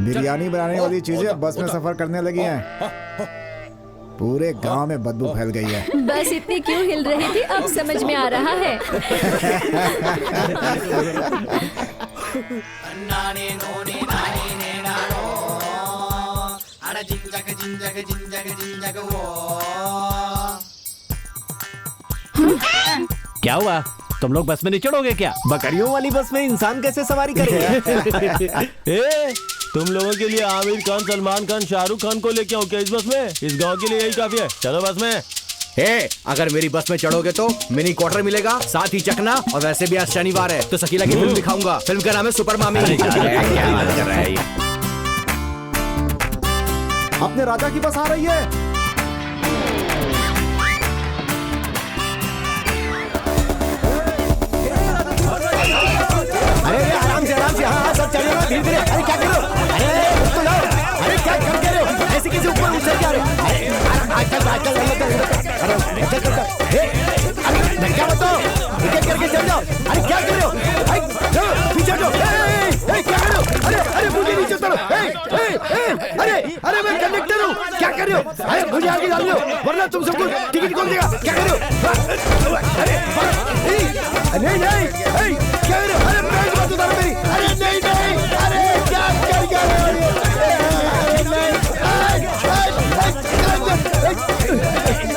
बिरयानी बनाने वाली चीजें बस में सफर करने लगी हैं। पूरे गांव में बदबू फैल गई है। बस इतनी क्यों हिल रही थी अब समझ में आ रहा है। क्या हुआ? तुम लोग बस में नहीं चढ़ोगे क्या? बकरियों वाली बस में इंसान कैसे सवारी करेंगे? तुम लोगों के लिए आमिर खान, सलमान खान, शाहरुख खान को लेके आओ क्या इस बस में? इस गांव के लिए यही काफी है। चलो बस में। अगर मेरी बस में चढ़ोगे तो मिनी क्वार्टर मिलेगा, साथ ही चकना, और वैसे भी आज शनिवार है तो शकीला की फिल्म दिखाऊंगा। फिल्म का नाम है सुपर मामी। क्या बात कर रहा है ये? अपने राजा की बस आ रही है। अरे आराम से हाँ सब चलेगा धीरे धीरे। अरे क्या कर रहे हो? अरे तो जाओ। अरे क्या कर रहे हो? ऐसे कैसे ऊपर उछल जा रहे हो? अरे क्या बताओ? विकेट करके चल जाओ। अरे क्या कर रहे हो? पीछे हटो। क्या कर रहे हो? अरे मुझे नीचे उतारो। अरे मैं कंडक्टर हूँ, क्या कर रहे हो? अरे मुझे आगे डाल दो वरना तुम सबको टिकट कौन देगा? क्या कर रहे हो? अरे नहीं क्या कर रहे हो? अरे पैंट मत उतारो मेरी। अरे नहीं अरे क्या कर रहे हो?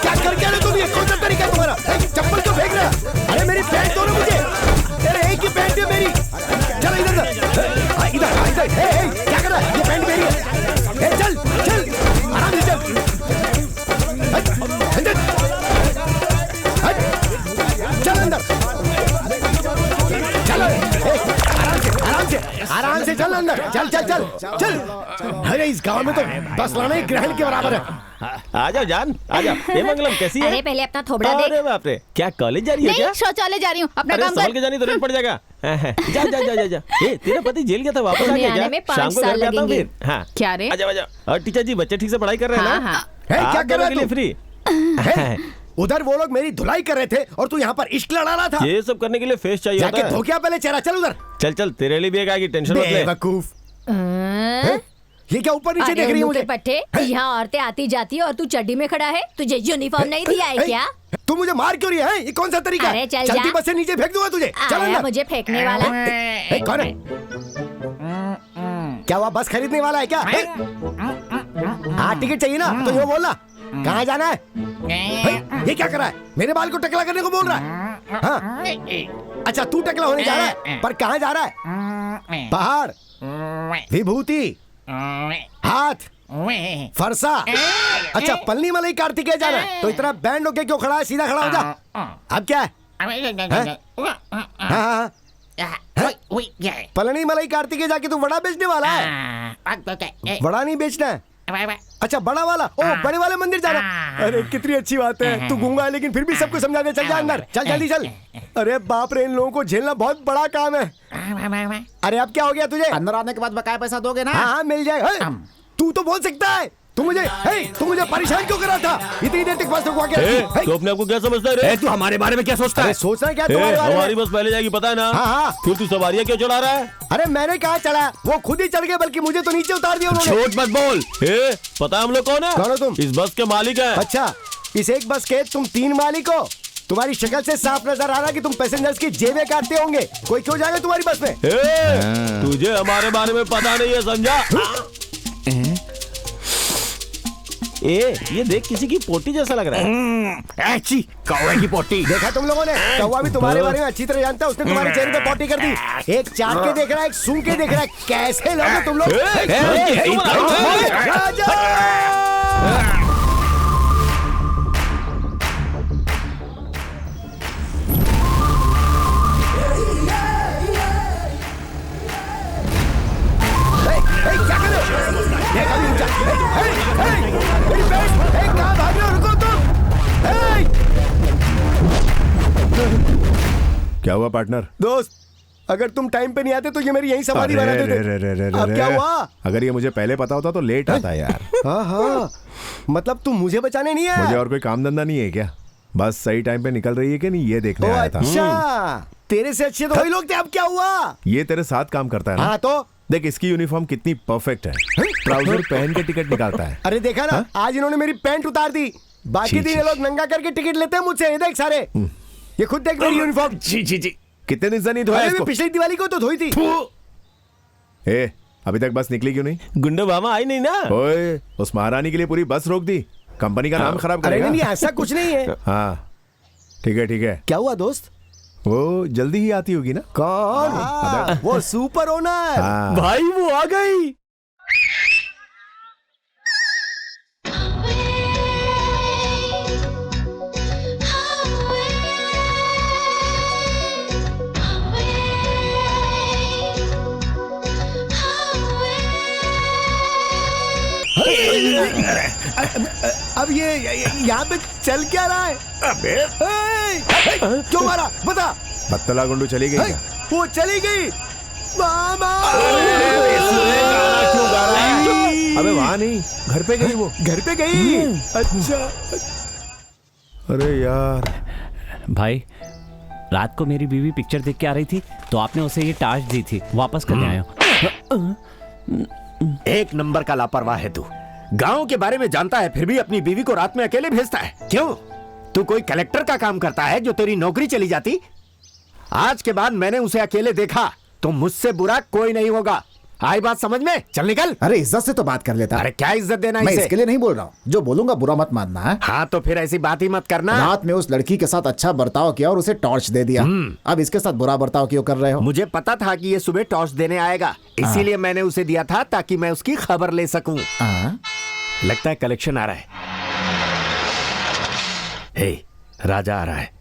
क्या कर तुम? ये कौन सा तरीका है तुम्हारा? चप्पल क्यों फेंक रहा है? अरे मेरी पैंट दो ना मुझे। अरे एक ही पैंट है मेरी। चलो इधर क्या कर रहा है? ये पैंट मेरी है। चल आराम से चल। चल अंदर चलो। आराम से चल अंदर। चल। अरे इस गांव में तो बस लाना ही ग्रहण के बराबर है। आ जाओ जान, आ जाओ। ये मंगलम कैसी है? अरे पहले अपना थोबड़ा देख। अरे बाप रे, क्या कॉलेज जा रही है क्या? नहीं, शौचालय जा रही हूँ। अपना काम संभल के जानी तो रेट पड़ जाएगा। जा। तेरा पति जेल गया था, वापस आ गया क्या? में 5 शाम को साल घर पे आता हूँ लगेंगे। फिर। हाँ क्या रे? आ जाओ। और टीचर जी बच्चे ठीक से पढ़ाई कर रहे हैं ना? क्या कर रहा है? फ्री। उधर वो लोग मेरी धुलाई कर रहे थे और तू यहाँ पर इश्क लड़ा रहा था। ये सब करने के लिए फेस चाहिए होता है। धो क्या पहले चेहरा? चल उधर। चल तेरे लिए भी एक आएगी, टेंशन मत ले। बेवकूफ। ये क्या ऊपर नीचे देख रही है मुझे? पट्टे, यहाँ औरतें आती जाती है और तू चड्डी में खड़ा है। तुझे यूनिफॉर्म नहीं दिया है क्या? तू मुझे मार क्यों रही है? ये कौन सा तरीका है? चलती बस से नीचे फेंक दूंगा तुझे। चल अंदर। मुझे फेंकने वाला कौन है? क्या हुआ? बस खरीदने वाला है क्या? हाँ टिकट चाहिए ना तो ये बोलना। कहाँ जाना है? ये क्या कर रहा है? मेरे बाल को टकला करने को बोल रहा है? हाँ? अच्छा तू टकला होने जा रहा है, पर कहाँ जा रहा है? पहाड़, विभूति, हाथ, फरसा। अच्छा पलनी मलाई कार्तिकेय जाना है तो इतना बैंड होके क्यों खड़ा है? सीधा खड़ा हो जा। अब क्या है? हाँ। पलनी मलाई कार्तिकेय जाके तू वड़ा बेचने वाला है? वड़ा नहीं बेचना है। अच्छा बड़ा वाला, ओ बड़े वाले मंदिर जाना। अरे कितनी अच्छी बात है, तू गूंगा है लेकिन फिर भी सबको समझा दे। चल जा अंदर, चल जल्दी चल। अरे बाप रे, इन लोगों को झेलना बहुत बड़ा काम है। अरे अब क्या हो गया तुझे? अंदर आने के बाद बकाया पैसा दोगे ना? हाँ मिल जाए। तू तो बोल सकता है। तू मुझे परेशान क्यों कर रहा था? इतनी देर तक बस रुकवा के। तू अपने आप को क्या समझता है रे? तू हमारे बारे में क्या सोचता है? सोचना क्या तुम्हारे बारे में? हमारी बस पहले जाएगी पता है ना? हाँ। फिर तू सवारियाँ क्यों चढ़ा रहा है? अरे मैंने कहा चढ़ा, वो खुद ही चढ़ गए, बल्कि मुझे तो नीचे उतार दिया उन्होंने। झूठ मत बोल। पता है हम लोग कौन है? कौन हो तुम? इस बस के मालिक है। अच्छा इस एक बस के तुम 3 मालिक हो? तुम्हारी शक्ल से साफ नजर आ रहा है कि तुम पैसेंजर्स की जेबें काटते होंगे। कोई क्यों जाएगा तुम्हारी बस में? तुझे हमारे बारे में पता नहीं है, समझा? ये देख, किसी की पोटी जैसा लग रहा है। कौवे की पोटी। देखा तुम लोगों ने? कौवा भी तुम्हारे बारे में अच्छी तरह जानता है। उसने तुम्हारे चेहरे पे पोटी कर दी। एक चाट के देख रहा है, एक सूंघ के देख रहा है। कैसे लोग हो तुम लोग? क्या कर रहे हो? रुको तुम। क्या हुआ पार्टनर? दोस्त अगर तुम टाइम पे नहीं आते तो ये मेरी यही समाधि बना देते। अब क्या हुआ? अगर ये मुझे पहले पता होता तो लेट आता यार। हाँ मतलब तुम मुझे बचाने नहीं आया? मुझे और कोई काम धंधा नहीं है क्या? बस सही टाइम पे निकल रही है कि नहीं ये देखने आया था। अच्छा तेरे से अच्छे तो वही लोग थे। अब क्या हुआ? ये तेरे साथ काम करता है ना? हाँ तो देख इसकी यूनिफॉर्म कितनी परफेक्ट है। ट्राउजर पहन के टिकट निकालता है। अरे देखा ना, आज इन्होंने मेरी पैंट उतार दी। बाकी छी, दिन ये छी। लोग नंगा करके टिकट लेते हैं मुझसे। ये देख सारे, ये खुद देख मेरी यूनिफॉर्म। जी जी जी, कितने दिन से नहीं धोया अरे इसको? मैं पिछली दिवाली को तो धोई थी। ए, अभी तक बस निकली क्यों नहीं? गुंडा मामा आई नहीं ना। ओए, उस महारानी के लिए पूरी बस रोक दी। कंपनी का नाम खराब अरे करेगा। नहीं, ऐसा कुछ नहीं है। हाँ ठीक है ठीक है। क्या हुआ दोस्त? वो जल्दी ही आती होगी ना। कौन? वो सुपर ओनर। हाँ। भाई वो आ गई। अब ये यहाँ पे चल क्या रहा है? अबे क्यों मारा बता? बत्तला गुंडू चली गई क्या? वो चली गई। मामा क्यों गा रहा है? अबे वहाँ नहीं, घर पे गई वो। घर पे गई। अच्छा, अरे यार, भाई रात को मेरी बीवी पिक्चर देख के आ रही थी तो आपने उसे ये टास्क दी थी, वापस करने आया हूं। एक नंबर का लापरवाह है तू। गांव के बारे में जानता है फिर भी अपनी बीवी को रात में अकेले भेजता है। क्यों? तू कोई कलेक्टर का काम करता है जो तेरी नौकरी चली जाती? आज के बाद मैंने उसे अकेले देखा तो मुझसे बुरा कोई नहीं होगा। आई बात समझ में? चल निकल। अरे इज्जत से तो बात कर लेता। अरे क्या इज्जत देना मैं इसे? इसके लिए नहीं बोल रहा हूँ, जो बोलूंगा बुरा मत मानना है। हाँ तो फिर ऐसी बात ही मत करना। रात में उस लड़की के साथ अच्छा बर्ताव किया और उसे टॉर्च दे दिया। अब इसके साथ बुरा बर्ताव क्यों कर रहे हो? मुझे पता था कि ये सुबह टॉर्च देने आएगा, इसीलिए मैंने उसे दिया था ताकि मैं उसकी खबर ले सकूं। हाँ? लगता है कलेक्शन आ रहा है। हे, राजा आ रहा है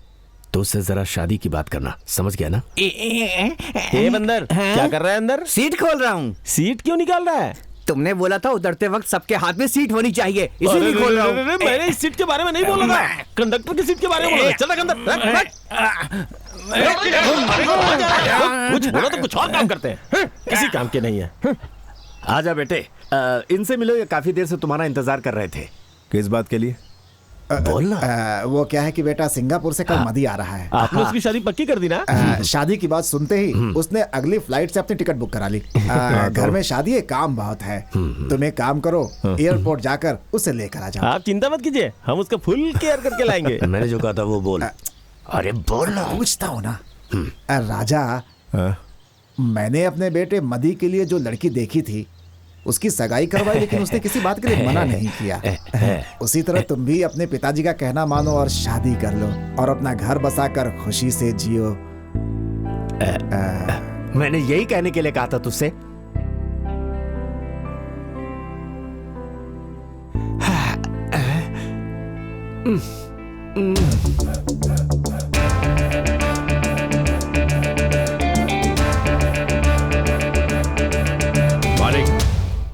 तो उससे जरा शादी की बात करना, समझ गया ना? ए बंदर, क्या कर रहा है अंदर? सीट खोल रहा हूँ। सीट क्यों निकाल रहा है? तुमने बोला था उतरते वक्त सबके हाथ में सीट होनी चाहिए, इसीलिए खोल रहा हूँ। मैंने इस सीट के बारे में नहीं बोला था, कंडक्टर की सीट के बारे में बोला था। चल रख अंदर, कुछ बोलो तो कुछ और काम करते हैं, किसी काम के नहीं है। आजा बेटे, इनसे मिलो, ये काफी देर से तुम्हारा इंतजार कर रहे थे। किस बात के लिए? बोलना। वो क्या है कि बेटा सिंगापुर से कल मदी आ रहा है। आपने उसकी शादी पक्की कर दी ना? शादी की बात सुनते ही उसने अगली फ्लाइट से अपनी टिकट बुक करा ली। घर में शादी है, काम बहुत है। तुम एक काम करो, एयरपोर्ट जाकर उसे लेकर आ जाओ। आप चिंता मत कीजिए, हम उसका फुल केयर करके लाएंगे। मैंने जो कहा था वो बोल। अरे बोल ना। पूछता हूँ ना। राजा, हाँ? मैंने अपने बेटे मदी के लिए जो लड़की देखी थी उसकी सगाई करवाई, लेकिन उसने किसी बात के लिए मना नहीं किया। उसी तरह तुम भी अपने पिताजी का कहना मानो और शादी कर लो और अपना घर बसाकर खुशी से जियो। मैंने यही कहने के लिए कहा था तुझसे।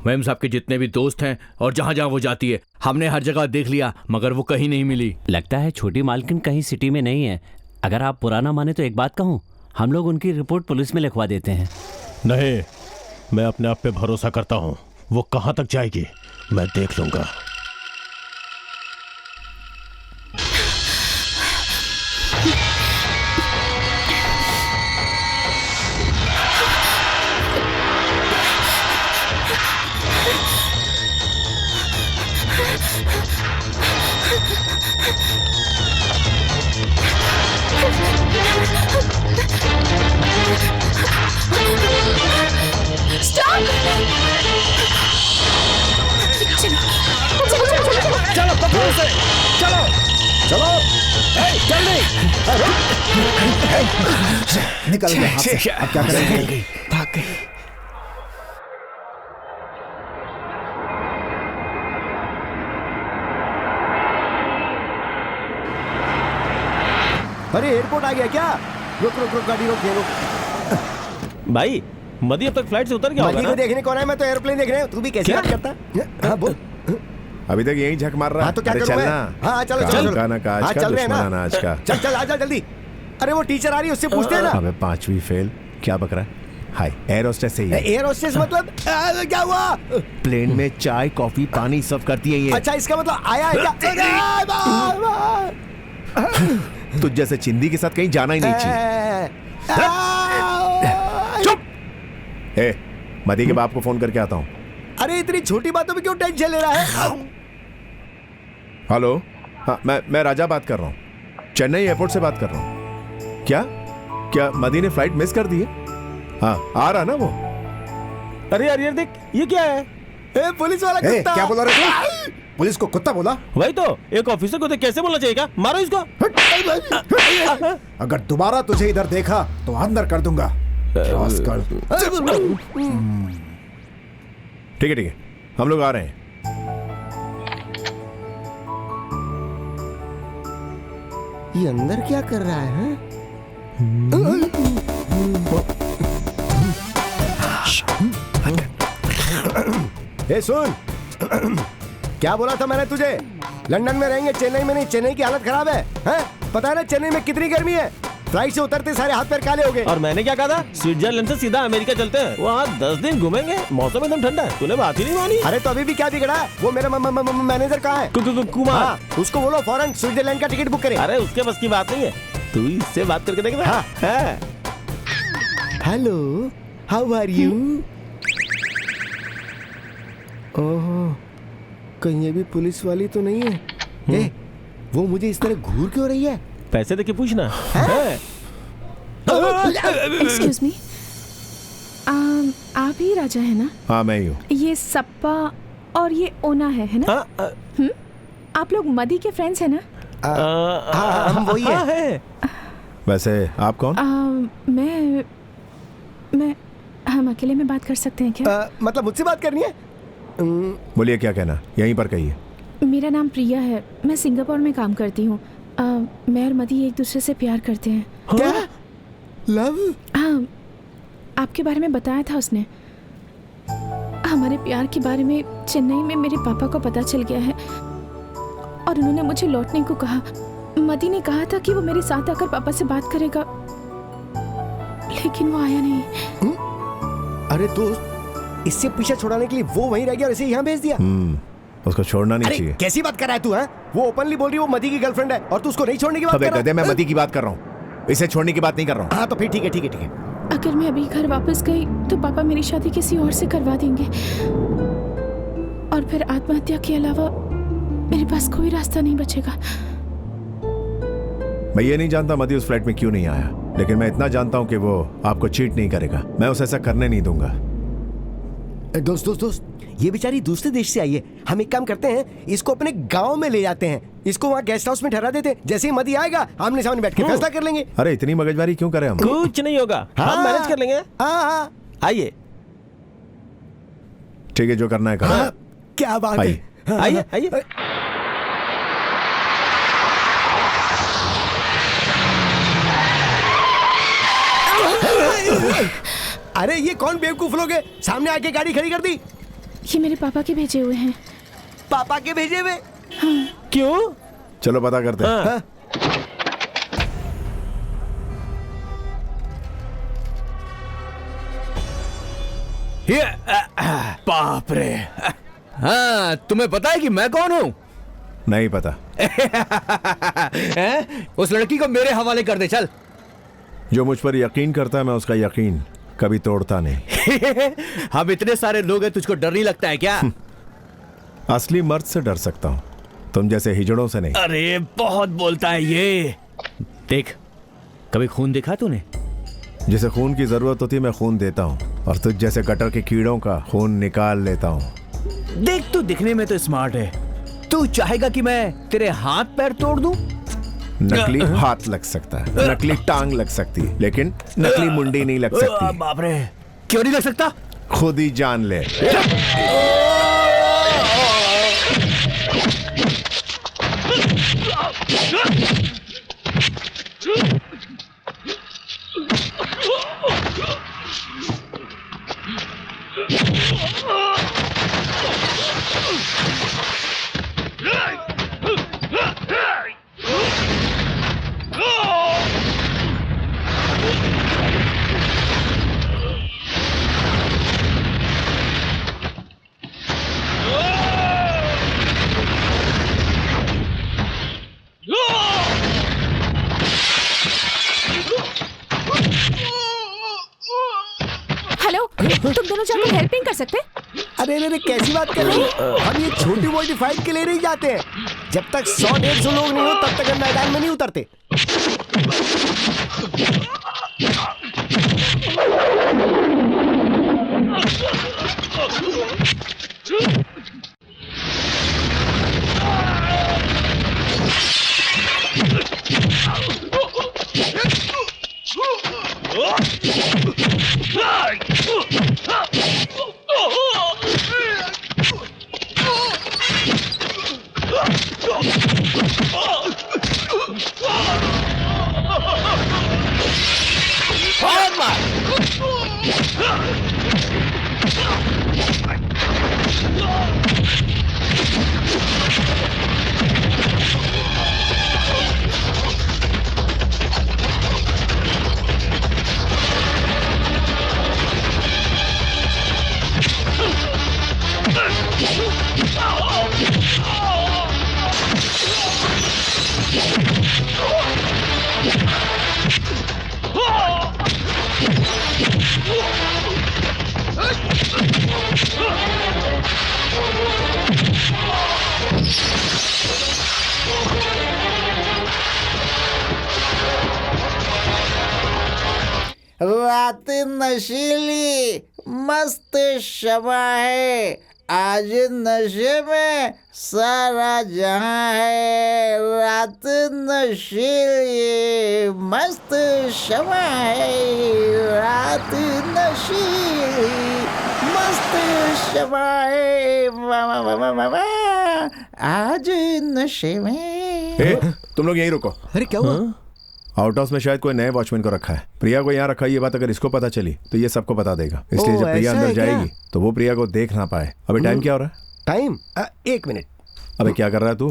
मैम साहब के जितने भी दोस्त हैं और जहाँ जहाँ वो जाती है हमने हर जगह देख लिया मगर वो कहीं नहीं मिली। लगता है छोटी मालकिन कहीं सिटी में नहीं है। अगर आप पुराना माने तो एक बात कहूँ, हम लोग उनकी रिपोर्ट पुलिस में लिखवा देते हैं। नहीं, मैं अपने आप पे भरोसा करता हूँ। वो कहाँ तक जाएगी मैं देख लूंगा। चलो पकड़ो उसे, चलो चलो, जल्दी। निकल गया हाथ से। अब क्या करेंगे? भाग गई। अरे एयरपोर्ट आ गया क्या? रुक रुक रुक, गाड़ी रोक, ये रोक। भाई मदी अब तक फ्लाइट से उतर गया होगा मदी को ना? देखने कौन है? मैं तो एयरप्लेन देख रहा हूँ। तू भी कैसे बात करता? हाँ बोल। अभी तक यही झक मार रहा है। हाँ तो क्या अरे करूँ मैं? चलना। हाँ चलो काम चलो। का ना काज हाँ का, चल रहे हैं ना। दुश्मन अनाज का। चल चल आजा जल्दी। अरे वो टीचर आ रही है, उससे पूछते हैं ना। अबे 5वीं फेल, क्या बक रहा है? हाय, एयर होस्टेस से ही है। एयर होस्टेस मतलब क्या हुआ? प्लेन में चाय कॉफी पानी सब करती है ये। अच्छा इसका मतलब आया है क्या? तुझ जैसे चिंदी के साथ कहीं जाना ही नहीं चाहिए। चुप! ए, मदी के बाप को फोन करके आता हूँ। अरे इतनी छोटी बातों में क्यों टेंशन ले रहा है? हेलो, हाँ मैं राजा बात कर रहा हूँ, चेन्नई एयरपोर्ट से बात कर रहा हूँ। क्या मदी ने फ्लाइट मिस कर दी है? हाँ, आ रहा ना वो। अरे यार देख, ये क्या है? पुलिस वाला कुत्ता। क्या बोला रे तू? पुलिस को कुत्ता बोला? वही तो, एक ऑफिसर को तो कैसे बोलना चाहिए? क्या मारो इसको। अगर दोबारा तुझे इधर देखा तो अंदर कर दूंगा। ठीक है, हम लोग आ रहे हैं। ये अंदर क्या कर रहा है? ए सुन, क्या बोला था मैंने तुझे? लंदन में रहेंगे, चेन्नई में नहीं। चेन्नई की हालत खराब है, हैं? पता है ना चेन्नई में कितनी गर्मी है? फ्लाइट से उतरते सारे हाथ पैर काले हो गए। और मैंने क्या कहा था? स्विट्जरलैंड से सीधा अमेरिका चलते हैं, वहाँ 10 दिन घूमेंगे, मौसम एकदम ठंडा है। तूने बात ही नहीं मानी। अरे तो अभी भी क्या बिगड़ा? वो मेरा मैनेजर कहाँ है? कुमार, उसको बोलो फौरन स्विट्जरलैंड का टिकट बुक करे। अरे उसके बस की बात नहीं है, तू इससे बात करके देख। Hello, how are you? Oh, कहीं ये भी पुलिस वाली तो नहीं है? ए, वो मुझे इस तरह घूर क्यों रही है? पैसे देके पूछना। एक्सक्यूज मी, आप ही राजा है ना? हाँ मैं ही हूँ। ये सप्पा और ये ओना है ना? आप लोग मदी के फ्रेंड्स है ना? हम वही है। वैसे आप कौन? मैं हम अकेले में बात कर सकते हैं क्या? मतलब मुझसे बात करनी है? बोलिए, क्या कहना, यहीं पर कहिए। मेरा नाम प्रिया है, मैं सिंगापुर में काम करती हूँ। मैं और मदी एक दूसरे से प्यार करते हैं। क्या? लव? हाँ, आपके बारे में बताया था उसने। हमारे प्यार के बारे में चेन्नई में मेरे पापा को पता चल गया है और उन्होंने मुझे लौटने को कहा। मदी ने कहा था कि वो मेरे साथ आकर पापा से बात करेगा, लेकिन वो आया नहीं। अरे दोस्त, इससे पीछा छुड़ाने के लिए वो वहीं रह गया और इसे यहाँ भेज दिया। उसको छोड़ना नहीं चाहिए। कैसी बात कर रहा है तू? है वो ओपनली बोल रही है वो मदी की गर्लफ्रेंड है और तू उसको नहीं छोड़ने की बात कर रहा है? मैं मदी की बात कर रहा हूँ, इसे छोड़ने की बात नहीं कर रहा हूँ। हाँ तो फिर ठीक है। अगर मैं अभी घर वापस गई तो पापा मेरी शादी किसी और से करवा देंगे और फिर आत्महत्या के अलावा मेरे पास कोई रास्ता नहीं बचेगा। मैं ये नहीं जानता मदी उस फ्लाइट में क्यों नहीं आया, लेकिन मैं इतना जानता हूँ कि वो आपको चीट नहीं करेगा। मैं उसे ऐसा करने नहीं दूंगा। दोस्त, ये बेचारी दूसरे देश से आई है। हम एक काम करते हैं, इसको अपने गांव में ले जाते हैं, इसको वहाँ गेस्ट हाउस में ठहरा देते हैं। जैसे ही मदी आएगा आमने सामने बैठ के फैसला कर लेंगे। अरे इतनी मगजमारी क्यों करें हम? कुछ नहीं होगा, हम मैनेज कर लेंगे। हाँ, आइए। ठीक है, जो करना है करो। क्या बात है। आइए। अरे ये कौन बेवकूफ लोग हैं? सामने आके गाड़ी खड़ी कर दी। ये मेरे पापा के भेजे हुए हैं। पापा के भेजे हुए? हाँ। क्यों? चलो पता करते हैं। हाँ। बाप रे। हाँ, तुम्हें पता है कि मैं कौन हूँ? नहीं पता। उस लड़की को मेरे हवाले कर दे, चल। जो मुझ पर यकीन करता है मैं उसका यकीन कभी तोड़ता नहीं। हम इतने सारे लोग हैं, तुझको डर नहीं लगता है क्या? असली मर्द से डर सकता हूँ, तुम जैसे हिजड़ों से नहीं। अरे बहुत बोलता है ये। देख, कभी खून देखा तूने? जिसे खून की जरूरत होती है मैं खून देता हूँ और तुझ जैसे गटर के कीड़ों का खून निकाल लेता हूँ। देख, तू दिखने में तो स्मार्ट है, तू चाहेगा कि मैं तेरे हाथ पैर तोड़ दूं? नकली हाथ लग सकता है, नकली टांग लग सकती है, लेकिन नकली मुंडी नहीं लग सकती। बाप रे, क्यों नहीं लग सकता? खुद ही जान ले। तुम दोनों जाकर हेल्प नहीं कर सकते? अरे अरे कैसी बात कर रही हो? हम ये छोटी मोटी फाइट के लिए नहीं जाते हैं। जब तक 100-150 लोग नहीं हो तब तक हम मैदान में नहीं उतरते। रात नशीली मस्त शबा है, आज नशे में सारा जहां है। रात नशीली मस्त शबा है, रात नशीली मस्त शबा है, आज नशे में। तुम लोग यहीं रुको। अरे क्या हुआ? आउट हाउस में शायद कोई नए वॉचमैन को रखा है। प्रिया को यहाँ रखा है। ये बात अगर इसको पता चली तो ये सबको बता देगा। इसलिए जब प्रिया अंदर जाएगी तो वो प्रिया को देख ना पाए। अभी टाइम क्या हो रहा है? Time 1 minute. अबे क्या कर रहा है तू?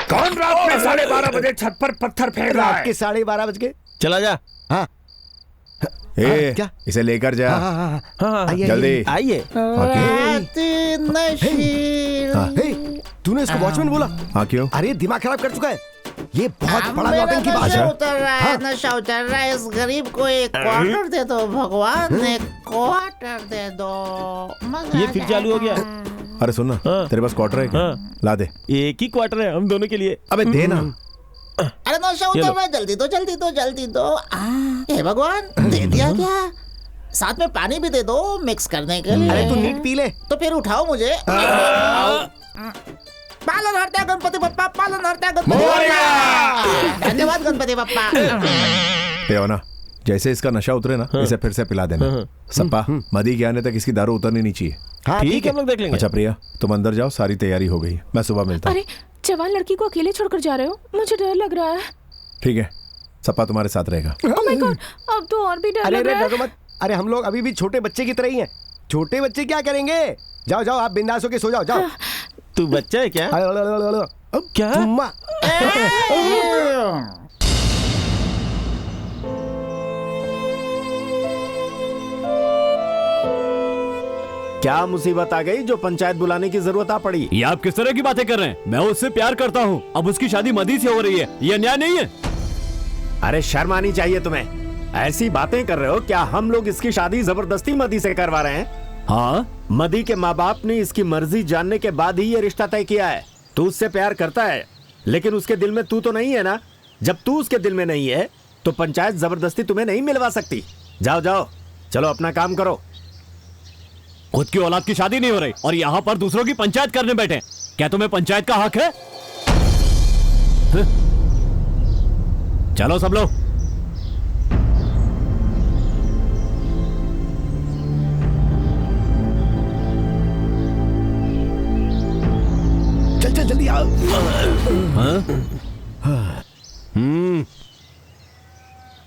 कौन रात में 12:30 बजे छत पर पत्थर फेंक रहा है? रात के 12:30 बज गए। चला जा। हाँ क्या? इसे लेकर जा। जल्दी आइए। तूने इसको वॉचमैन बोला? हाँ क्यों? अरे दिमाग खराब कर चुका है। ये बहुत बड़ा नौटंकी बात है। उतर रहा है, नशा उतर रहा है। इस गरीब को एक क्वार्टर दे दो भगवान, एक क्वार्टर दे दो। ये फिर चालू हो गया। अरे सुन ना, तेरे पास क्वार्टर है क्या? ला दे। एक ही क्वार्टर है हम दोनों के लिए। अबे दे ना। अरे नशा उतर रहा है, जल्दी दो जल्दी दो जल्दी दो। हे भगवान, दे दिया क्या? साथ में पानी भी दे दो मिक्स करने के लिए। अरे तू नीट पी ले। तो फिर उठाओ मुझे। पालन हरता गणपति बप्पा, पालन हरता गणपति बप्पा। धन्यवाद गणपति बप्पा। पियो ना, जैसे इसका नशा उतरे ना इसे फिर से पिला देना। सप्पा, मदी के आने तक इसकी दारू उतरनी नहीं चाहिए। हाँ ठीक है, हम लोग देख लेंगे। अच्छा प्रिया, तुम अंदर जाओ, सारी तैयारी हो गई। मैं सुबह मिलता हूँ। अरे जवान लड़की को अकेले छोड़कर जा रहे हो, मुझे डर लग रहा है। ठीक है, सप्पा तुम्हारे साथ रहेगा। ओह माय गॉड, अब तो और भी डर लग रहा है। डरो मत। अरे हम लोग अभी भी छोटे बच्चे की तरह ही हैं। छोटे बच्चे क्या करेंगे? जाओ जाओ, आप बिंदास होके सो जाओ। जाओ। तू बच्चा है क्या? अब क्या? क्या मुसीबत आ गई जो पंचायत बुलाने की जरूरत आ पड़ी? ये आप किस तरह की बातें कर रहे हैं? मैं उससे प्यार करता हूँ, अब उसकी शादी मदी से हो रही है। ये अन्याय नहीं है? अरे शर्म आनी चाहिए तुम्हें। ऐसी बातें कर रहे हो? क्या हम लोग इसकी शादी जबरदस्ती मदी से करवा रहे हैं? हाँ, मदी के माँ बाप ने इसकी मर्जी जानने के बाद ही ये रिश्ता तय किया है। तू उससे प्यार करता है, लेकिन उसके दिल में तू तो नहीं है ना। जब तू उसके दिल में नहीं है तो पंचायत जबरदस्ती तुम्हें नहीं मिलवा सकती। जाओ जाओ, चलो अपना काम करो। खुद की औलाद की शादी नहीं हो रही और यहाँ पर दूसरों की पंचायत करने बैठे। क्या तुम्हें पंचायत का हक है? चलो सब लोग। चल चल जल्दी आओ।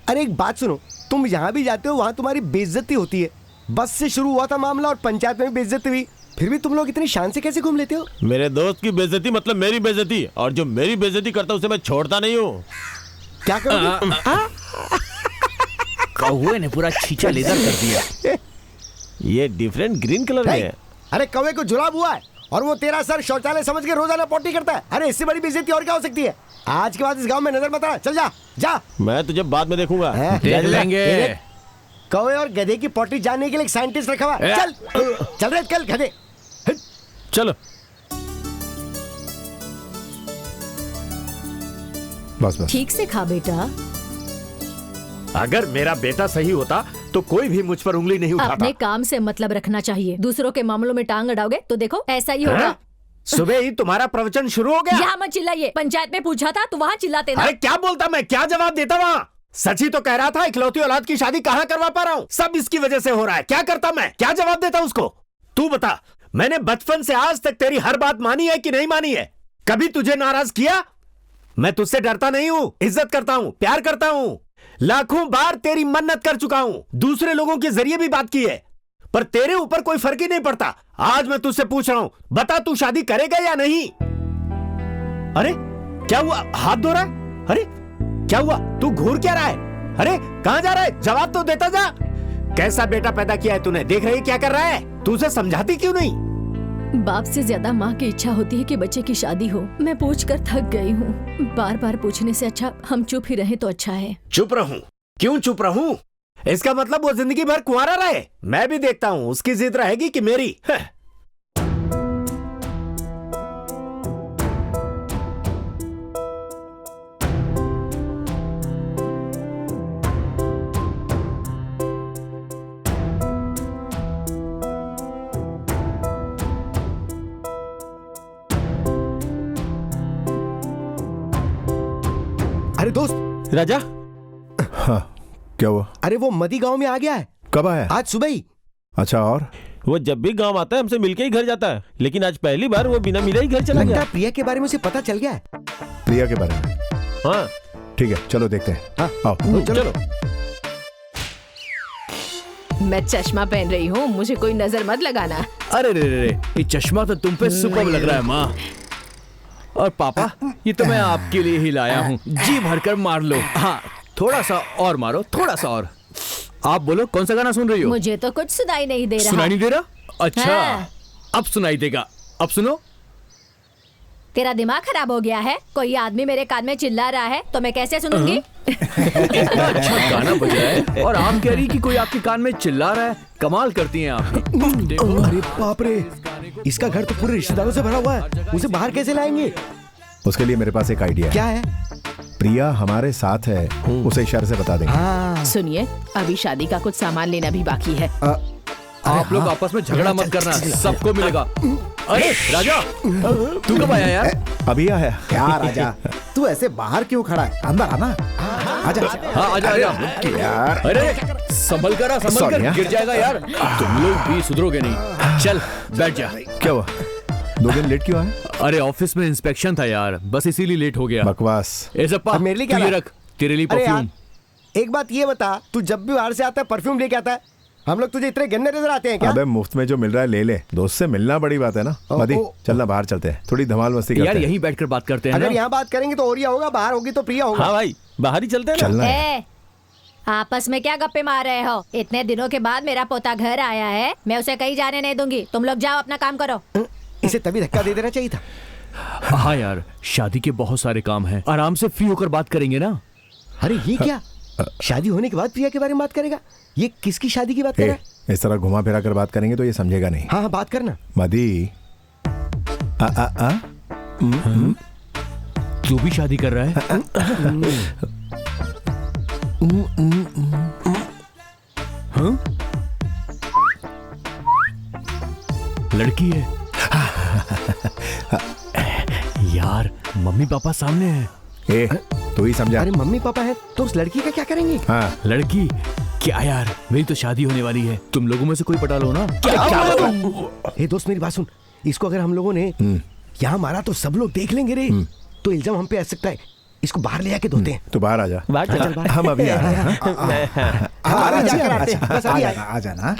अरे एक बात सुनो, तुम यहाँ भी जाते हो, वहाँ तुम्हारी बेइज्जती होती है। बस से शुरू हुआ था मामला और पंचायत में भी बेइज्जती हुई, फिर भी तुम लोग इतनी शान से कैसे घूम लेते हो? मेरे दोस्त की बेइज्जती मतलब मेरी बेइज्जती, और जो मेरी बेइज्जती करता है उसे मैं छोड़ता नहीं हूँ। क्या करोगे? कौवे ने पूरा छींचा लेदर कर दिया। ये डिफरेंट ग्रीन कलर में है। अरे कौवे को जुलाब हुआ है और वो तेरा सर शौचालय समझ के रोजाना पोटी करता है। अरे इससे बड़ी बेइज्जती और क्या हो सकती है? आज के बाद इस गांव में नजर मत आना। चल जा जा। मैं तुझे बाद में देखूंगा। देख लेंगे। कौवे और गधे की पोटली जानने के लिए एक साइंटिस्ट रखा हुआ है। चल रहे कल गधे। चलो बस बस। ठीक से खा बेटा। अगर मेरा बेटा सही होता तो कोई भी मुझ पर उंगली नहीं उठाता। अपने काम से मतलब रखना चाहिए, दूसरों के मामलों में टांग अड़ाओगे तो देखो ऐसा ही होगा। सुबह ही तुम्हारा प्रवचन शुरू हो गया। यहाँ मत चिल्लाइए, पंचायत में पूछा था तो वहाँ चिल्लाते ना। अरे क्या बोलता मैं, क्या जवाब देता वहाँ? सच ही तो कह रहा था, इकलौती औलाद की शादी कहाँ करवा पा रहा हूँ, सब इसकी वजह से हो रहा है। क्या करता मैं, क्या जवाब देता उसको? तू बता, मैंने बचपन से आज तक तेरी हर बात मानी है कि नहीं मानी है? कभी तुझे नाराज किया? मैं तुझसे डरता नहीं हूँ, इज्जत करता हूँ, प्यार करता हूँ। लाखों बार तेरी मन्नत कर चुका हूँ, दूसरे लोगों के जरिए भी बात की है, पर तेरे ऊपर कोई फर्क ही नहीं पड़ता। आज मैं तुझसे पूछ रहा हूँ, बता तू शादी करेगा या नहीं? अरे क्या हुआ, हाथ धो रहा है? अरे क्या हुआ, तू घूर क्या रहा है? अरे कहां जा रहा है, जवाब तो देता जा। कैसा बेटा पैदा किया है तूने, देख रही है क्या कर रहा है? तू उसे समझाती क्यों नहीं? बाप से ज्यादा माँ की इच्छा होती है कि बच्चे की शादी हो। मैं पूछकर थक गई हूँ, बार बार पूछने से अच्छा हम चुप ही रहें तो अच्छा है। चुप रहूं? क्यों चुप रहूं? इसका मतलब वो जिंदगी भर कुंवारा रहे? मैं भी देखता हूँ उसकी जिद रहेगी कि मेरी। अरे दोस्त राजा। हाँ क्या हुआ? अरे वो मदी गांव में आ गया है। कब आया? आज सुबह ही। अच्छा और? वो जब भी गांव आता है हमसे मिलके ही घर जाता है, लेकिन आज पहली बार वो बिना मिले ही घर चला गया। प्रिया के बारे में उसे पता चल गया है। प्रिया के बारे में? हाँ ठीक है चलो देखते हैं। हाँ आओ चलो। मैं चश्मा पहन रही हूँ, मुझे कोई नजर मत लगाना। अरे रे रे रे, ये चश्मा तो तुम पे सुपर्ब लग रहा है माँ। और पापा, ये तो मैं आपके लिए ही लाया हूँ, जी भरकर मार लो। हाँ थोड़ा सा और मारो, थोड़ा सा और। आप बोलो कौन सा गाना सुन रही हो? मुझे तो कुछ सुनाई नहीं दे रहा। सुनाई नहीं दे रहा? अच्छा हाँ। अब सुनाई देगा, अब सुनो। तेरा दिमाग खराब हो गया है? कोई आदमी मेरे कान में चिल्ला रहा है तो मैं कैसे सुनूंगी? इतना अच्छा गाना बज रहा है और आप कह रही कि कोई आपके कान में चिल्ला रहा है। कमाल करती हैं आप। अरे बाप रे, इसका घर तो पूरे रिश्तेदारों से भरा हुआ है, उसे बाहर कैसे लाएंगे? उसके लिए मेरे पास एक आइडिया है। क्या है? प्रिया हमारे साथ है, उसे इशारे से बता देंगे। सुनिए, अभी शादी का कुछ सामान लेना भी बाकी है। आप लोग आपस में झगड़ा मत करना, सबको मिलेगा। अरे राजा, तू कब आया यार? अभी आया। क्या राजा, तू ऐसे बाहर क्यों खड़ा है? अंदर आना। आजा। हाँ आजा आजा। यार अरे संभल कर, संभल कर, गिर जाएगा यार। तुम लोग भी सुधरोगे नहीं। चल बैठ जा। क्या हुआ, 2 दिन लेट क्यों आए? अरे ऑफिस में इंस्पेक्शन था यार, बस इसीलिए लेट हो गया। बकवास। ऐसा मेरे लिए क्या ये ला? रख, तेरे लिए अरे परफ्यूम। एक बात ये बता, तू जब भी बाहर से आता है परफ्यूम लेके आता है, हम लोग तुझे इतने गंदे नजर आते हैं क्या? अबे मुफ्त में जो मिल रहा है ले ले, दोस्त से मिलना बड़ी बात है ना। मदी चलना बाहर चलते हैं, थोड़ी धमाल मस्ती करते यार हैं। यहीं बैठकर बात करते हैं अगर ना। यहाँ बात करेंगे तो ओरिया होगा, बाहर होगी तो प्रिया होगा। हाँ भाई बाहर ही चलते हैं ना। चलना है। ए, आपस में क्या गप्पे मार रहे हो? इतने दिनों के बाद मेरा पोता घर आया है, मैं उसे कहीं जाने नहीं दूंगी। तुम लोग जाओ अपना काम करो। इसे तभी धक्का दे देना चाहिए था। हाँ यार, शादी के बहुत सारे काम हैं, आराम से फ्री होकर बात करेंगे ना। अरे ये क्या, शादी होने के बाद प्रिया के बारे में बात करेगा? ये किसकी शादी की बात कर रहा है? इस तरह घुमा फिरा कर बात करेंगे तो ये समझेगा नहीं। हाँ बात करना। मदी तू भी शादी कर रहा है? हाँ? लड़की है यार, मम्मी पापा सामने हैं। ए, तू ही समझा। अरे मम्मी पापा है तो उस लड़की का क्या करेंगे? हाँ लड़की क्या यार, मेरी तो शादी होने वाली है, तुम लोगों में से कोई पटा लो ना। ए दोस्त मेरी बात सुन, इसको अगर हम लोगों ने यहाँ मारा तो सब लोग देख लेंगे रे, तो इल्जाम हम पे आ सकता है। इसको बाहर ले जाके धोते हैं। तू बाहर आ जा। चल बाहर। हम अभी आ रहे हैं। आ जाना। आ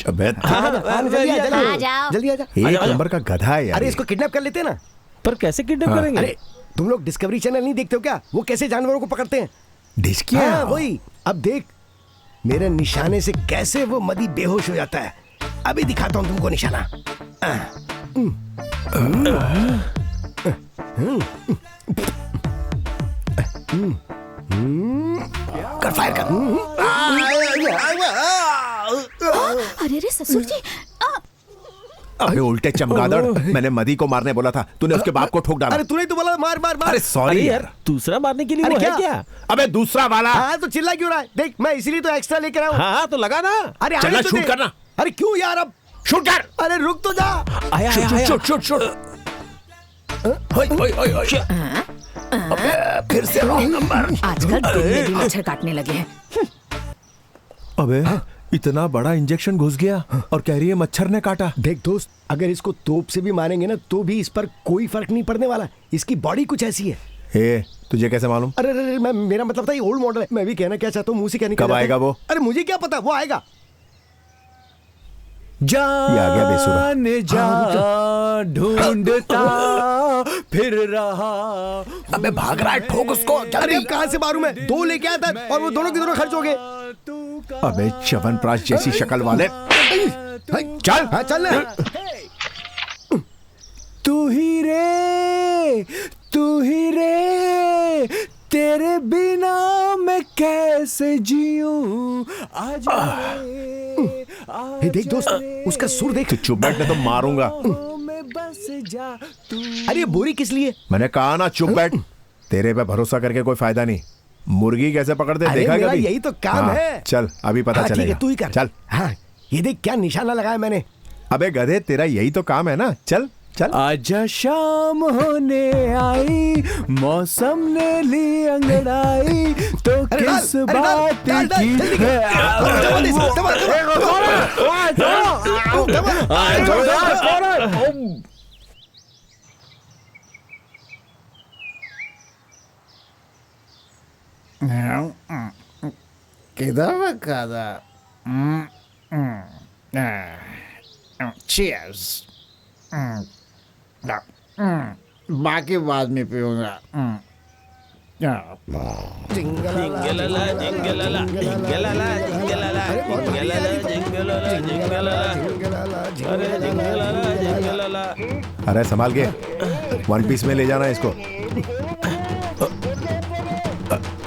जाओ। जल्दी आ जा। एक नंबर का गधा है यार। अरे इसको किडनैप कर लेते हैं ना। पर कैसे किडनैप करेंगे? अरे तुम लोग डिस्कवरी चैनल नहीं देखते हो क्या? वो कैसे जानवरों को पकड़ते हैं। डिस्किया। हाँ, वही। अब देख मेरे निशाने से कैसे वो मदी बेहोश हो जाता है। अभी दिखाता हूँ तुमको निशाना। कर फायर कर। अरे रे ससुर जी, अबे उल्टे चमगादड़, मैंने मदी को मारने बोला था, तूने उसके बाप को ठोक डाला। अरे तूने तो बोला मार मार मार। अरे सॉरी यार, दूसरा मारने के लिए वो है क्या? अबे दूसरा वाला। हाँ तो चिल्ला क्यों रहा है? देख मैं इसीलिए तो एक्स्ट्रा लेकर आया हूँ। हाँ तो लगा ना। अरे चल आने तो शूट दे। करना। अरे क्यों यार, अब शूट कर। अरे रुक तो जा। आया शूट। फिर से रॉन्ग नंबर। आजकल दिन में भी मच्छर काटने लगे हैं। अबे इतना बड़ा इंजेक्शन घुस गया और कह रही है मच्छर ने काटा। देख दोस्त, अगर इसको तोप से भी मारेंगे ना तो भी इस पर कोई फर्क नहीं पड़ने वाला। इसकी बॉडी कुछ ऐसी है। हे, तुझे कैसे मालूम? अरे मैं मेरा मतलब था ये ओल्ड मॉडल है। मैं भी कहना क्या चाहता हूँ, मुंह से क्या निकल कब जाता है। आएगा वो? अरे मुझे क्या पता, वो आएगा। ये आ गया बेसुरा। जा ढूंढता फिर रहा। अबे भाग रहा है, ठोक उसको। अरे अब कहाँ से मारूं मैं? 2 लेके आया था और वो दोनों के दोनों खर्च हो गए। अबे च्यवनप्राश जैसी शक्ल वाले। चल हाँ चल ना। तू ही रे तेरे बिना मैं कैसे जीऊं। हे देख दोस्त, उसका सुर देख। तू चुप बैठ, मैं तो मारूंगा। बस जा तू। अरे बोरी किस लिए? मैंने कहा ना चुप बैठ। तेरे पे भरोसा करके कोई फायदा नहीं। मुर्गी कैसे पकड़ते अरे देखा मेरा कभी? यही तो काम हाँ, है। चल अभी पता हाँ, ठीक चलेगा। है, तू ही कर। चल। हाँ ये देख क्या निशाना लगाया मैंने। अबे गधे, तेरा यही तो काम है ना। चल चल। आजा शाम होने आई, मौसम ने ली अंगड़ाई, तो अरे डाल, किस अरे डाल, बात डाल, डाल, की जल्दी कर। है। दबा दे इसको, दबा, दबा। किधर कादा? Cheers. बाकी बाद में पीऊंगा। अरे संभाल के, 1 पीस में ले जाना इसको।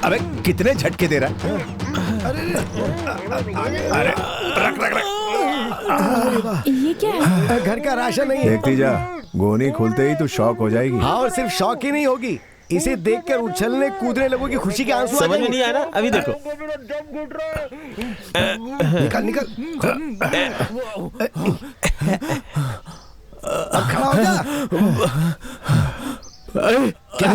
अबे कितने झटके दे रहा है? अरे रख। ये क्या है? घर का राशन नहीं है। देखती जा, गोनी खुलते ही तू शॉक हो जाएगी। हाँ और सिर्फ शौक ही नहीं होगी, इसे देखकर उछलने कूदने लगोगी, खुशी के आंसू आ समझ में जाएंगे। नहीं आया ना? अभी देखो। निकल अब खड़ा हो जा। अरे क्या?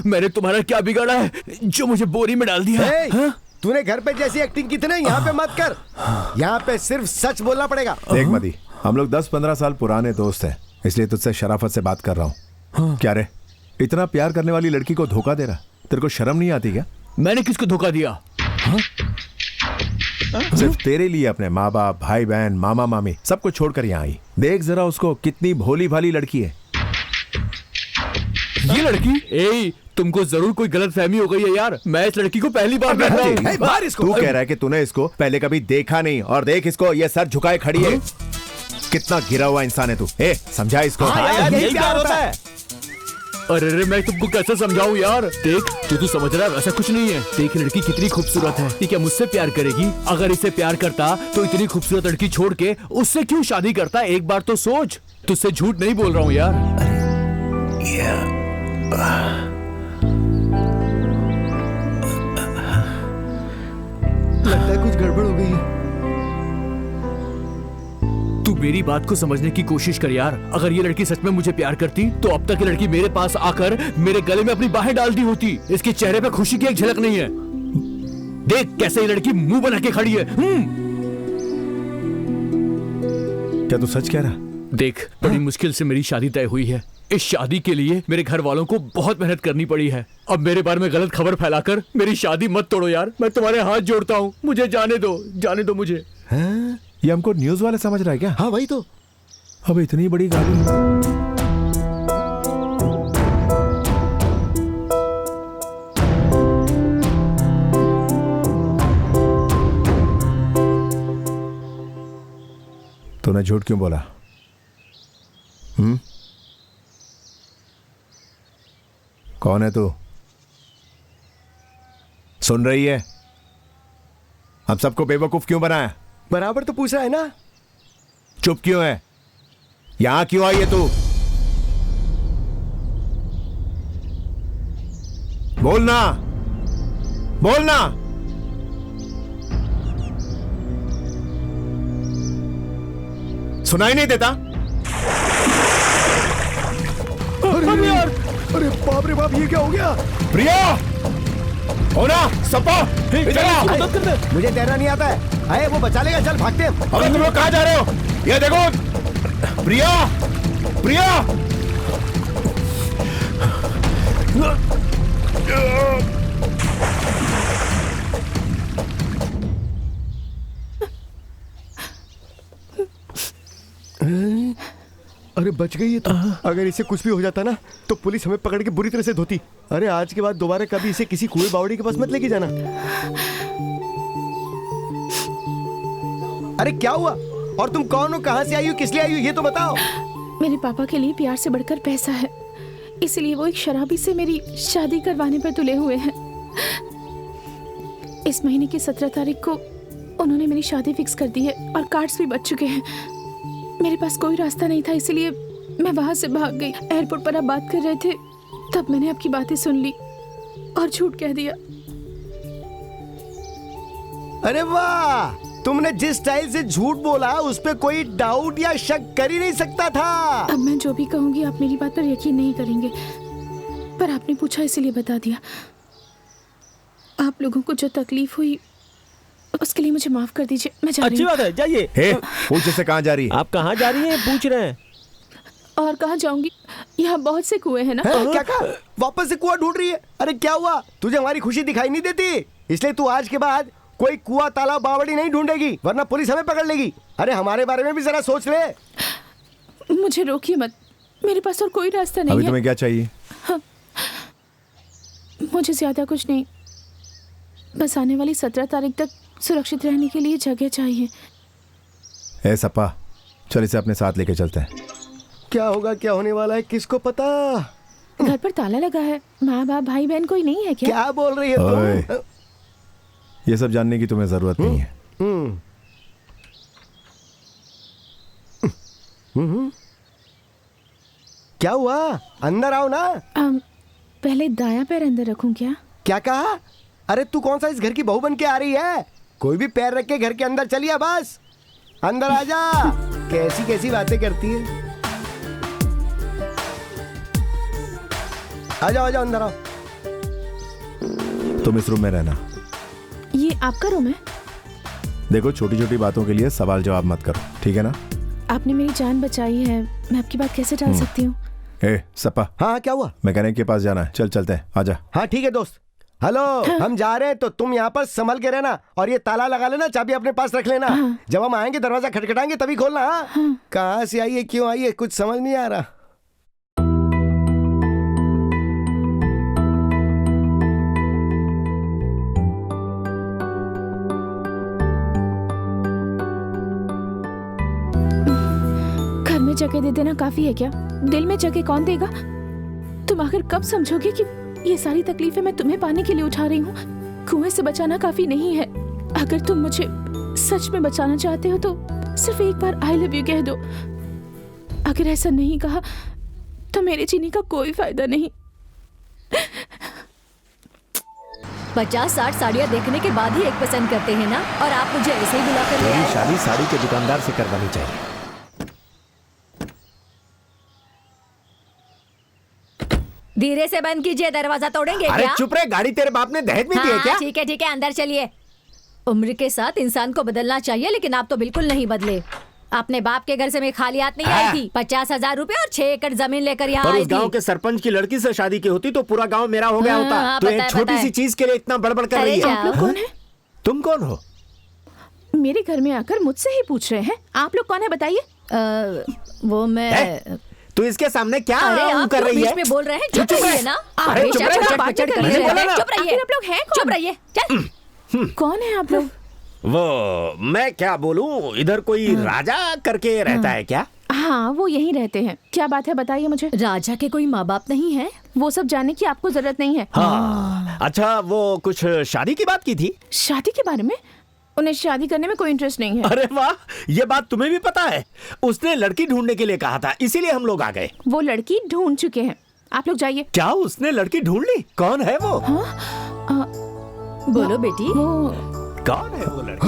मैंने तुम्हारा क्या बिगाड़ा है जो मुझे बोरी में डाल दिया? ए, तूने घर पे जैसी एक्टिंग की थी ना, यहाँ पे मत कर। यहाँ पे सिर्फ सच बोलना पड़ेगा। देख मदी, हम लोग 10-15 साल पुराने दोस्त हैं, इसलिए तुझसे शराफत से बात कर रहा हूँ। क्या रे, इतना प्यार करने वाली लड़की को धोखा दे रहा? तेरे को शर्म नहीं आती क्या? मैंने किसको धोखा दिया? सिर्फ तेरे लिए अपने माँ बाप, भाई बहन, मामा मामी सबको छोड़कर यहाँ आई। देख जरा उसको, कितनी भोली भाली लड़की है। ये लड़की? ए, तुमको जरूर कोई गलतफहमी हो गई है यार। मैं इस लड़की को पहली बार देख रहा हूँ। मार इसको। तू कह रहा है कि तूने इसको पहले कभी देखा नहीं, और देख इसको, ये सर झुकाए खड़ी है। कितना गिरा हुआ इंसान है तू। ए, समझा इसको। हाँ यार, यही प्यार होता है। अरे मैं तुमको कैसे समझाऊं यार? देख, जो तू समझ रहा है वैसा कुछ नहीं है। देख लड़की कितनी खूबसूरत है। ये क्या मुझसे प्यार करेगी? अगर इसे प्यार करता तो इतनी खूबसूरत लड़की छोड़ के उससे क्यों शादी करता? एक बार तो सोच। तुझसे झूठ नहीं बोल रहा हूँ यार। लगता है कुछ गड़बड़ हो गई है। तू मेरी बात को समझने की कोशिश कर यार। अगर ये लड़की सच में मुझे प्यार करती तो अब तक ये लड़की मेरे पास आकर मेरे गले में अपनी बाहें डाल दी होती। इसके चेहरे पे खुशी की एक झलक नहीं है। देख कैसे ये लड़की मुंह बना के खड़ी है। क्या तू सच कह रहा? देख, बड़ी मुश्किल से मेरी शादी तय हुई है। इस शादी के लिए मेरे घर वालों को बहुत मेहनत करनी पड़ी है। अब मेरे बारे में गलत खबर फैलाकर मेरी शादी मत तोड़ो यार। मैं तुम्हारे हाथ जोड़ता हूँ, मुझे जाने दो मुझे। ये हमको न्यूज वाले समझ रहा है क्या? हाँ वही तो। अब इतनी बड़ी गाली। तूने झूठ क्यों बोला? कौन है तू? सुन रही है? हम सबको बेवकूफ क्यों बनाया? बराबर तो पूछ रहा है ना। चुप क्यों है? यहां क्यों आई है तू? बोलना, बोलना। सुनाई नहीं देता? अरे यार, अरे बाप रे बाप, ये क्या हो गया? प्रिया, होना, सपा, चला। मुझे तैरना नहीं आता है। आए, वो बचा लेगा, चल भागते हैं। अबे तुम लोग कहाँ जा रहे हो? ये देखो, प्रिया, प्रिया। अरे बच गई है तो। अगर इसे कुछ भी हो जाता ना तो पुलिस हमें पकड़ के बुरी तरह से धोती। अरे आज के बाद दोबारा कभी इसे किसी कुएं बावड़ी के पास मत लेके जाना। अरे क्या हुआ? और तुम कौन हो, कहां से आई हो, किस लिए आई हो, ये तो बताओ। मेरे पापा के लिए प्यार से बढ़कर पैसा है, इसलिए वो एक शराबी से मेरी शादी करवाने पर तुले हुए हैं। इस महीने की 17 तारीख को उन्होंने मेरी शादी फिक्स कर दी है और कार्ड्स भी बच चुके हैं। मेरे पास कोई रास्ता नहीं था, इसलिए मैं वहां से भाग गई। एयरपोर्ट पर आप बात कर रहे थे, तब मैंने आपकी बातें सुन ली और झूठ कह दिया। अरे वाह, तुमने जिस स्टाइल से झूठ बोला उस पे कोई डाउट या शक कर ही नहीं सकता था। अब मैं जो भी कहूंगी आप मेरी बात पर यकीन नहीं करेंगे, पर आपने पूछा इसलिए बता दिया। आप लोगों को जो तकलीफ हुई उसके लिए मुझे माफ कर दीजिए। मैं जा रही अच्छी हूँ। बात है, जाइए। हे, पूछ से कहाँ जा रही है? आप कहाँ जा रही हैं? पूछ रहे हैं। और कहाँ जाऊंगी, यहाँ बहुत से कुएं हैं ना। क्या कहा? वापस से कुआं ढूंढ रही है? अरे क्या हुआ, तुझे हमारी खुशी दिखाई नहीं देती? इसलिए तू आज के बाद कोई कुआं, तालाब, बावड़ी नहीं ढूंढेगी, वरना पुलिस हमें पकड़ लेगी। अरे हमारे बारे में भी जरा सोच ले। मुझे रोकिए मत, मेरे पास और कोई रास्ता नहीं अभी है। तुम्हें क्या चाहिए? मुझे ज्यादा कुछ नहीं, बस आने वाली 17 तारीख तक सुरक्षित रहने के लिए जगह चाहिए। ए सपा, चल इसे अपने साथ लेके चलते हैं। क्या होगा, क्या होने वाला है, किसको पता। घर पर ताला लगा है, माँ बाप भाई बहन कोई नहीं है क्या? क्या बोल रही है तुम? ये सब जानने की तुम्हें जरूरत नहीं है। क्या हुआ, अंदर आओ ना। पहले दायां पैर अंदर रखूं क्या? क्या कहा? अरे तू कौन सा इस घर की बहू बन के आ रही है? कोई भी पैर रख के घर के अंदर चलिए, बस अंदर आ जा। कैसी कैसी बातें करती है। आ जाओ, आ जाओ, अंदर आओ। तुम इस रूम में रहना। ये आपका रूम है? देखो, छोटी छोटी बातों के लिए सवाल जवाब मत करो, ठीक है ना? आपने मेरी जान बचाई है, मैं आपकी बात कैसे टाल सकती हूँ? ए सपा। हाँ, क्या हुआ? मैकेनिक के पास जाना है, चल चलते हैं, आजा। हाँ ठीक है दोस्त। हेलो, हम जा रहे हैं तो तुम यहाँ पर संभल के रहना, और ये ताला लगा लेना, चाबी अपने पास रख लेना। जब हम आएंगे दरवाजा खटखटाएंगे तभी खोलना। हाँ? कहाँ से आई है, क्यों आई है, कुछ समझ नहीं आ रहा। घर में जगह दे देना काफी है क्या? दिल में जगह कौन देगा? तुम आखिर कब समझोगे कि ये सारी तकलीफें मैं तुम्हें पाने के लिए उठा रही हूँ? कुएं से बचाना काफी नहीं है। अगर तुम मुझे सच में बचाना चाहते हो तो सिर्फ एक बार आई लव यू कह दो। अगर ऐसा नहीं कहा तो मेरे जीने का कोई फायदा नहीं। 50-60 साड़ियाँ देखने के बाद ही एक पसंद करते हैं ना, और आप मुझे ऐसे ही बुला कर ले मेरी आए। शादी साड़ी के दुकानदार से करवानी चाहिए। धीरे से बंद कीजिए, दरवाजा तोड़ेंगे अरे क्या? चुप रहे, गाड़ी तेरे बाप ने दहेज में दी है क्या? ठीक है, अंदर चलिए। उम्र के साथ इंसान को बदलना चाहिए, लेकिन आप तो बिल्कुल नहीं बदले। अपने बाप के घर से मैं खाली हाथ नहीं आई थी। 50,000 रुपए और 6 एकड़ जमीन लेकर यहाँ पर आई उस थी। गांव के सरपंच की लड़की से शादी की होती तो पूरा गांव मेरा हो गया होता। हाँ, तो पता एक है, छोटी पता सी है। चीज के लिए इतना बड़बड़ कर रही है। आप लोग कौन है? तुम कौन हो? मेरे घर में आकर मुझसे ही पूछ रहे हैं आप लोग कौन है, बताइए। वो मैं तू इसके सामने क्या अरे आप कर रही बीच है? में बोल रहे हैं, चुप रहिए ना। अरे चुप बेशक रहे, चुप बातें कर कर रही रहे है। हैं। चुप रहिए, आखिर आप लोग हैं कौन? चुप रहिए, चल। कौन है आप लोग? वो मैं क्या बोलूं, इधर कोई राजा करके रहता है क्या? हाँ, वो यहीं रहते हैं। क्या बात है, बताइए मुझे। राजा के कोई माँ बाप नहीं है? वो सब जानने की आपको जरूरत नहीं है। हाँ। अच्छा, वो कुछ शादी की बात की थी? शादी के बारे में? उन्हें शादी करने में कोई इंटरेस्ट नहीं है। अरे वाह, ये बात तुम्हें भी पता है। उसने लड़की ढूंढने के लिए कहा था, इसीलिए हम लोग आ गए। वो लड़की ढूंढ चुके हैं, आप लोग जाइए। क्या उसने लड़की ढूंढ ली? कौन है वो? बोलो बेटी, कौन है वो लड़की?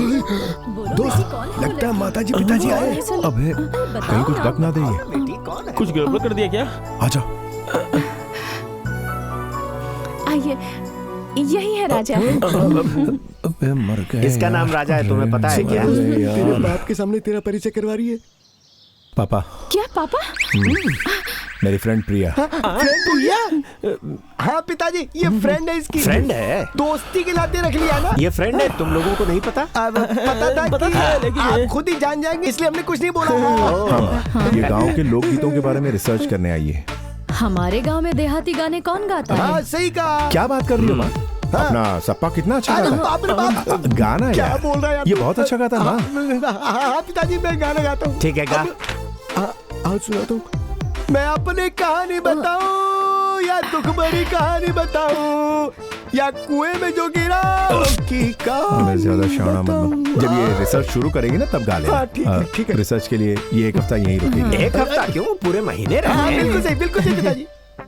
दोस्त, लगता है माताजी पिताजी आए। अबे कहीं कुछ बक ना दे ये। बेटी कौन है? कुछ गड़बड़ कर दिया क्या? आ जाओ। आइए, यही है राजा। अबे मर गए। इसका नाम राजा है, तुम्हें पता है क्या? तेरे बाप के सामने तेरा परिचय करवा रही है। पापा, क्या पापा? मेरी फ्रेंड प्रिया। फ्रेंड प्रिया? हाँ पिताजी, ये फ्रेंड है इसकी। फ्रेंड है? दोस्ती के नाते रख लिया ना। ये फ्रेंड है, तुम लोगों को नहीं पता? पता था कि आप खुद ही जान जाएंगे, इसलिए हमने कुछ नहीं बोला। ये गांव के लोकगीतों के बारे में रिसर्च करने आई है। हमारे गांव में देहाती गाने कौन गाता है? हाँ सही कहा। क्या बात कर रही हो माँ? अपना सप्पा कितना अच्छा गाता है। गाना क्या यार, बोल रहा है यार? ये बहुत अच्छा गाता है माँ। हाँ पिताजी, मैं गाना गाता हूँ। ठीक है, गा। आज सुनाता हूँ। मैं अपनी कहानी बताऊँ या दुख भरी कहानी बताऊँ या कुएं में जो गिरा की कहानी। मैं ज्यादा शाना मत बन। जब ये रिसर्च शुरू करेगी ना तब गा लेना। हाँ, ठीक है। रिसर्च के लिए ये एक हफ्ता यहीं रुकेगी। एक हफ्ता क्यों, पूरे महीने रहे। बिल्कुल सही पिताजी।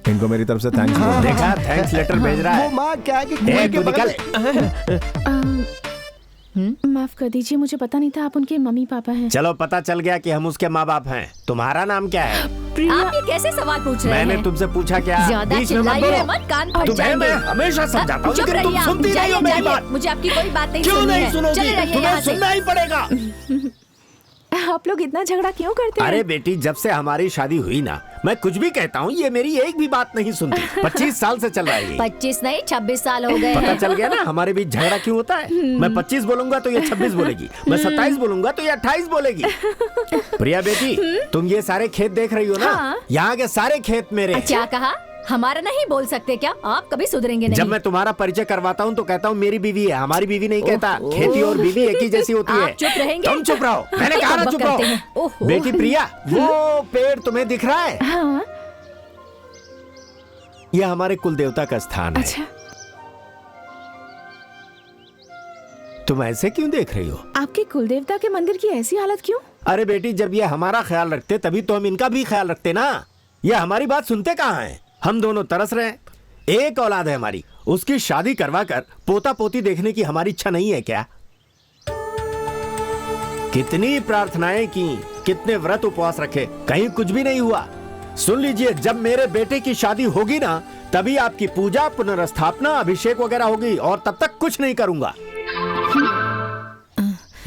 इनको मेरी तरफ से थैंक्स बोल दो। देखा, थैंक्स लेटर भेज रहा वो है। माँ क्या है कि ए, कुएं के तू बगल निकल। माफ कर दीजिए, मुझे पता नहीं था आप उनके मम्मी पापा हैं। चलो, पता चल गया कि हम उसके माँ बाप हैं। तुम्हारा नाम क्या है? आप ये कैसे सवाल पूछ रहे हैं? मैंने तुमसे पूछा क्या? ज्यादा बीच में मत चिल्लाइए बोलो। मत, कान फट तुम्हें जाएंगे। मैं हमेशा समझाता हूँ, चुप लेकिन तुम रहिए, सुनती नहीं हो जाइए, मेरी बात। मुझे आपकी कोई बात नहीं क्यों सुननी नहीं है। सुनोगी? चले जाइए तुम्हें यहाँ से। सुनना ही पड़ेगा। आप लोग इतना झगड़ा क्यों करते हैं? अरे बेटी, जब से हमारी शादी हुई ना, मैं कुछ भी कहता हूँ, ये मेरी एक भी बात नहीं सुनती। 25 साल से चल रहा है ये। 25 नहीं 26 साल हो गए पता हैं। चल गया ना हमारे बीच झगड़ा क्यों होता है। मैं 25 बोलूंगा तो ये 26 बोलेगी, मैं 27 बोलूंगा तो ये 28 बोलेगी। प्रिया बेटी, तुम ये सारे खेत देख रही हो ना? हाँ। यहाँ के सारे खेत मेरे हैं। क्या कहा? हमारा नहीं बोल सकते क्या? आप कभी सुधरेंगे नहीं। जब मैं तुम्हारा परिचय करवाता हूँ तो कहता हूँ मेरी बीवी है, हमारी बीवी नहीं कहता। खेती और बीवी एक ही जैसी होती है। आप चुप रहेंगे? तुम चुप रहो, मैंने कहा ना चुप करते हैं। रहो। ओहो। बेटी प्रिया, वो पेड़ तुम्हें दिख रहा है? हाँ। ये हमारे कुल देवता का स्थान है। अच्छा, तुम ऐसे क्यों देख रही हो? आपके कुलदेवता के मंदिर की ऐसी हालत क्यों? अरे बेटी, जब ये हमारा ख्याल रखते तभी तो हम इनका भी ख्याल रखते ना। ये हमारी बात सुनते कहाँ हैं? हम दोनों तरस रहे हैं। एक औलाद है हमारी, उसकी शादी करवा कर पोता पोती देखने की हमारी इच्छा नहीं है क्या? कितनी प्रार्थनाएं की, कितने व्रत उपवास रखे, कहीं कुछ भी नहीं हुआ। सुन लीजिए, जब मेरे बेटे की शादी होगी ना, तभी आपकी पूजा, पुनर्स्थापना, अभिषेक वगैरह होगी, और तब तक कुछ नहीं करूंगा।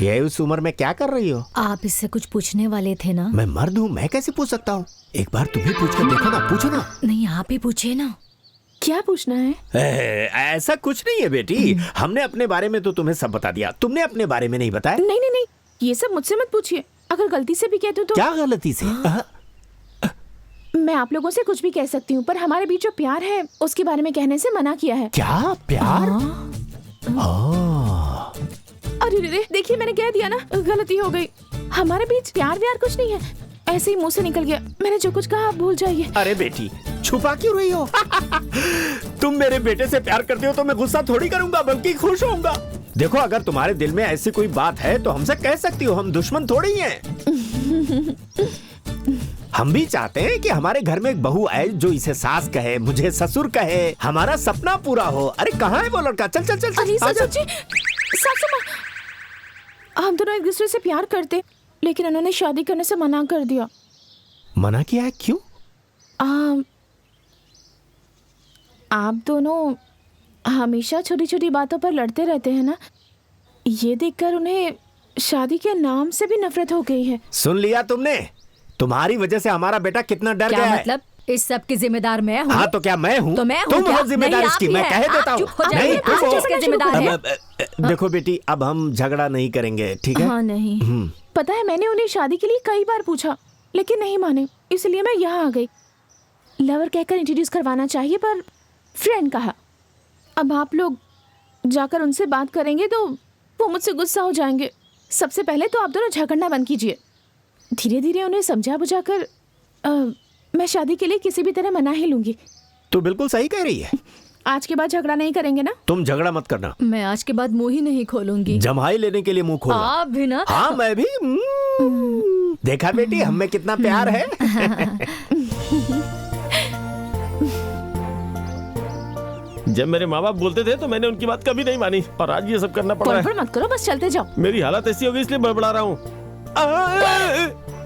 ये उस उम्र में क्या कर रही हो? आप इससे कुछ पूछने वाले थे ना? मैं मर्द हूँ, मैं कैसे पूछ सकता हूँ? एक बार तुम ही पूछ कर देखो ना, पूछो ना। नहीं, आप ही पूछे ना। क्या पूछना है? ऐसा कुछ नहीं है बेटी, हमने अपने बारे में तो तुम्हें सब बता दिया, तुमने अपने बारे में नहीं बताया। नहीं नहीं नहीं, ये सब मुझसे मत पूछिए। अगर गलती से भी कह दूं तो क्या गलती से? मैं आप लोगों से कुछ भी कह सकती हूँ, पर हमारे बीच जो प्यार है उसके बारे में कहने से मना किया है। क्या प्यार? अरे रे, देखिए मैंने कह दिया ना, गलती हो गई। हमारे बीच प्यार व्यार कुछ नहीं है, ऐसे ही मुंह से निकल गया। मैंने जो कुछ कहा आप भूल जाइए। अरे बेटी, छुपा क्यों रही हो? तुम मेरे बेटे से प्यार करते हो तो मैं गुस्सा थोड़ी करूंगा, बल्कि खुश होऊंगा। देखो, अगर तुम्हारे दिल में ऐसी कोई बात है तो हमसे कह सकती हो, हम दुश्मन थोड़ी हैं। हम भी चाहते हैं कि हमारे घर में एक बहू आए जो इसे सास कहे, मुझे ससुर कहे, हमारा सपना पूरा हो। अरे कहाँ है वो लड़का? चल चल चल, अरे चल आजा। ससुर जी, सासू माँ, हम दोनों एक दूसरे से प्यार करते, लेकिन उन्होंने शादी करने से मना कर दिया। मना किया है? क्यों? आप दोनों हमेशा छोटी छोटी बातों पर लड़ते रहते हैं ना, ये देखकर उन्हें शादी के नाम से भी नफरत हो गई है। सुन लिया तुमने? तुम्हारी वजह से हमारा बेटा कितना डर क्या गया है। मतलब? इस सब की जिम्मेदार मैं हूँ। हाँ, तो क्या मैं हूँ? तो मैं हूँ तुम क्या? हो जिम्मेदार नहीं, इसकी, आप ही मैं हैं। कह देता आप हूँ। चुप हो जाइए, नहीं, आप तुम हो। किसके जिम्मेदार हैं? देखो बेटी, अब हम झगड़ा नहीं करेंगे, ठीक है? हाँ नहीं, पता है मैंने उन्हें शादी के लिए कई बार पूछा, लेकिन नहीं माने, इसलिए मैं यहाँ आ गई। लवर कहकर इंट्रोड्यूस करवाना चाहिए, पर फ्रेंड कहा। अब आप लोग जाकर उनसे बात करेंगे तो वो मुझसे गुस्सा हो जाएंगे। सबसे पहले तो आप दोनों झगड़ना बंद कीजिए। धीरे धीरे उन्हें समझा बुझाकर मैं शादी के लिए किसी भी तरह मना ही लूंगी। तो बिल्कुल सही कह रही है। आज के बाद झगड़ा नहीं करेंगे ना? तुम झगड़ा मत करना। मैं आज के बाद मुंह ही नहीं खोलूंगी। जमाई लेने के लिए मुंह खोलना। आप भी ना? हाँ मैं भी। देखा बेटी हम में कितना प्यार है। जब मेरे माँ बाप बोलते थे तो मैंने उनकी बात कभी नहीं मानी, पर आज ये सब करना पड़ रहा है। बड़बड़ मत करो, बस चलते जाओ। मेरी हालत ऐसी हो गई इसलिए बड़बड़ा रहा हूँ।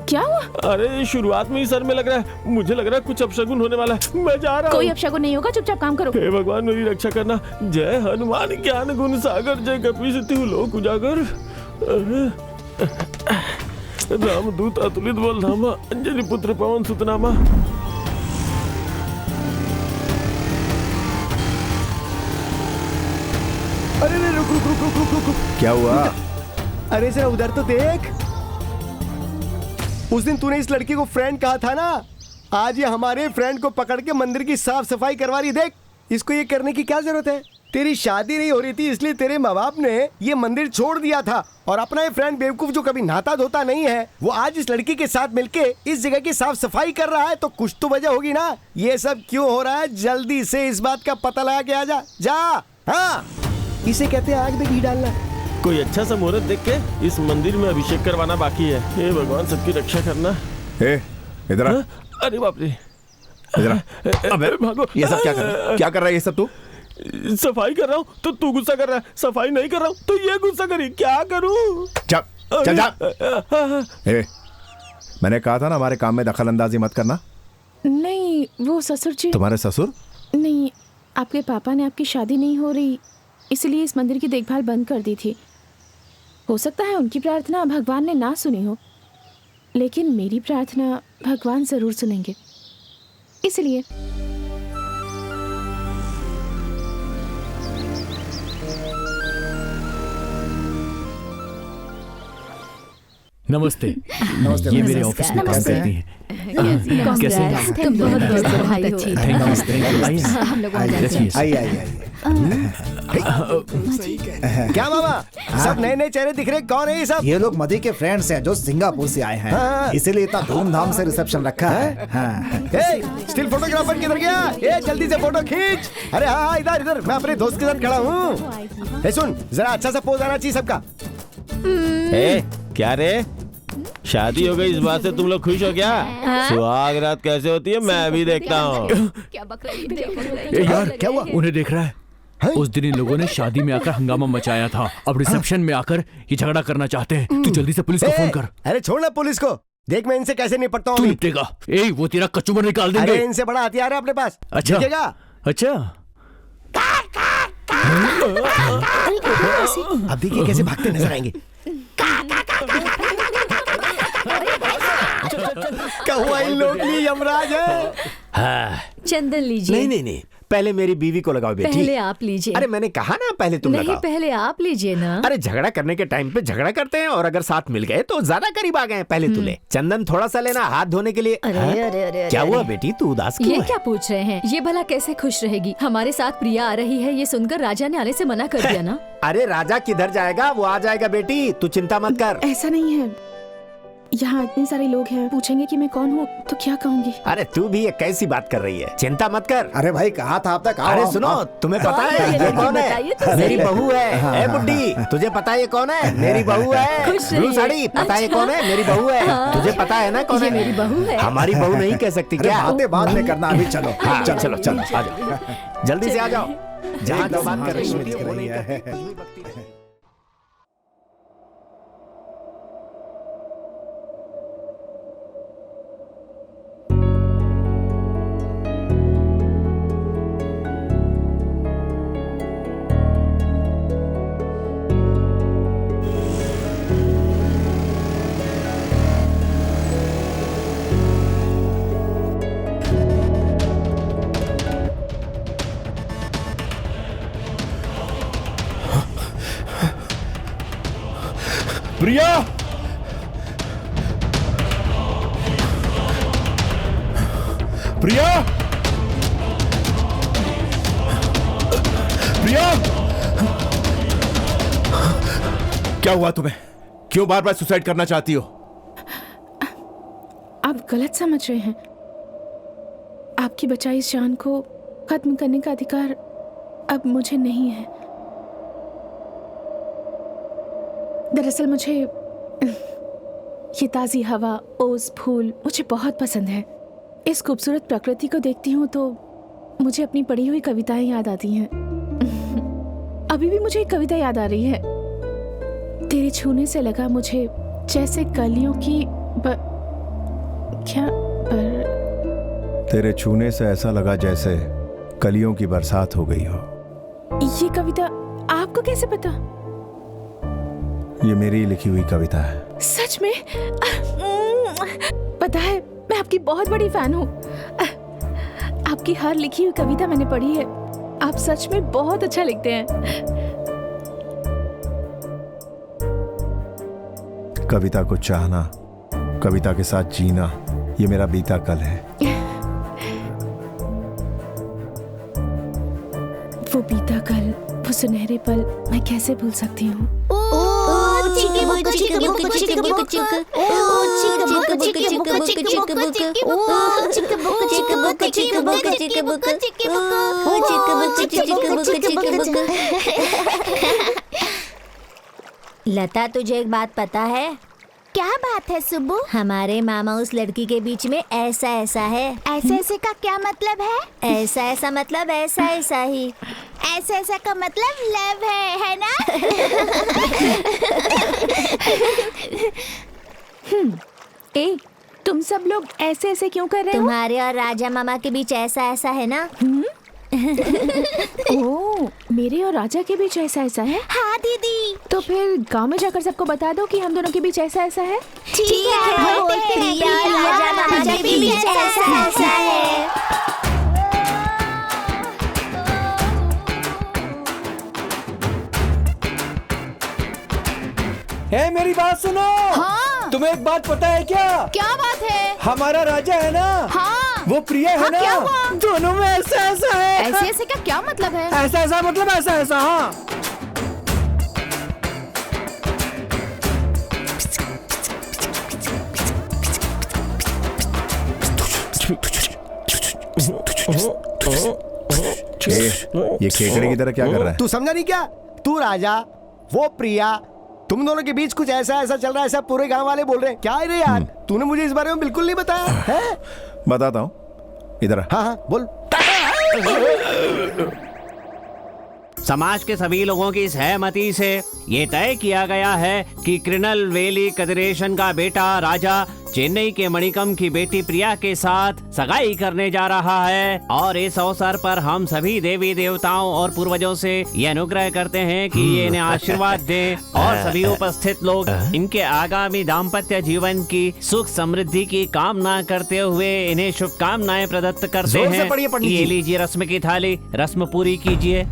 क्या हुआ? अरे शुरुआत में ही सर में लग रहा है, मुझे लग रहा है कुछ अपशगुन होने वाला है। मैं जा रहा हूँ। कोई अपशगुन नहीं होगा, चुपचाप काम करो। हे भगवान मेरी रक्षा करना। जय हनुमान ज्ञान गुण सागर, जय कपीसति लोक उजागर। रामदूत अतुलित बलधामा, अंजनी पुत्र पवन सुतनामा। अरे रुक रुक रुक रुक रुक रुक। क्या हुआ? अरे जरा उधर तो देख। उस दिन तूने इस लड़की को फ्रेंड कहा था ना, आज ये हमारे फ्रेंड को पकड़ के मंदिर की साफ सफाई करवा रही। देख, इसको ये करने की क्या जरूरत है? तेरी शादी नहीं हो रही थी इसलिए तेरे माँ बाप ने ये मंदिर छोड़ दिया था, और अपना ये फ्रेंड बेवकूफ जो कभी नहाता धोता नहीं है, वो आज इस लड़की के साथ मिलके इस जगह की साफ सफाई कर रहा है। तो कुछ तो वजह होगी ना। ये सब क्यों हो रहा है, जल्दी से इस बात का पता लगा के आ जा। जा। हाँ, इसे कहते हैं आग में घी डालना। कोई अच्छा सा मुहूर्त देख के इस मंदिर में अभिषेक करवाना बाकी है। हे भगवान सबकी रक्षा करना। इधर आ। अरे बाप रे, इधर आ। अबे भागो। ये सब क्या कर रहा है ये सब तू? सफाई कर रहा हूँ तो तू गुस्सा कर रहा है, सफाई नहीं कर रहा हूँ तो ये गुस्सा करी। क्या करूँ? चल जा। मैंने कहा था ना हमारे काम में दखल अंदाजी मत करना। नहीं, वो ससुर जी। तुम्हारे ससुर? नहीं, आपके पापा ने आपकी शादी नहीं हो रही इसलिए इस मंदिर की देखभाल बंद कर दी थी। हो सकता है उनकी प्रार्थना भगवान ने ना सुनी हो, लेकिन मेरी प्रार्थना भगवान जरूर सुनेंगे, इसलिए। नमस्ते। नमस्ते। ये मेरे ऑफिस में काम करती हैं। कैसे हैं? तुम बहुत बहुत बधाई हो। हम लोग वहाँ जाते हैं। आइए आइए आइए। क्या मामा, सब नए नए चेहरे दिख रहे, कौन है ये सब? ये लोग मधी के फ्रेंड्स हैं जो सिंगापुर से आए हैं। हाँ। इसीलिए इतना धूमधाम से रिसेप्शन रखा है। हाँ। स्टिल फोटोग्राफर किधर गया? जल्दी से फोटो खींच। अरे हाँ, इधर इधर, मैं अपने दोस्त के साथ खड़ा हूँ। सुन, जरा अच्छा सा पोज आना चाहिए सबका। क्या रे, शादी हो गई इस बात से तुम लोग खुश हो क्या? सुहाग रात कैसे होती है मैं भी देखता हूँ। यार क्या हुआ? उन्हें देख रहा है? उस दिन इन लोगों ने शादी में आकर हंगामा मचाया था, अब रिसेप्शन में आकर ये झगड़ा करना चाहते हैं। तू जल्दी से पुलिस को फोन कर। अरे छोड़ना पुलिस को, देख मैं इनसे कैसे निपटता हूँ। तू निपटेगा? वो तेरा कचूमर निकाल देंगे। अरे इनसे बड़ा हथियार है अपने पास। अच्छा अच्छा। अब देखिए कैसे भागते नजर आएंगे। कहुआ इन लोग लिए यमराज है। चंदन लीजिए। नहीं नहीं नहीं, पहले मेरी बीवी को लगाओ बेटी। पहले आप लीजिए। अरे मैंने कहा ना पहले तुम नहीं, लगाओ। पहले आप लीजिए ना। अरे झगड़ा करने के टाइम पे झगड़ा करते हैं, और अगर साथ मिल गए तो ज्यादा करीब आ गए। पहले तू ले। चंदन थोड़ा सा लेना हाथ धोने के लिए। अरे अरे अरे क्या हुआ बेटी, तू उदास क्यों ये है? क्या पूछ रहे हैं? ये भला कैसे खुश रहेगी? हमारे साथ प्रिया आ रही है, ये सुनकर राजा ने आने से मना कर दिया ना। अरे राजा किधर जाएगा, वो आ जाएगा बेटी, तू चिंता मत कर। ऐसा नहीं है, यहाँ इतने सारे लोग हैं, पूछेंगे कि मैं कौन हूँ तो क्या कहूँगी? अरे तू भी ये कैसी बात कर रही है, चिंता मत कर। अरे भाई कहा था आप तक। अरे सुनो, तुम्हें पता है ये कौन है? मेरी बहू है। ए बुड्ढी, तुझे पता है ये कौन है? मेरी बहू है। ब्लू साड़ी, पता है ये कौन है? मेरी बहू है। तुझे पता है ना कौन है? मेरी बहू है। हमारी बहू नहीं कह सकती क्या? बातें बाद में करना, अभी चलो। चलो चलो चलो, आ जाओ जल्दी से आ जाओ। जहाँ तो बात कर रही होती है वो नहीं करती। प्रिया, प्रिया, प्रिया, क्या हुआ तुम्हें? क्यों बार बार सुसाइड करना चाहती हो? आप गलत समझ रहे हैं। आपकी बचाई इस जान को खत्म करने का अधिकार अब मुझे नहीं है। दरअसल मुझे ये ताज़ी हवा, ओस, फूल मुझे बहुत पसंद है। इस खूबसूरत प्रकृति को देखती हूँ तो मुझे अपनी पढ़ी हुई कविताएं याद आती हैं। अभी भी मुझे एक कविता याद आ रही है। तेरे छूने से लगा मुझे जैसे कलियों की तेरे छूने से ऐसा लगा जैसे कलियों की बरसात हो गई हो। ये कविता आपको कैसे पता? ये मेरी लिखी हुई कविता है। सच में? पता है, मैं आपकी बहुत बड़ी फैन हूँ। आपकी हर लिखी हुई कविता मैंने पढ़ी है। आप सच में बहुत अच्छा लिखते हैं। कविता को चाहना, कविता के साथ जीना, ये मेरा बीता कल है। वो बीता कल, वो सुनहरे पल मैं कैसे भूल सकती हूँ? लता, तुझे एक बात पता है? क्या बात है सुब्बू? हमारे मामा उस लड़की के बीच में ऐसा ऐसा है। ऐसा ऐसे का क्या मतलब है? ऐसा ऐसा मतलब ऐसा ऐसा ही। ऐसा ऐसा का मतलब लव है ना? ए, तुम सब लोग ऐसे ऐसे क्यों कर रहे हो? तुम्हारे और राजा मामा के बीच ऐसा ऐसा है ना? ओह, मेरे और राजा के बीच ऐसा ऐसा है? हाँ दीदी। तो फिर गांव में जाकर सबको बता दो कि हम दोनों के बीच ऐसा ऐसा है। ठीक है, प्रिया और राजा मामा के बीच ऐसा ऐसा है। है, मेरी बात सुनो। हाँ। तुम्हें एक बात पता है क्या? क्या बात है? हमारा राजा है ना, हाँ। वो प्रिया है ना, क्या हुआ? दोनों में ऐसा ऐसा है। ऐसे ऐसे का क्या मतलब है? ऐसा ऐसा मतलब ऐसा ऐसा। हाँ, ये खेकड़े की तरह क्या कर रहा है? तू समझा नहीं क्या? तू राजा, वो प्रिया, तुम दोनों के बीच कुछ ऐसा ऐसा चल रहा है, ऐसा पूरे गांव वाले बोल रहे हैं। क्या है रे यार? तूने मुझे इस बारे में बिल्कुल नहीं बताया है। बताता हूँ, इधर आ। हाँ हाँ बोल। समाज के सभी लोगों की सहमति से ये तय किया गया है कि कृणल वेली कदरेशन का बेटा राजा चेन्नई के मणिकम की बेटी प्रिया के साथ सगाई करने जा रहा है। और इस अवसर पर हम सभी देवी देवताओं और पूर्वजों से ये अनुग्रह करते हैं कि ये इन्हें आशीर्वाद दें और सभी उपस्थित लोग इनके आगामी दाम्पत्य जीवन की सुख समृद्धि की कामना करते हुए इन्हें शुभकामनाएं प्रदत्त करते हैं। ये लीजिए रस्म की थाली, रस्म पूरी कीजिए।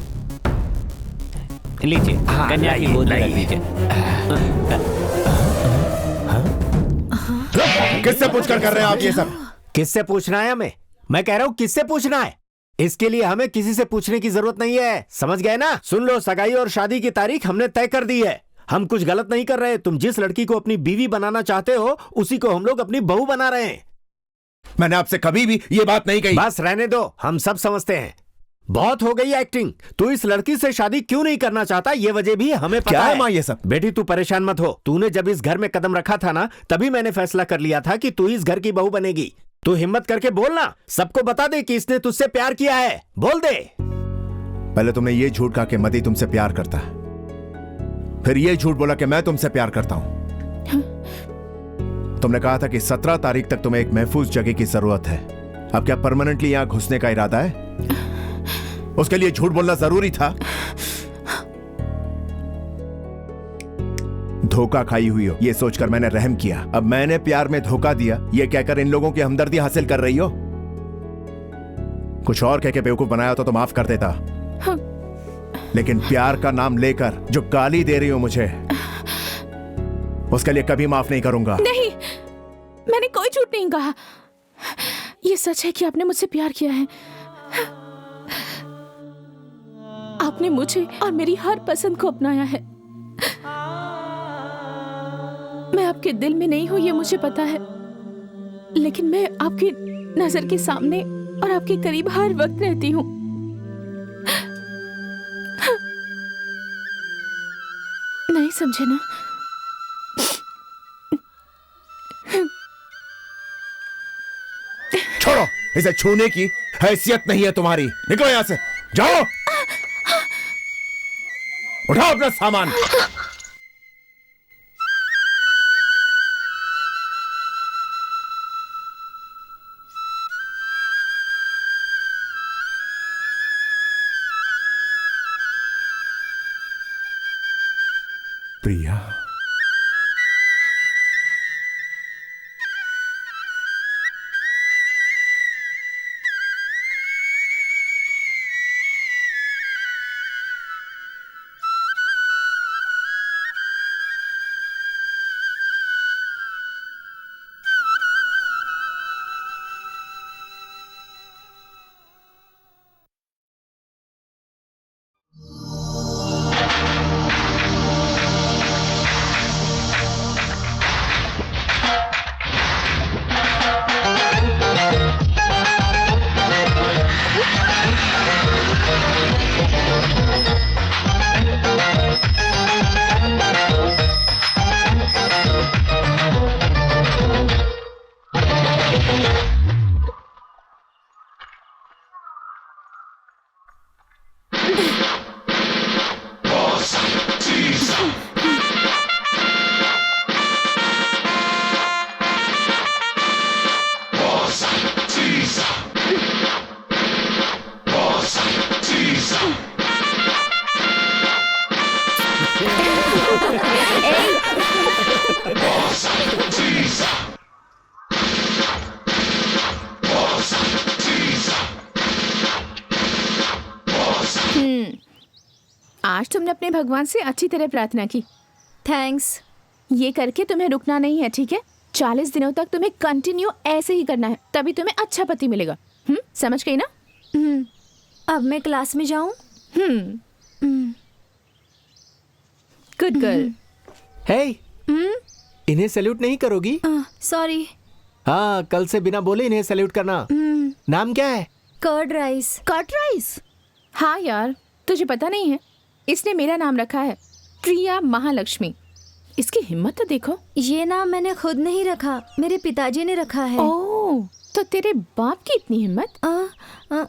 लीजिए कन्या की गोद रख लीजिए। किससे पूछकर कर रहे हैं आप ये सब? किससे पूछना है हमें? मैं कह रहा हूँ किससे पूछना है? इसके लिए हमें किसी से पूछने की जरूरत नहीं है, समझ गए ना? सुन लो, सगाई और शादी की तारीख हमने तय कर दी है। हम कुछ गलत नहीं कर रहे। तुम जिस लड़की को अपनी बीवी बनाना चाहते हो उसी को हम लोग अपनी बहू बना रहे हैं। मैंने आपसे कभी भी ये बात नहीं कही। बस रहने दो, हम सब समझते हैं। बहुत हो गई एक्टिंग। तू इस लड़की से शादी क्यों नहीं करना चाहता ये वजह भी हमें पता क्या है। माँ ये सब? बेटी तू परेशान मत हो। तूने जब इस घर में कदम रखा था ना, तभी मैंने फैसला कर लिया था कि तू इस घर की बहू बनेगी। तू हिम्मत करके बोलना, सबको बता दे कि इसने तुझसे प्यार किया है। बोल दे। पहले तुमने ये झूठ कहा कि मती तुमसे प्यार करता है, फिर ये झूठ बोला कि मैं तुमसे प्यार करता हूं। तुमने कहा था कि 17 तारीख तक तुम्हें एक महफूज जगह की जरूरत है। अब क्या परमानेंटली यहां घुसने का इरादा है? उसके लिए झूठ बोलना जरूरी था? धोखा खाई हुई हो ये सोचकर मैंने रहम किया। अब मैंने प्यार में धोखा दिया ये कहकर इन लोगों की हमदर्दी हासिल कर रही हो? कुछ और कह के बेवकूफ बनाया तो माफ कर देता, लेकिन प्यार का नाम लेकर जो गाली दे रही हो मुझे, उसके लिए कभी माफ नहीं करूंगा। नहीं, मैंने कोई झूठ नहीं कहा। ये सच है कि आपने मुझसे प्यार किया है। आपने मुझे और मेरी हर पसंद को अपनाया है। मैं आपके दिल में नहीं हूं ये मुझे पता है, लेकिन मैं आपकी नजर के सामने और आपके करीब हर वक्त रहती हूं। समझे ना? छोड़ो, इसे छूने की हैसियत नहीं है तुम्हारी। निकलो यहां से, जाओ। उठाओ अपना सामान। प्रिया, आज तुमने अपने भगवान से अच्छी तरह प्रार्थना की। थैंक्स। ये करके तुम्हें रुकना नहीं है, ठीक है? 40 दिनों तक तुम्हें कंटिन्यू ऐसे ही करना है, तभी तुम्हें अच्छा पति मिलेगा। समझ गई ना? अब मैं क्लास में जाऊं? Good girl. हे, इन्हें सैल्यूट नहीं करोगी? सॉरी। हाँ, कल से बिना बोले इन्हें सैल्यूट करना। नाम क्या है? Curd rice. Curd rice? हाँ यार, तुझे पता नहीं है, इसने मेरा नाम रखा है, प्रिया महालक्ष्मी। इसकी हिम्मत तो देखो। ये नाम मैंने खुद नहीं रखा, मेरे पिताजी ने रखा है। ओह, तो तेरे बाप की इतनी हिम्मत।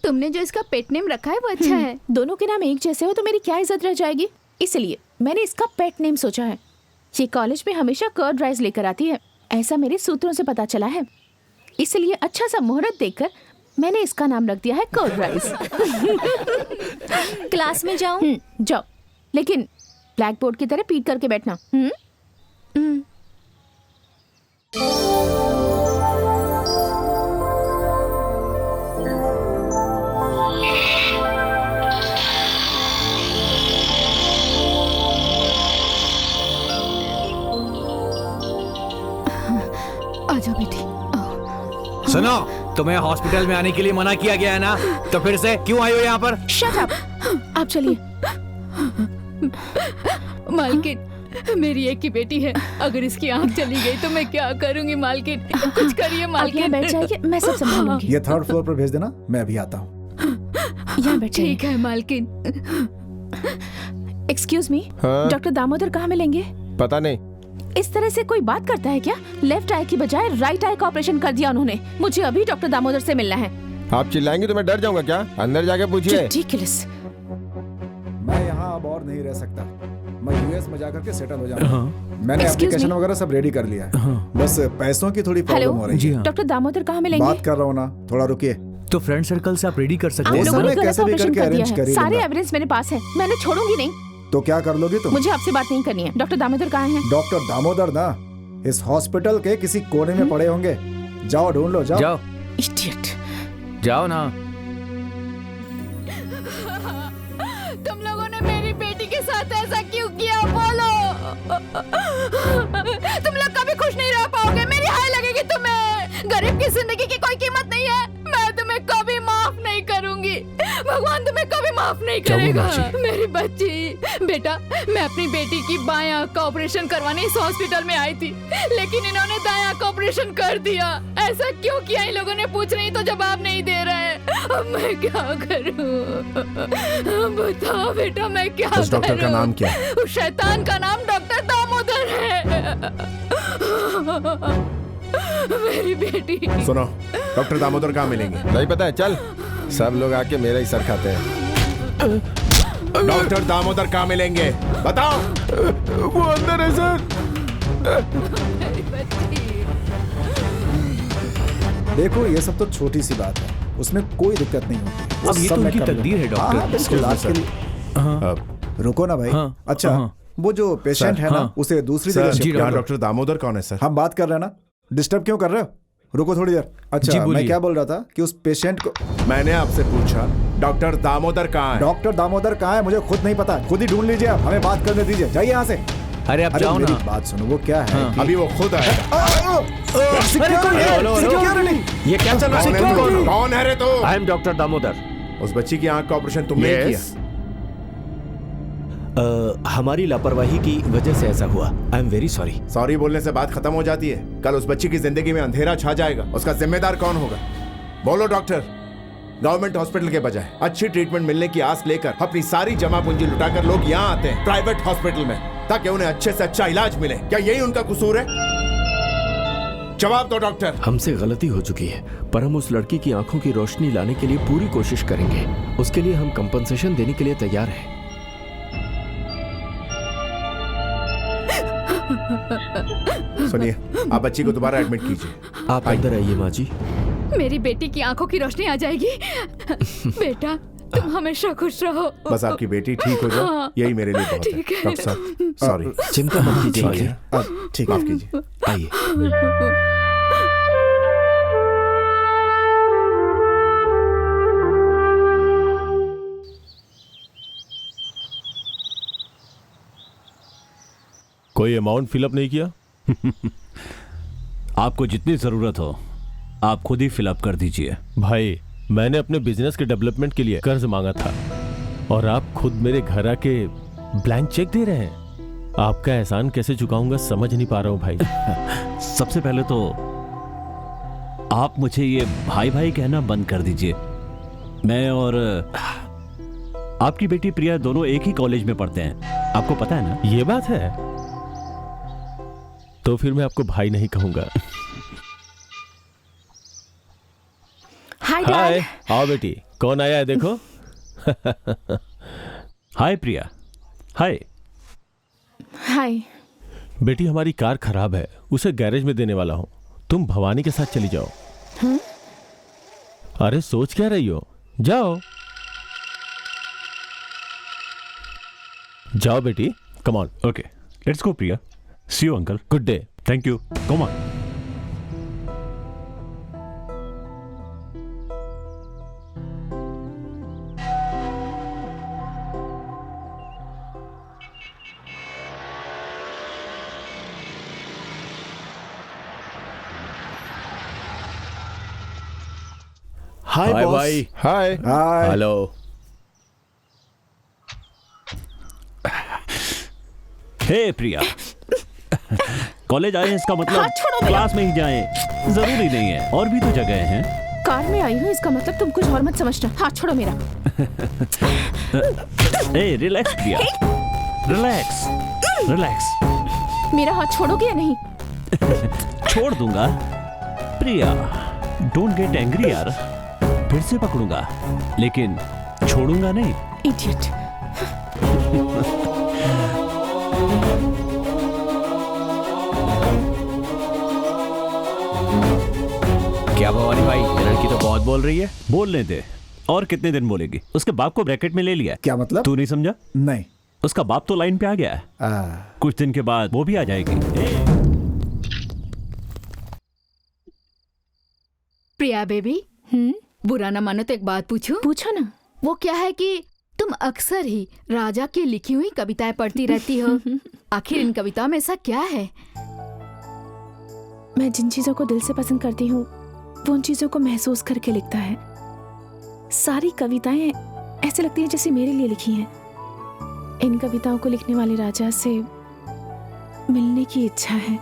तुमने जो इसका पेट नेम रखा है वो अच्छा है। दोनों के नाम एक जैसे हो तो मेरी क्या इज्जत रह जाएगी, इसलिए मैंने इसका पेट नेम सोचा है। ये कॉलेज में हमेशा कर्ड राइस लेकर आती है, ऐसा मेरे सूत्रों से पता चला है। इसलिए अच्छा सा मुहूर्त देखकर मैंने इसका नाम रख दिया है कर्ड राइस। क्लास में जाऊं? जाओ, लेकिन ब्लैक बोर्ड की तरह पीट करके बैठना। आजा बेटी। सुनो, तुम्हें हॉस्पिटल में आने के लिए मना किया गया है ना, तो फिर से क्यों आई हो यहाँ पर? Shut up. आप चलिए। मालकिन, मेरी एक ही बेटी है, अगर इसकी आंख चली गई तो मैं क्या करूंगी मालकिन? कुछ करिए मालकिन। बैठ जाइए, मैं सब संभालूंगी। ये 3rd फ्लोर पर भेज देना, मैं अभी आता हूँ। यहाँ बैठिए। ठीक है मालकिन। एक्सक्यूज मी, हाँ? डॉक्टर दामोदर कहाँ मिलेंगे? पता नहीं। इस तरह से कोई बात करता है क्या? लेफ्ट आई की बजाय राइट आई का ऑपरेशन कर दिया उन्होंने। मुझे अभी डॉक्टर दामोदर से मिलना है। आप चिल्लाएंगे तो मैं डर जाऊंगा क्या? अंदर जाके पूछिए। रिडिकुलस। मैं यहाँ अब और नहीं रह सकता, मैं यूएस में जाकर के सेटल हो जाऊंगा। मैंने Excuse एप्लीकेशन me? वगैरह सब रेडी कर लिया है, बस पैसों की थोड़ी प्रॉब्लम हो रही है। डॉक्टर दामोदर कहाँ मिलेंगे? बात कर रहा हूँ ना, थोड़ा रुकिए। तो फ्रेंड सर्कल से आप रेडी कर सकते आप हैं। लोगों ने गलत कैसे भी ऑपरेशन करके कर दिया arrange है। कर ही सारे लूंगा। एविडेंस मेरे पास है, मैंने छोड़ूंगी नहीं। तो क्या कर लोगी तुम? मुझे आपसे बात नहीं करनी है। डॉक्टर दामोदर कहाँ हैं? डॉक्टर दामोदर ना इस हॉस्पिटल के किसी कोने में पड़े होंगे, जाओ ढूंढ लो। जाओ जाओ, इडियट। जाओ ना। तुम लोगों ने मेरी बेटी के साथ ऐसा क्यों किया? बोलो। तुम लोग कभी खुश नहीं रह पाओगे, मेरी हाय लगेगी तुम्हें। गरीब की जिंदगी की कोई कीमत नहीं है, मैं तुम्हें कभी माफ नहीं करूंगी। भगवान तुम्हें कभी माफ नहीं करेगा। मेरी बच्ची, बेटा मैं अपनी बेटी की बाएं आंख का ऑपरेशन करवाने इस हॉस्पिटल में आई थी, लेकिन इन्होंने दाएं आंख का ऑपरेशन कर दिया। ऐसा क्यों किया? इन लोगों ने पूछ रही तो जवाब नहीं दे रहे। अब मैं क्या करूं? बता बेटा मैं क्या करूं? उस डॉक्टर का नाम क्या है? उस शैतान का नाम डॉक्टर दामोदर है। मेरी बेटी। सुनो, डॉक्टर दामोदर कहाँ मिलेंगे? नहीं पता है, चल। सब लोग आके मेरा ही सर खाते हैं। डॉक्टर दामोदर कहाँ मिलेंगे? बताओ। वो अंदर है सर। देखो ये सब तो छोटी सी बात है, उसमें कोई दिक्कत नहीं होती। अब ये तो उनकी तकदीर है डॉक्टर। हाँ, बिल्कुल, इलाज के लिए रुको ना भाई। अच्छा, वो जो पेशेंट है ना, उसे दूसरी जगह शिफ्ट करो। डॉक्टर दामोदर कौन है सर? हम बात कर रहे हैं ना, डिस्टर्ब क्यों कर रहे हो? रुको थोड़ी देर। अच्छा, मैं क्या बोल रहा था कि उस पेशेंट को मैंने आपसे पूछा डॉक्टर दामोदर कहाँ है? डॉक्टर दामोदर कहाँ है मुझे खुद नहीं पता, खुद ही ढूंढ लीजिए, हमें बात करने दीजिए, जाइए यहाँ से। अरे अब जाओ ना। बात सुनो, वो क्या है कि अभी वो खुद है। ये क्या चल रहा है? कौन है रे तू? I am doctor Damodar. उस बच्ची की आंख का ऑपरेशन तुमने किया? हमारी लापरवाही की वजह से ऐसा हुआ। I am very sorry. Sorry बोलने से बात खत्म हो जाती है? कल उस बच्ची की जिंदगी में अंधेरा छा जाएगा, उसका जिम्मेदार कौन होगा? बोलो डॉक्टर। गवर्नमेंट हॉस्पिटल के बजाय अच्छी ट्रीटमेंट मिलने की आस लेकर अपनी सारी जमा पूंजी लुटाकर लोग यहाँ आते हैं प्राइवेट हॉस्पिटल में, ताकि उन्हें अच्छे से अच्छा इलाज मिले। क्या यही उनका कसूर है? जवाब दो डॉक्टर। हमसे गलती हो चुकी है, पर हम उस लड़की की आंखों की रोशनी लाने के लिए पूरी कोशिश करेंगे। उसके लिए हम कंपनसेशन देने के लिए तैयार हैं। सुनिए, आप बच्ची को दोबारा एडमिट कीजिए। आप अंदर आइए माँ जी। मेरी बेटी की आंखों की रोशनी आ जाएगी। बेटा तुम हमेशा खुश रहो। बस आपकी बेटी ठीक हो जाए, यही मेरे लिए बहुत है। डॉक्टर साहब सॉरी। चिंता मत कीजिए। ठीक, माफ कीजिए। आइए। कोई अमाउंट फिलअप नहीं किया? आपको जितनी जरूरत हो आप खुद ही फिलअप कर दीजिए। भाई मैंने अपने बिजनेस के डेवलपमेंट के लिए कर्ज मांगा था और आप खुद मेरे घर आके ब्लैंक चेक दे रहे हैं। आपका एहसान कैसे चुकाऊंगा समझ नहीं पा रहा हूं भाई। सबसे पहले तो आप मुझे ये भाई भाई कहना बंद कर दीजिए। मैं और आपकी बेटी प्रिया दोनों एक ही कॉलेज में पढ़ते हैं, आपको पता है ना? ये बात है तो फिर मैं आपको भाई नहीं कहूंगा। Hi dad. आओ बेटी, कौन आया है देखो। हाय प्रिया। हाय। हाय बेटी, हमारी कार खराब है, उसे गैरेज में देने वाला हूं, तुम भवानी के साथ चली जाओ। अरे सोच क्या रही हो, जाओ जाओ बेटी, come on. Okay let's go Priya. See you uncle. Good day. Thank you. Come on. Hi boss. भाई। हाय। हाय। हेलो। हे प्रिया, कॉलेज आए हैं इसका मतलब क्लास में ही जाएं जरूरी नहीं है, और भी तो जगह हैं। कार में आई हूँ इसका मतलब तुम कुछ और मत समझना। हाथ छोड़ो मेरा। ए रिलैक्स प्रिया, रिलैक्स रिलैक्स। मेरा हाथ छोड़ोगे या नहीं? छोड़ दूंगा प्रिया, डोंट गेट एंग्री यार। फिर से पकड़ूंगा लेकिन छोड़ूंगा नहीं। इडियट। क्या भवानी भाई, ये लड़की तो बहुत बोल रही है। बोलने दे, और कितने दिन बोलेगी? उसके बाप को ब्रैकेट में ले लिया। क्या मतलब? तू नहीं समझा? नहीं। उसका बाप तो लाइन पे आ गया है। कुछ दिन के बाद वो भी आ जाएगी। प्रिया बेबी, बुरा ना मानो तो एक बात पूछूं? पूछो ना। वो क्या है कि तुम अक्सर ही राजा की लिखी हुई कविताएं पढ़ती रहती हो। आखिर इन कविताओं में ऐसा क्या है? मैं जिन चीजों को दिल से पसंद करती हूँ वो उन चीजों को महसूस करके लिखता है। सारी कविताएं ऐसे लगती है जैसे मेरे लिए लिखी हैं। इन कविताओं को लिखने वाले राजा से मिलने की इच्छा है।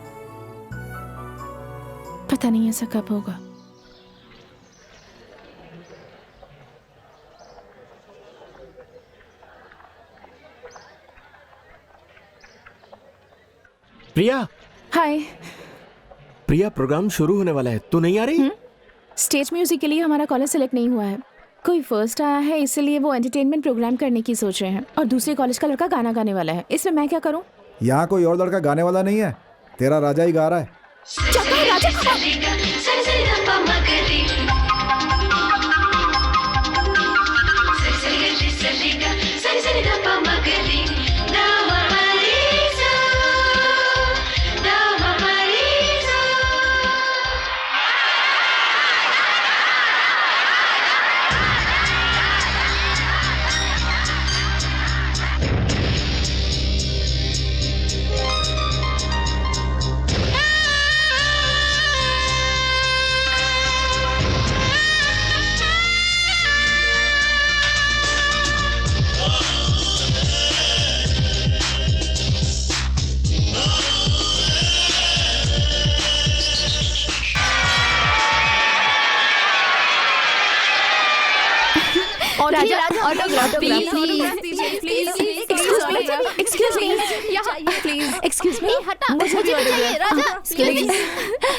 पता नहीं ऐसा कब होगा। प्रिया, हाय। प्रिया, प्रोग्राम शुरू होने वाला है, तू नहीं आ रही? स्टेज म्यूजिक के लिए हमारा कॉलेज सेलेक्ट नहीं हुआ है। कोई फर्स्ट आया है, इसलिए वो एंटरटेनमेंट प्रोग्राम करने की सोच रहे हैं और दूसरे कॉलेज का लड़का गाना गाने वाला है। इसमें मैं क्या करूं? यहाँ कोई और लड़का गाने वाला नहीं है, तेरा राजा ही गा रहा है।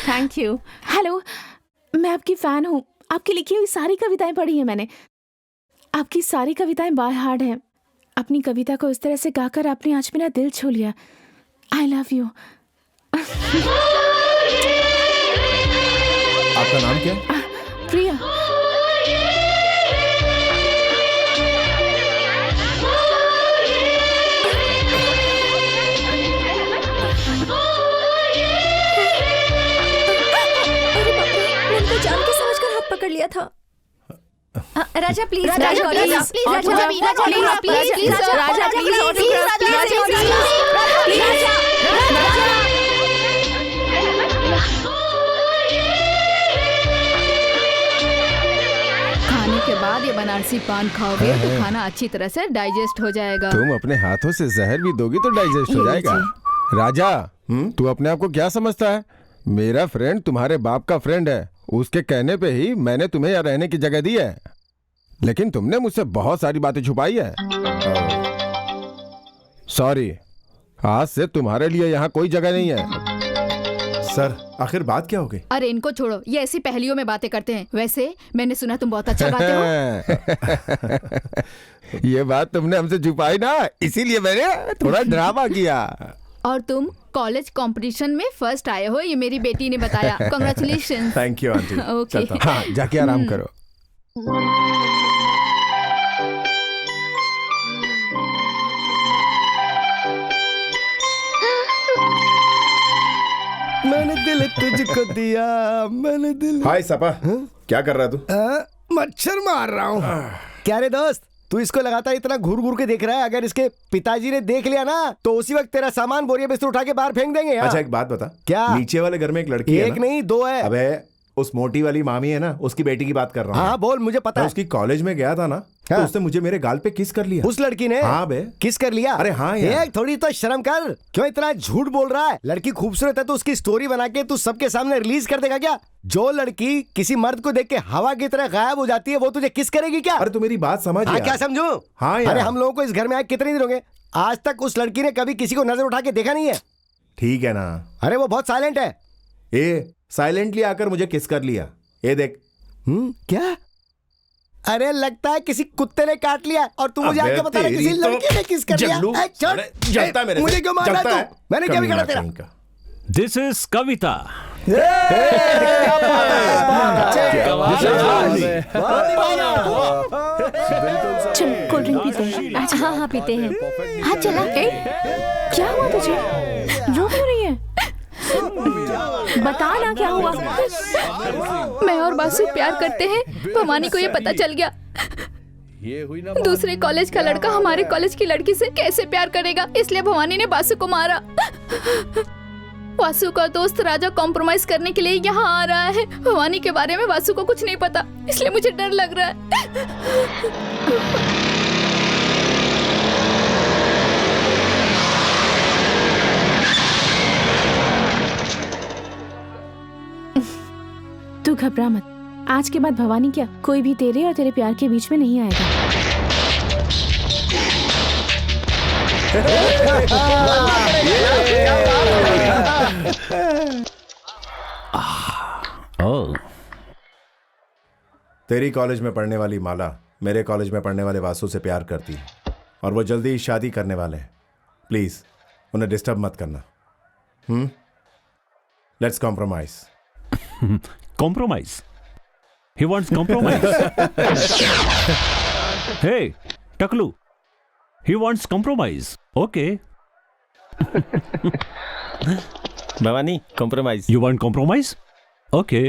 Thank you. हेलो, मैं आपकी फैन हूँ। आपकी लिखी हुई सारी कविताएं पढ़ी हैं मैंने। आपकी सारी कविताएं बाय हार्ट हैं। अपनी कविता को इस तरह से गाकर आपने आज मेरा दिल छू लिया। I love you. आपका नाम क्या है? प्रिया। पकड़ लिया था। राजा प्लीज, राजा प्लीज, खाने के बाद ये बनारसी पान खाओगे तो खाना अच्छी तरह से डाइजेस्ट हो जाएगा। तुम अपने हाथों से जहर भी दोगी तो डाइजेस्ट हो जाएगा। राजा, तू अपने आप को क्या समझता है? मेरा फ्रेंड तुम्हारे बाप का फ्रेंड है। उसके कहने पे ही मैंने तुम्हें यहाँ रहने की जगह दी है, लेकिन तुमने मुझसे बहुत सारी बातें छुपाई है। सॉरी, आज से तुम्हारे लिए यहाँ कोई जगह नहीं है। सर, आखिर बात क्या हो गई? अरे इनको छोड़ो, ये ऐसी पहेलियों में बातें करते हैं। वैसे मैंने सुना तुम बहुत अच्छा गाते हो। ये बात तुमने हमसे छुपाई ना, इसीलिए मैंने थोड़ा ड्रामा किया। और तुम कॉलेज कंपटीशन में फर्स्ट आए हो, ये मेरी बेटी ने बताया। Congratulations. Thank you aunty. Okay. हाँ, जाके आराम करो। मैंने दिल तुझको दिया, मैंने दिल। हाय सपा, क्या कर रहा तू? मच्छर मार रहा हूँ। क्या रे दोस्त, तू इसको लगातार इतना घूर घूर के देख रहा है? अगर इसके पिताजी ने देख लिया ना तो उसी वक्त तेरा सामान बोरिया बिस्तर उठा के बाहर फेंक देंगे। अच्छा एक बात बता, क्या? नीचे वाले घर में एक लड़की है एक नहीं दो है। अबे उस मोटी वाली मामी है ना, उसकी बेटी की बात कर रहा हूँ। हाँ बोल, मुझे पता है। उसकी कॉलेज में गया था ना, तो उसने मुझे मेरे गाल पे किस कर लिया। उस लड़की ने? हाँ बे। किस कर लिया? अरे हाँ यार। थोड़ी तो शर्म कर, क्यों इतना झूठ बोल रहा है? लड़की खूबसूरत है तो उसकी स्टोरी बना के तू सबके सामने रिलीज कर देगा क्या? जो लड़की किसी मर्द को देख के हवा की तरह गायब हो जाती है वो तुझे किस करेगी क्या? अरे तू मेरी बात समझ। हाँ क्या समझू? हाँ यार। अरे हम लोगों को इस घर में आए कितने दिन हो गए, आज तक उस लड़की ने कभी किसी को नजर उठा के देखा नहीं है। ठीक है ना। अरे वो बहुत साइलेंट है। ए साइलेंटली आकर मुझे किस कर लिया, ये देख। क्या? अरे लगता है किसी कुत्ते ने काट लिया और तू मुझे आके बता रहा है किसी लड़की ने किस कर लिया। जलता मेरे से। मुझे क्यों मार रहा है तू? मैंने क्या बिगाड़ा तेरा? दिस इज कविता। चलो कोल्ड ड्रिंक पीते हैं। अच्छा हाँ हाँ पीते हैं। हाँ चला। क्या हुआ तुझे? रो क्यों रही है? बता ना क्या हुआ। मैं और बासु प्यार करते हैं, भवानी को ये पता चल गया। दूसरे कॉलेज का लड़का हमारे कॉलेज की लड़की से कैसे प्यार करेगा, इसलिए भवानी ने बासु को मारा। वासु का दोस्त राजा कॉम्प्रोमाइज करने के लिए यहाँ आ रहा है। भवानी के बारे में वासु को कुछ नहीं पता, इसलिए मुझे डर लग रहा है। तू घबरा मत, आज के बाद भवानी क्या कोई भी तेरे और तेरे प्यार के बीच में नहीं आएगा। तेरी कॉलेज में पढ़ने वाली माला मेरे कॉलेज में पढ़ने वाले वासु से प्यार करती है और वो जल्दी ही शादी करने वाले हैं। प्लीज उन्हें डिस्टर्ब मत करना। Let's compromise. Compromise? He wants compromise. Hey टकलू, he wants compromise. Okay Bhavani compromise. You want compromise? Okay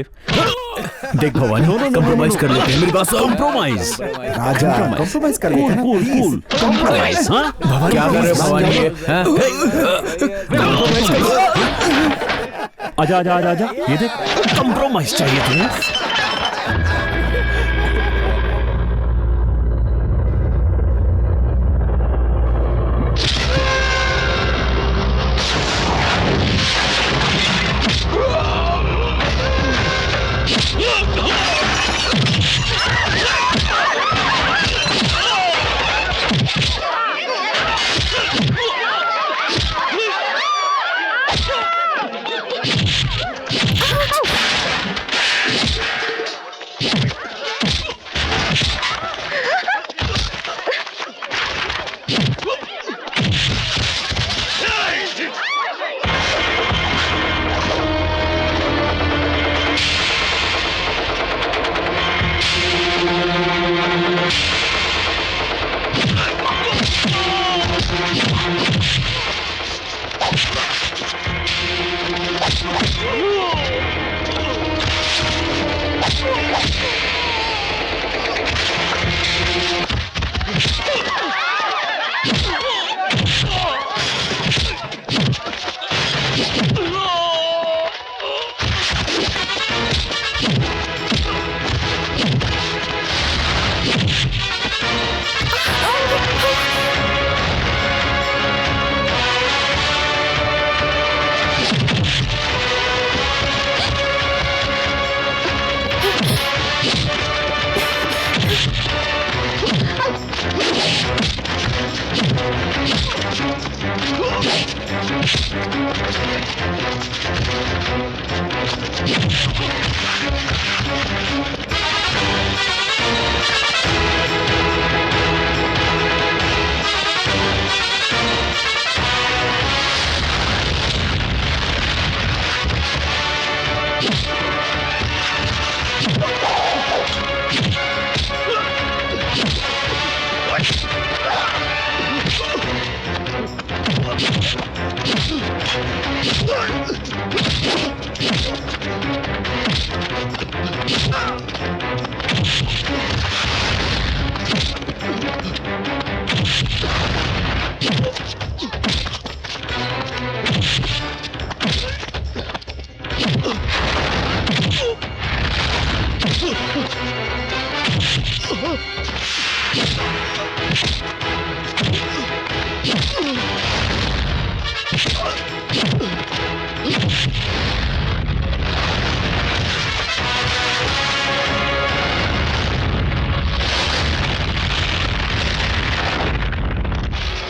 देख भवानी, कॉम्प्रोमाइज कर लेते हैं, मेरी बात सुन। कॉम्प्रोमाइज राजा, कॉम्प्रोमाइज कर लेते हैं। Cool compromise. हाँ क्या कर रहे हो भवानी? आजा आजा आजा आजा, ये देख कॉम्प्रोमाइज चाहिए तुम्हें।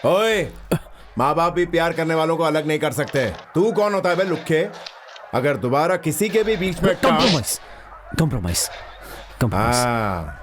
ओए, माँ बाप भी प्यार करने वालों को अलग नहीं कर सकते। तू कौन होता है बे लुक्खे? अगर दोबारा किसी के भी बीच में कॉम्प्रोमाइज कॉम्प्रोमाइज कॉम्प्रोमाइज। हाँ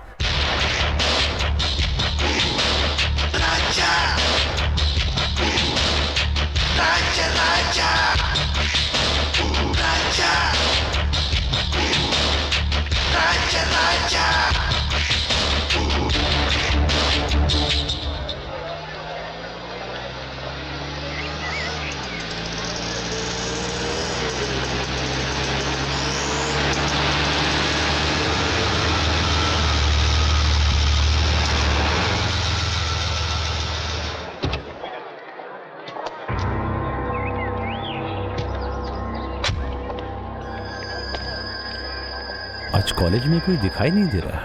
आज कॉलेज में कोई दिखाई नहीं दे रहा।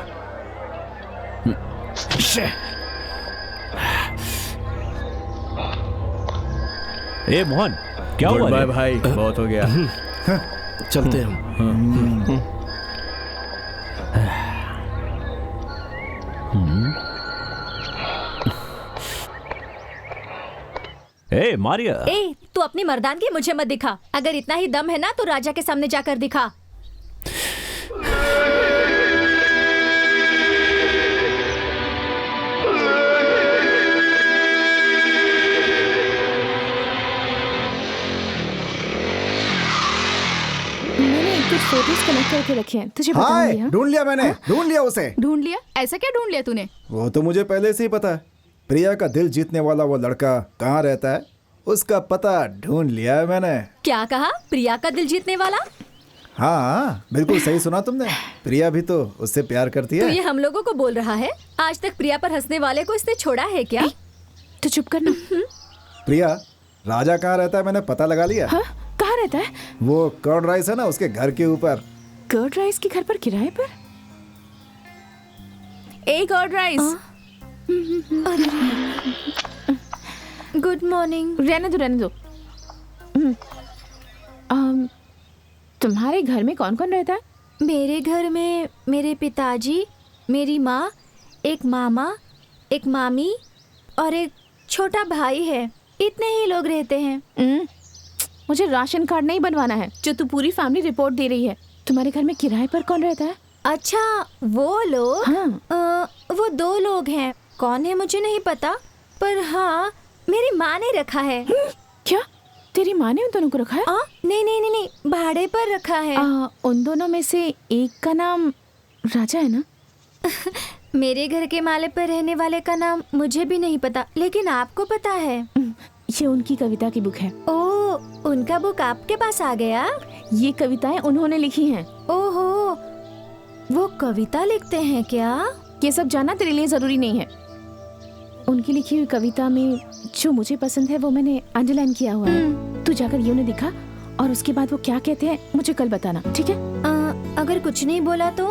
ए मोहन, क्या हुआ? बाय भाई, बहुत हो गया। चलते हैं। ए मारिया, ए, तू अपनी मर्दानगी मुझे मत दिखा। अगर इतना ही दम है ना तो राजा के सामने जाकर दिखा। कुछ फोटोज कलेक्ट करके रखे हैं, तुझे हाय, बताऊंगी। ढूंढ लिया मैंने, ढूंढ लिया उसे। ढूंढ लिया? ऐसा क्या ढूंढ लिया तूने? वो तो मुझे पहले से ही पता है। प्रिया का दिल जीतने वाला वो लड़का कहाँ रहता है, उसका पता ढूंढ लिया है मैंने। क्या कहा? प्रिया का दिल जीतने वाला? हाँ, बिल्कुल सही सुना तुमने। प्रिया भी तो उससे प्यार करती तो है। ये हम लोगों को बोल रहा है? आज तक प्रिया पर हंसने वाले को इसने छोड़ा है क्या? तो चुप करना। प्रिया, राजा कहाँ रहता है मैंने पता लगा लिया। हाँ? कहाँ रहता है? वो कर्ड राइस है ना, उसके घर के ऊपर। कर्ड राइस के घर पर किराए पर? एक कर्ड राइस। Good morning. रहने दो। तुम्हारे घर में कौन कौन रहता है? मेरे घर में मेरे पिताजी, मेरी माँ, एक मामा, एक मामी और एक छोटा भाई है। इतने ही लोग रहते हैं। मुझे राशन कार्ड नहीं बनवाना है जो तू पूरी फैमिली रिपोर्ट दे रही है। तुम्हारे घर में किराए पर कौन रहता है? अच्छा, वो लोग? हाँ। वो 2 लोग हैं। कौन है मुझे नहीं पता, पर हाँ, मेरी माँ ने रखा है। क्या? तेरी माँ ने उन दोनों को रखा है? नहीं, भाड़े पर रखा है। उन दोनों में से एक का नाम राजा है ना? मेरे घर के माले पर रहने वाले का नाम मुझे भी नहीं पता, लेकिन आपको पता है। ये उनकी कविता की बुक है। ओह, उनका बुक आपके पास आ गया? ये कविताएं उन्होंने लिखी हैं। ओहो, वो कविता लिखते हैं क्या? ये सब जानना तेरे लिए जरूरी नहीं है। उनकी लिखी हुई कविता में जो मुझे पसंद है वो मैंने अंडरलाइन किया हुआ है। तू जाकर ये उन्हें दिखा और उसके बाद वो क्या कहते हैं मुझे कल बताना, ठीक है? अगर कुछ नहीं बोला तो?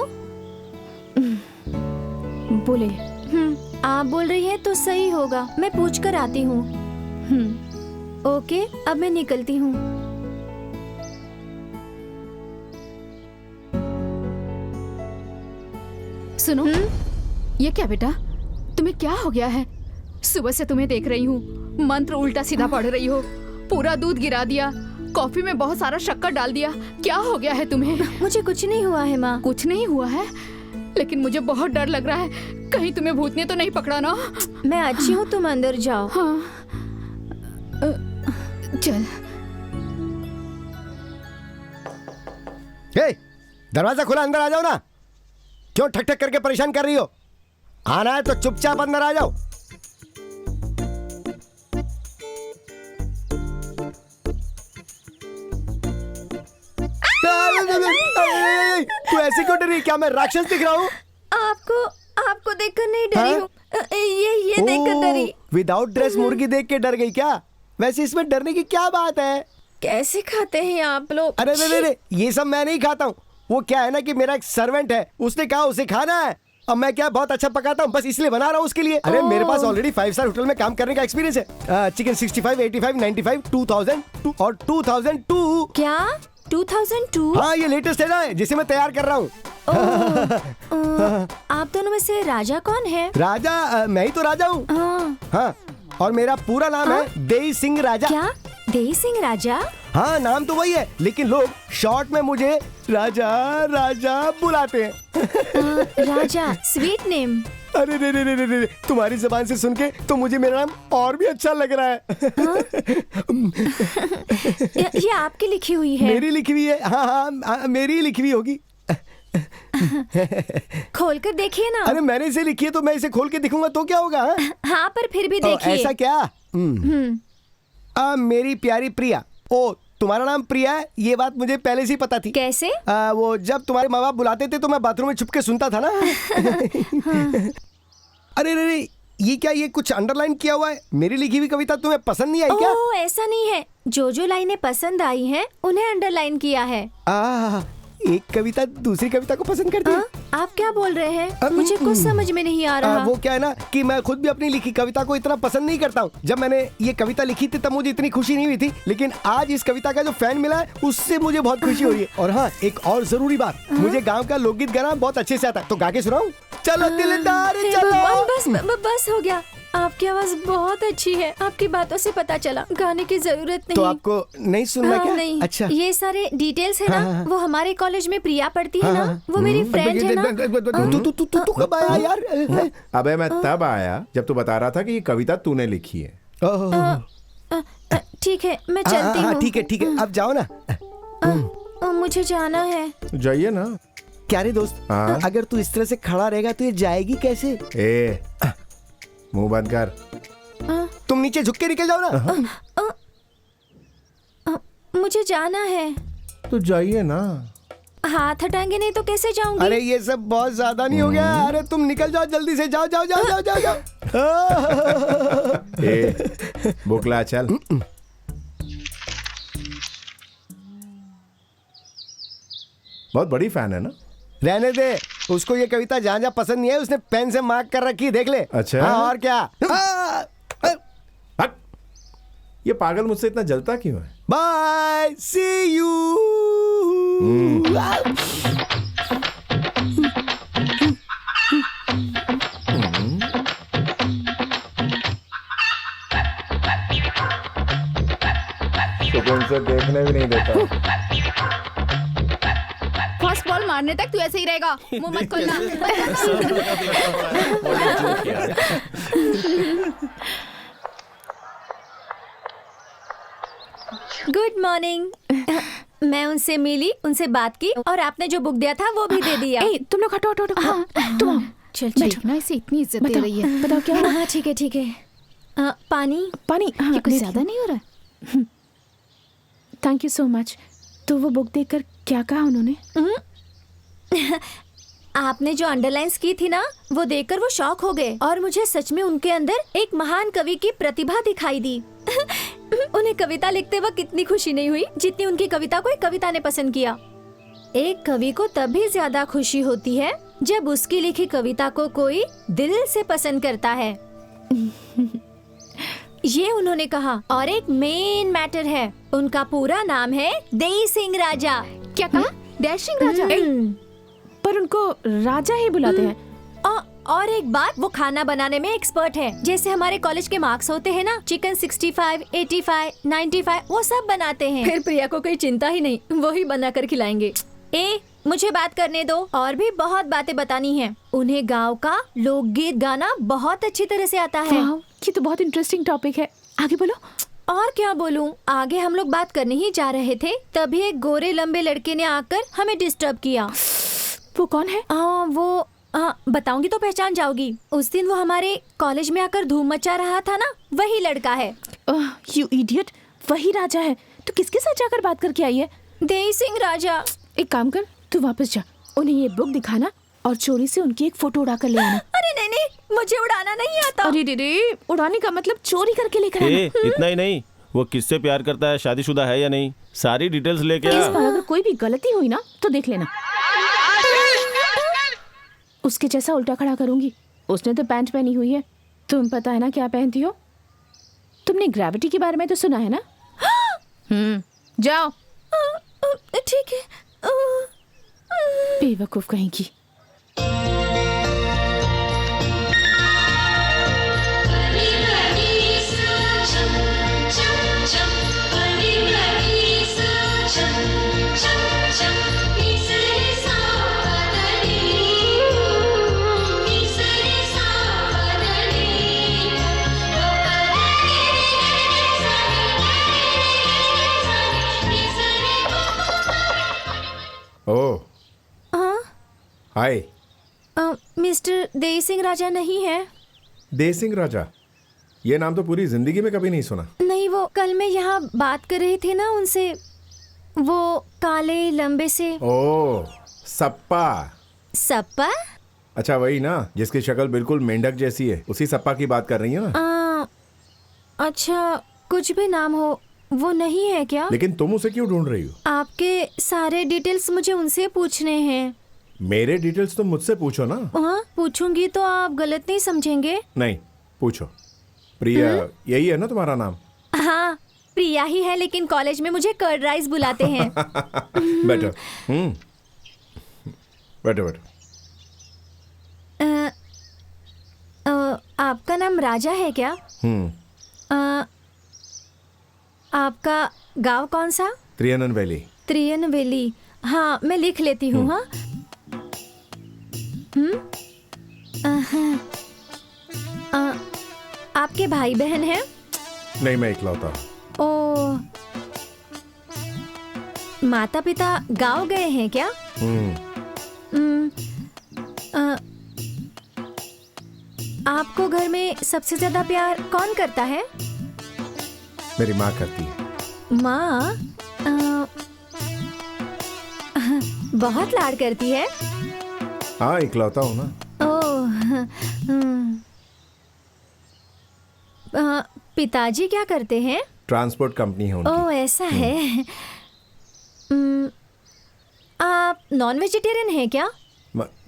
बोले। आप बोल रही हैं तो सही होगा। मैं पूछ कर आती हूँ। ओके, अब मैं निकलती हूँ। सुनो, ये क्या बेटा, तुम्हें क्या हो गया है? सुबह से तुम्हें देख रही हूँ, मंत्र उल्टा सीधा पढ़ रही हो, पूरा दूध गिरा दिया, कॉफी में बहुत सारा शक्कर डाल दिया। क्या हो गया है तुम्हें? मुझे कुछ नहीं हुआ है माँ। कुछ नहीं हुआ है? लेकिन मुझे बहुत डर लग रहा है, कहीं तुम्हें भूत ने तो नहीं पकड़ा ना? मैं अच्छी हूँ, तुम अंदर जाओ। हाँ, चल। दरवाजा खुला, अंदर आ जाओ ना। क्यों ठक ठक करके परेशान कर रही हो? आना है तो चुपचाप अंदर आ जाओ। तू ऐसे क्यों डरी? क्या मैं राक्षस दिख रहा हूँ? आपको देखकर नहीं डरी हूँ। ये देखकर डरी। विदाउट ड्रेस मुर्गी देख के डर गई क्या? वैसे इसमें डरने की क्या बात है? कैसे खाते हैं आप लोग? अरे ये सब मैं नहीं खाता हूँ। वो क्या है ना कि मेरा एक सर्वेंट है, उसने कहा उसे खाना है। अब मैं क्या बहुत अच्छा पकाता हूँ, बस इसलिए बना रहा हूँ उसके लिए। अरे मेरे पास ऑलरेडी 5 स्टार होटल में काम करने का एक्सपीरियंस है। चिकन 65, 85, 95, 2000 और 2002। क्या 2002? हाँ, ये लेटेस्ट है ना, जिसे मैं तैयार कर रहा हूँ। आप दोनों में से राजा कौन है? राजा मैं ही तो राजा हूँ। हाँ, और मेरा पूरा नाम है देई सिंह राजा। क्या? देई सिंह राजा? हाँ, नाम तो वही है, लेकिन लोग शॉर्ट में मुझे राजा राजा बुलाते हैं। राजा, स्वीट नेम। अरे रे, तुम्हारी जुबान से सुन के तो मुझे मेरा नाम और भी अच्छा लग रहा है। ये आपकी लिखी हुई है? मेरी लिखी हुई है। हाँ, मेरी लिखी हुई होगी। खोल कर देखिए ना। अरे मैंने इसे लिखी है तो मैं इसे खोल के दिखूंगा तो क्या होगा? हाँ, पर फिर भी देखिए। ऐसा क्या? मेरी प्यारी प्रिया। ओ, तुम्हारा नाम प्रिया है, ये बात मुझे पहले से ही पता थी। कैसे? वो जब तुम्हारे माँ बाप बुलाते थे तो मैं बाथरूम में छुप के सुनता था ना। अरे ये क्या, ये कुछ अंडरलाइन किया हुआ है? मेरी लिखी हुई कविता तुम्हें पसंद नहीं आई क्या? ओह, ऐसा नहीं है। जो लाइनें पसंद आई हैं उन्हें अंडरलाइन किया है। एक कविता दूसरी कविता को पसंद करती है? आप क्या बोल रहे हैं? मुझे कुछ समझ में नहीं आ रहा। वो क्या है ना कि मैं खुद भी अपनी लिखी कविता को इतना पसंद नहीं करता हूँ। जब मैंने ये कविता लिखी थी तब मुझे इतनी खुशी नहीं हुई थी, लेकिन आज इस कविता का जो फैन मिला है उससे मुझे बहुत खुशी हो रही है। और हाँ, एक और जरूरी बात, मुझे गाँव का लोकगीत गाना बहुत अच्छे से आता है, तो गा के सुनाऊं? चलो दिलदार चलो। बस हो गया। आपकी आवाज बहुत अच्छी है। आपकी बातों से पता चला, गाने की जरूरत नहीं। तो आपको नहीं सुनना क्या? नहीं। अच्छा, ये सारे डिटेल्स है ना, वो हमारे कॉलेज में प्रिया पढ़ती है ना, वो मेरी फ्रेंड है ना। तू कब आया यार? अबे मैं तब आया जब तू बता रहा था कि ये कविता तूने लिखी है। ठीक है, मैं चलती हूँ। ठीक है, अब जाओ ना। मुझे जाना है। जाइए ना। क्या रे दोस्त, अगर तू इस तरह से खड़ा रहेगा तो ये जाएगी कैसे? ए, मुंह बंद कर। तुम नीचे झुक के निकल जाओ ना। मुझे जाना है। तो जाइए ना। हाथ हटाएंगे नहीं तो कैसे जाऊंगी? अरे ये सब बहुत ज्यादा नहीं हो गया? अरे तुम निकल जाओ जल्दी से, जाओ जाओ जाओ जाओ जाओ जाओ। ए, बुकला चल। बहुत बड़ी फैन है ना? रहने दे, उसको ये कविता जहाँ जहाँ पसंद नहीं है उसने पेन से मार्क कर रखी, देख ले। अच्छा। हाँ, और क्या? ये पागल मुझसे इतना जलता क्यों है? Bye, see you. तुमसे देखने भी नहीं देता। फर्स्ट बॉल मारने तक तू ऐसे ही रहेगा, मुंह मत खोलना। Good morning. मैं उनसे मिली, उनसे बात की और आपने जो बुक दिया था वो भी दे दिया। तुम लोग हटो हटो हटो। तुम आओ। चल देखना, इसे इतनी इज्जत दे रही है। बताओ क्या? हाँ ठीक है ठीक है। पानी पानी। ये कुछ ज्यादा नहीं हो रहा है? Thank you so much. तो वो बुक देखकर क्या कहा उन्होंने? आपने जो अंडरलाइंस की थी ना, वो देखकर वो शॉक हो गए और मुझे सच में उनके अंदर एक महान कवि की प्रतिभा दिखाई दी। उन्हें कविता लिखते वक्त इतनी खुशी नहीं हुई जितनी उनकी कविता को एक कविता ने पसंद किया। एक कवि को तभी ज्यादा खुशी होती है जब उसकी लिखी कविता को कोई दिल से पसंद करता है। ये उन्होंने कहा। और एक मेन मैटर है, उनका पूरा नाम है देई सिंह राजा। क्या कहा? डैशिंग राजा? पर उनको राजा ही बुलाते हैं। और एक बात, वो खाना बनाने में एक्सपर्ट है। जैसे हमारे कॉलेज के मार्क्स होते हैं ना, चिकन 65, 85, 95, वो सब बनाते हैं। फिर प्रिया को कोई चिंता ही नहीं, वो ही बना कर खिलाएंगे। मुझे बात करने दो, और भी बहुत बातें बतानी हैं। उन्हें गांव का लोकगीत गाना बहुत अच्छी तरह से आता है। ये तो बहुत इंटरेस्टिंग टॉपिक है, आगे बोलो। और क्या बोलूं? आगे हम लोग बात करने ही जा रहे थे, तभी एक गोरे लंबे लड़के ने आकर हमें डिस्टर्ब किया। वो कौन है? वो बताऊंगी तो पहचान जाओगी। उस दिन वो हमारे कॉलेज में आकर धूम मचा रहा था ना, वही लड़का है। यू इडियट, वही राजा है। तो किसके साथ जाकर बात करके आई है? देई सिंह राजा। एक काम कर, तू वापस जा, उन्हें ये बुक दिखाना और चोरी से उनकी एक फोटो उड़ा कर ले आना। अरे नहीं नहीं, मुझे उड़ाना नहीं आता। अरे रे, उड़ाने का मतलब चोरी करके लेकर आना। इतना ही नहीं, वो किससे प्यार करता है, शादीशुदा है या नहीं, सारी डिटेल्स लेके आ। इस बार अगर कोई भी गलती हुई ना तो देख लेना, उसके जैसा उल्टा खड़ा करूंगी। उसने तो पैंट पहनी हुई है, तुम पता है ना क्या पहनती हो? तुमने ग्रेविटी के बारे में तो सुना है ना? जाओ। ठीक है। बेवकूफ कहेंगी। ओह, हाय। मिस्टर देई सिंह राजा नहीं है? देई सिंह राजा, ये नाम तो पूरी जिंदगी में कभी नहीं सुना। नहीं, वो कल मैं यहाँ बात कर रही थी ना उनसे, वो काले लंबे से। ओह, सप्पा। सप्पा? अच्छा, वही ना जिसकी शक्ल बिल्कुल मेंढक जैसी है, उसी सप्पा की बात कर रही है ना? अच्छा, कुछ भी नाम हो, वो नहीं है क्या? लेकिन तुम उसे क्यों ढूंढ रही हो? आपके सारे डिटेल्स मुझे उनसे पूछने हैं। मेरे डिटेल्स तुम मुझसे पूछो ना। हाँ, पूछूंगी तो आप गलत नहीं समझेंगे? नहीं, पूछो। प्रिया यही है ना तुम्हारा नाम? हाँ, प्रिया ही है, लेकिन कॉलेज में मुझे कर्ड राइस बुलाते हैं। बैठो। बैठो बैठो। आपका नाम राजा है क्या? आपका गांव कौन सा? त्रियनन वैली। त्रियन वैली। हाँ, मैं लिख लेती हूँ। हाँ। आपके भाई बहन हैं? नहीं, मैं इकलौता हूँ। ओ, माता पिता गांव गए हैं क्या? आपको घर में सबसे ज्यादा प्यार कौन करता है? मेरी माँ करती है। माँ बहुत लाड करती है। हाँ, इकलौता हूँ ना। पिताजी क्या करते हैं? ट्रांसपोर्ट कंपनी है उनकी। ओह, ऐसा है। आप नॉन वेजिटेरियन हैं क्या?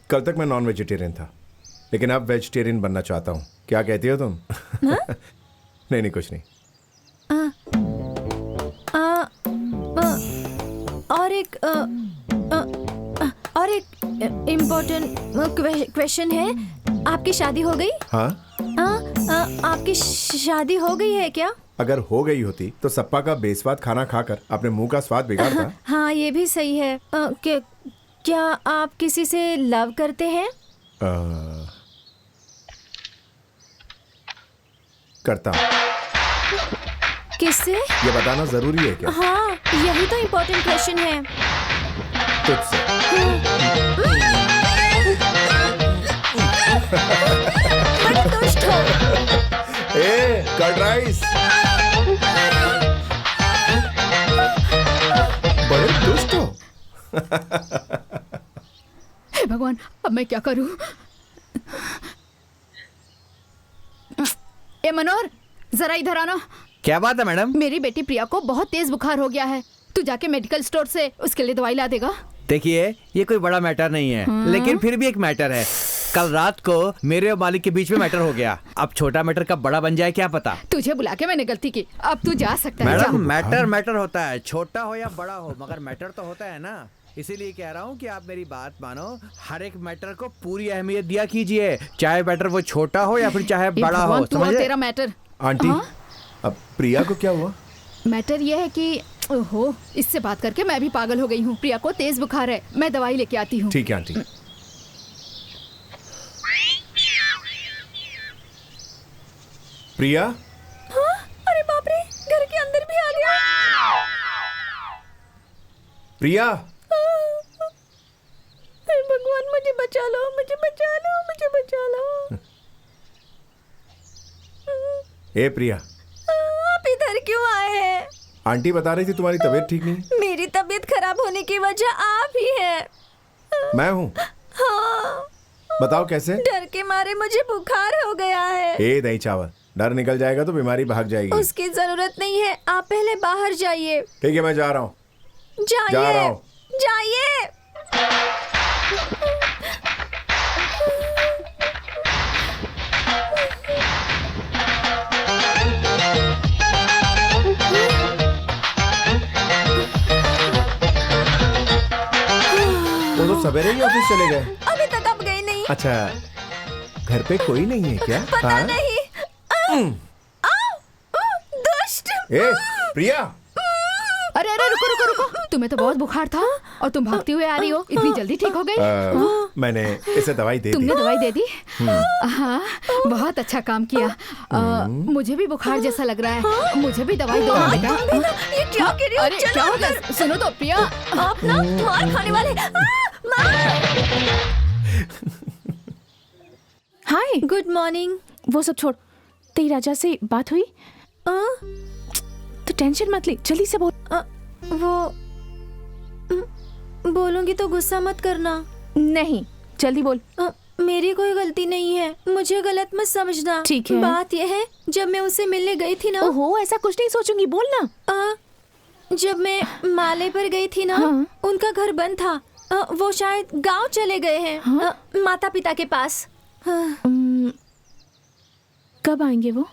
कल तक मैं नॉन वेजिटेरियन था, लेकिन अब वेजिटेरियन बनना चाहता हूँ। क्या कहती हो तुम? नहीं, कुछ नहीं। और एक इम्पोर्टेंट क्वेश्चन है। आपकी शादी हो गई? हाँ। आपकी शादी हो गई है क्या? अगर हो गई होती तो सप्पा का बेस्वाद खाना खाकर अपने मुंह का स्वाद बिगाड़ता। हाँ, ये भी सही है। क्या आप किसी से लव करते हैं? करता हूँ। किससे? ये बताना जरूरी है क्या? हाँ, यही तो इम्पोर्टेंट क्वेश्चन है। तुझसे। बड़े दुष्ट हो। Curd rice. बड़े दुष्ट हो। हे भगवान, अब मैं क्या करूं? ए मनोहर, जरा इधर आना। क्या बात है मैडम? मेरी बेटी प्रिया को बहुत तेज बुखार हो गया है। तू जाके मेडिकल स्टोर से उसके लिए दवाई ला देगा। देखिए, ये कोई बड़ा मैटर नहीं है, लेकिन फिर भी एक मैटर है। कल रात को मेरे और मालिक के बीच में मैटर हो गया। अब छोटा मैटर कब बड़ा बन जाए क्या पता। तुझे बुला के मैंने गलती की, अब तू जा सकता है। मैडम, मैटर होता है, छोटा हो या बड़ा हो, मगर मैटर तो होता है ना। इसीलिए कह रहा हूँ कि आप मेरी बात मानो, हर एक मैटर को पूरी अहमियत दिया कीजिए, चाहे मैटर वो छोटा हो या फिर चाहे बड़ा हो। समझे? तेरा मैटर। आंटी, अब प्रिया को क्या हुआ? मैटर ये है कि ओहो, इससे बात करके मैं भी पागल हो गई हूँ। प्रिया को तेज बुखार है, मैं दवाई लेके आती हूँ। ठीक है आंटी। प्रिया? हाँ? अरे बाप रे, घर के अंदर भी आ गया। प्रिया? भगवान, मुझे बचा लो, मुझे बचा लो, मुझे बचा लो। ए प्रिया, आप इधर क्यों आए हैं? आंटी बता रही थी तुम्हारी तबीयत ठीक नहीं। मेरी तबीयत खराब होने की वजह आप ही है। मैं हूँ? हाँ। बताओ कैसे? डर के मारे मुझे बुखार हो गया है। ए दही चावल, डर निकल जाएगा तो बीमारी भाग जाएगी। उसकी जरूरत नहीं है, आप पहले बाहर जाइए। ठीक है, मैं जा रहा हूँ। जाइए, जा रहा हूँ। जाइए। वो तो सवेरे ही ऑफिस चले गए। अभी तक आप गए नहीं। अच्छा, घर पे कोई नहीं है क्या? पता हाँ? नहीं। दुष्ट। ए प्रिया। अरे अरे, रुको रुको रुको, तुम्हें तो बहुत बुखार था और तुम भागती हुए आ रही हो। इतनी जल्दी ठीक हो गई? मैंने इसे दवाई दे दी। तुमने दवाई दे दी? हाँ, बहुत अच्छा काम किया। मुझे भी बुखार जैसा लग रहा है। मुझे भी दवाई दो बेटा। ये क्या कर रही हो? अरे क्या हो गया? सुनो तो प्रिया, आप ना मार खाने वाले। हाय, गुड मॉर्निंग। वो सब छोड़, तेरी राजा से बात हुई? तो टेंशन मत ले, जल्दी से बोल। वो बोलूंगी तो गुस्सा मत करना। नहीं, जल्दी बोल। मेरी कोई गलती नहीं है, मुझे गलत मत समझना। ठीक है। बात यह है, जब मैं उससे मिलने गई थी ना। ओहो, ऐसा कुछ नहीं सोचूंगी, बोल ना। जब मैं माले पर गई थी ना, उनका घर बंद था। वो शायद गांव चले गए हैं, माता पिता के पास। कब आएंगे वो?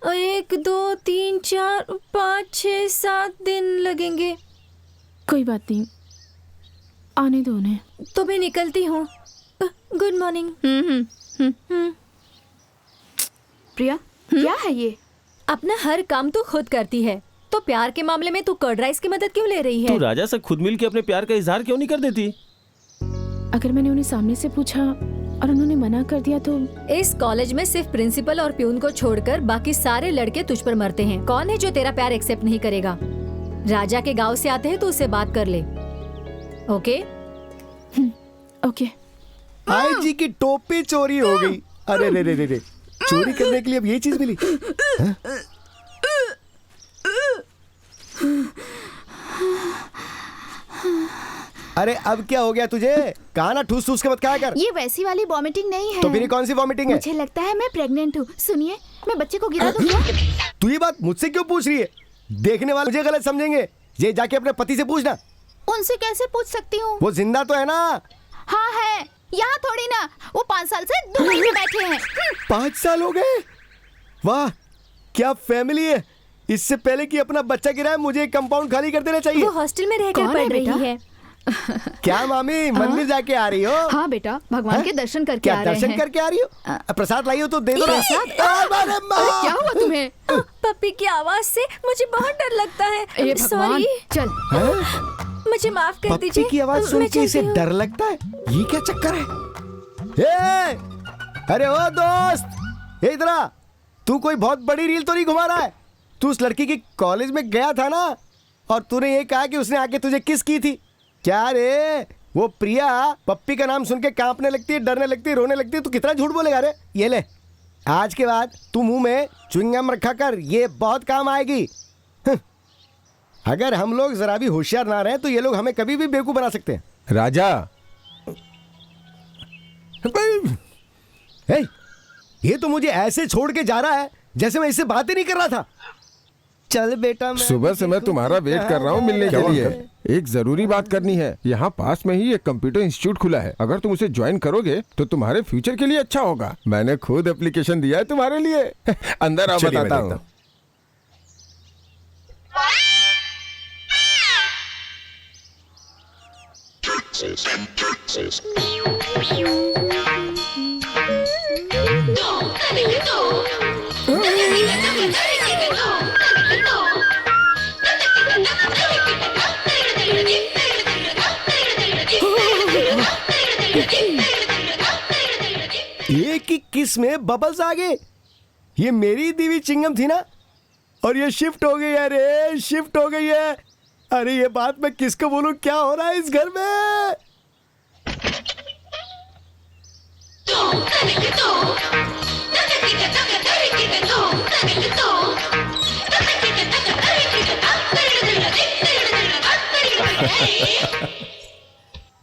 1 2 3 4 5 6 7 दिन लगेंगे। कोई बात नहीं, आने दो उन्हें। तो मैं निकलती हूँ। Good morning. प्रिया क्या है ये? अपना हर काम तू खुद करती है, तो प्यार के मामले में तू कर्ड राइस की मदद क्यों ले रही है? तू राजा से खुद मिल के अपने प्यार का इजहार क्यों नहीं कर देती? अगर मैंने उन्हें सामने से पूछा और उन्होंने मना कर दिया तो? इस कॉलेज में सिर्फ प्रिंसिपल और प्यून को छोड़कर बाकी सारे लड़के तुझ पर मरते हैं। कौन है जो तेरा प्यार एक्सेप्ट नहीं करेगा? राजा के गांव से आते हैं तो उससे बात कर ले। Okay okay. आई जी की टोपी चोरी हो गई। अरे रे रे रे रे, चोरी करने के लिए अब ये चीज मिली? हाँ? अरे अब क्या हो गया तुझे? कहा ना ठूस ठूस के मत खाया कर। ये वैसी वाली वॉमिटिंग नहीं है। तो फिर कौन सी वॉमिटिंग है? मुझे लगता है मैं प्रेग्नेंट हूँ। सुनिए, मैं बच्चे को गिरा दूँ क्या? तू ये बात मुझसे क्यों पूछ रही है? देखने वाले मुझे गलत समझेंगे। ये जाके अपने पति से पूछना। उनसे कैसे पूछ सकती हूँ? वो जिंदा तो है ना? हाँ है, यहाँ थोड़ी ना। वो 5 साल से दुबई में बैठे हैं। 5 साल हो गए? वाह क्या फैमिली है। इससे पहले कि अपना बच्चा गिराए मुझे एक कंपाउंड खाली कर देना चाहिए। वो हॉस्टल में रहकर पढ़ रही है। क्या मामी मंदिर जाके आ रही हो? हाँ बेटा, भगवान के दर्शन करके क्या आ रहे हैं। दर्शन करके आ रही हो? प्रसाद लाई हो तो दे दो। प्रसाद? अरे क्या हुआ तुम्हें? पप्पी की आवाज से मुझे बहुत डर लगता है। ए भगवान, सॉरी, चल। मुझे माफ कर दीजिए। पप्पी की आवाज सुन मैं के इसे चलती हूँ। डर लगता है? ये क्या चक्कर है? अरे ओ दोस्त, इधर आ। तू कोई बहुत बड़ी रील तो नहीं घुमा रहा है? तू उस लड़की की कॉलेज में गया था ना, और तूने ये कहा कि उसने आके तुझे किस की थी। क्या रे? वो प्रिया पप्पी का नाम सुन के कांपने लगती है, डरने लगती है, रोने लगती है। तू कितना झूठ बोलेगा रे? ये ले, आज के बाद तू मुंह में च्युइंगम रखा कर, ये बहुत काम आएगी। अगर हम लोग जरा भी होशियार ना रहे तो ये लोग हमें कभी भी बेवकूफ बना सकते हैं। राजा, ये तो मुझे ऐसे छोड़ के जा रहा है जैसे मैं इससे बात ही नहीं कर रहा था। चल बेटा, सुबह से मैं तुम्हारा वेट कर रहा हूँ मिलने के लिए। एक जरूरी बात करनी है। यहाँ पास में ही एक कंप्यूटर इंस्टीट्यूट खुला है। अगर तुम उसे ज्वाइन करोगे तो तुम्हारे फ्यूचर के लिए अच्छा होगा। मैंने खुद एप्लीकेशन दिया है तुम्हारे लिए। अंदर आओ, बताता हूँ। एक ही किस में बबल्स आ गए। ये मेरी दीवी चिंगम थी ना, और ये शिफ्ट हो गई है रे, शिफ्ट हो गई है। अरे ये बात मैं किसको बोलूं? क्या हो रहा है इस घर में?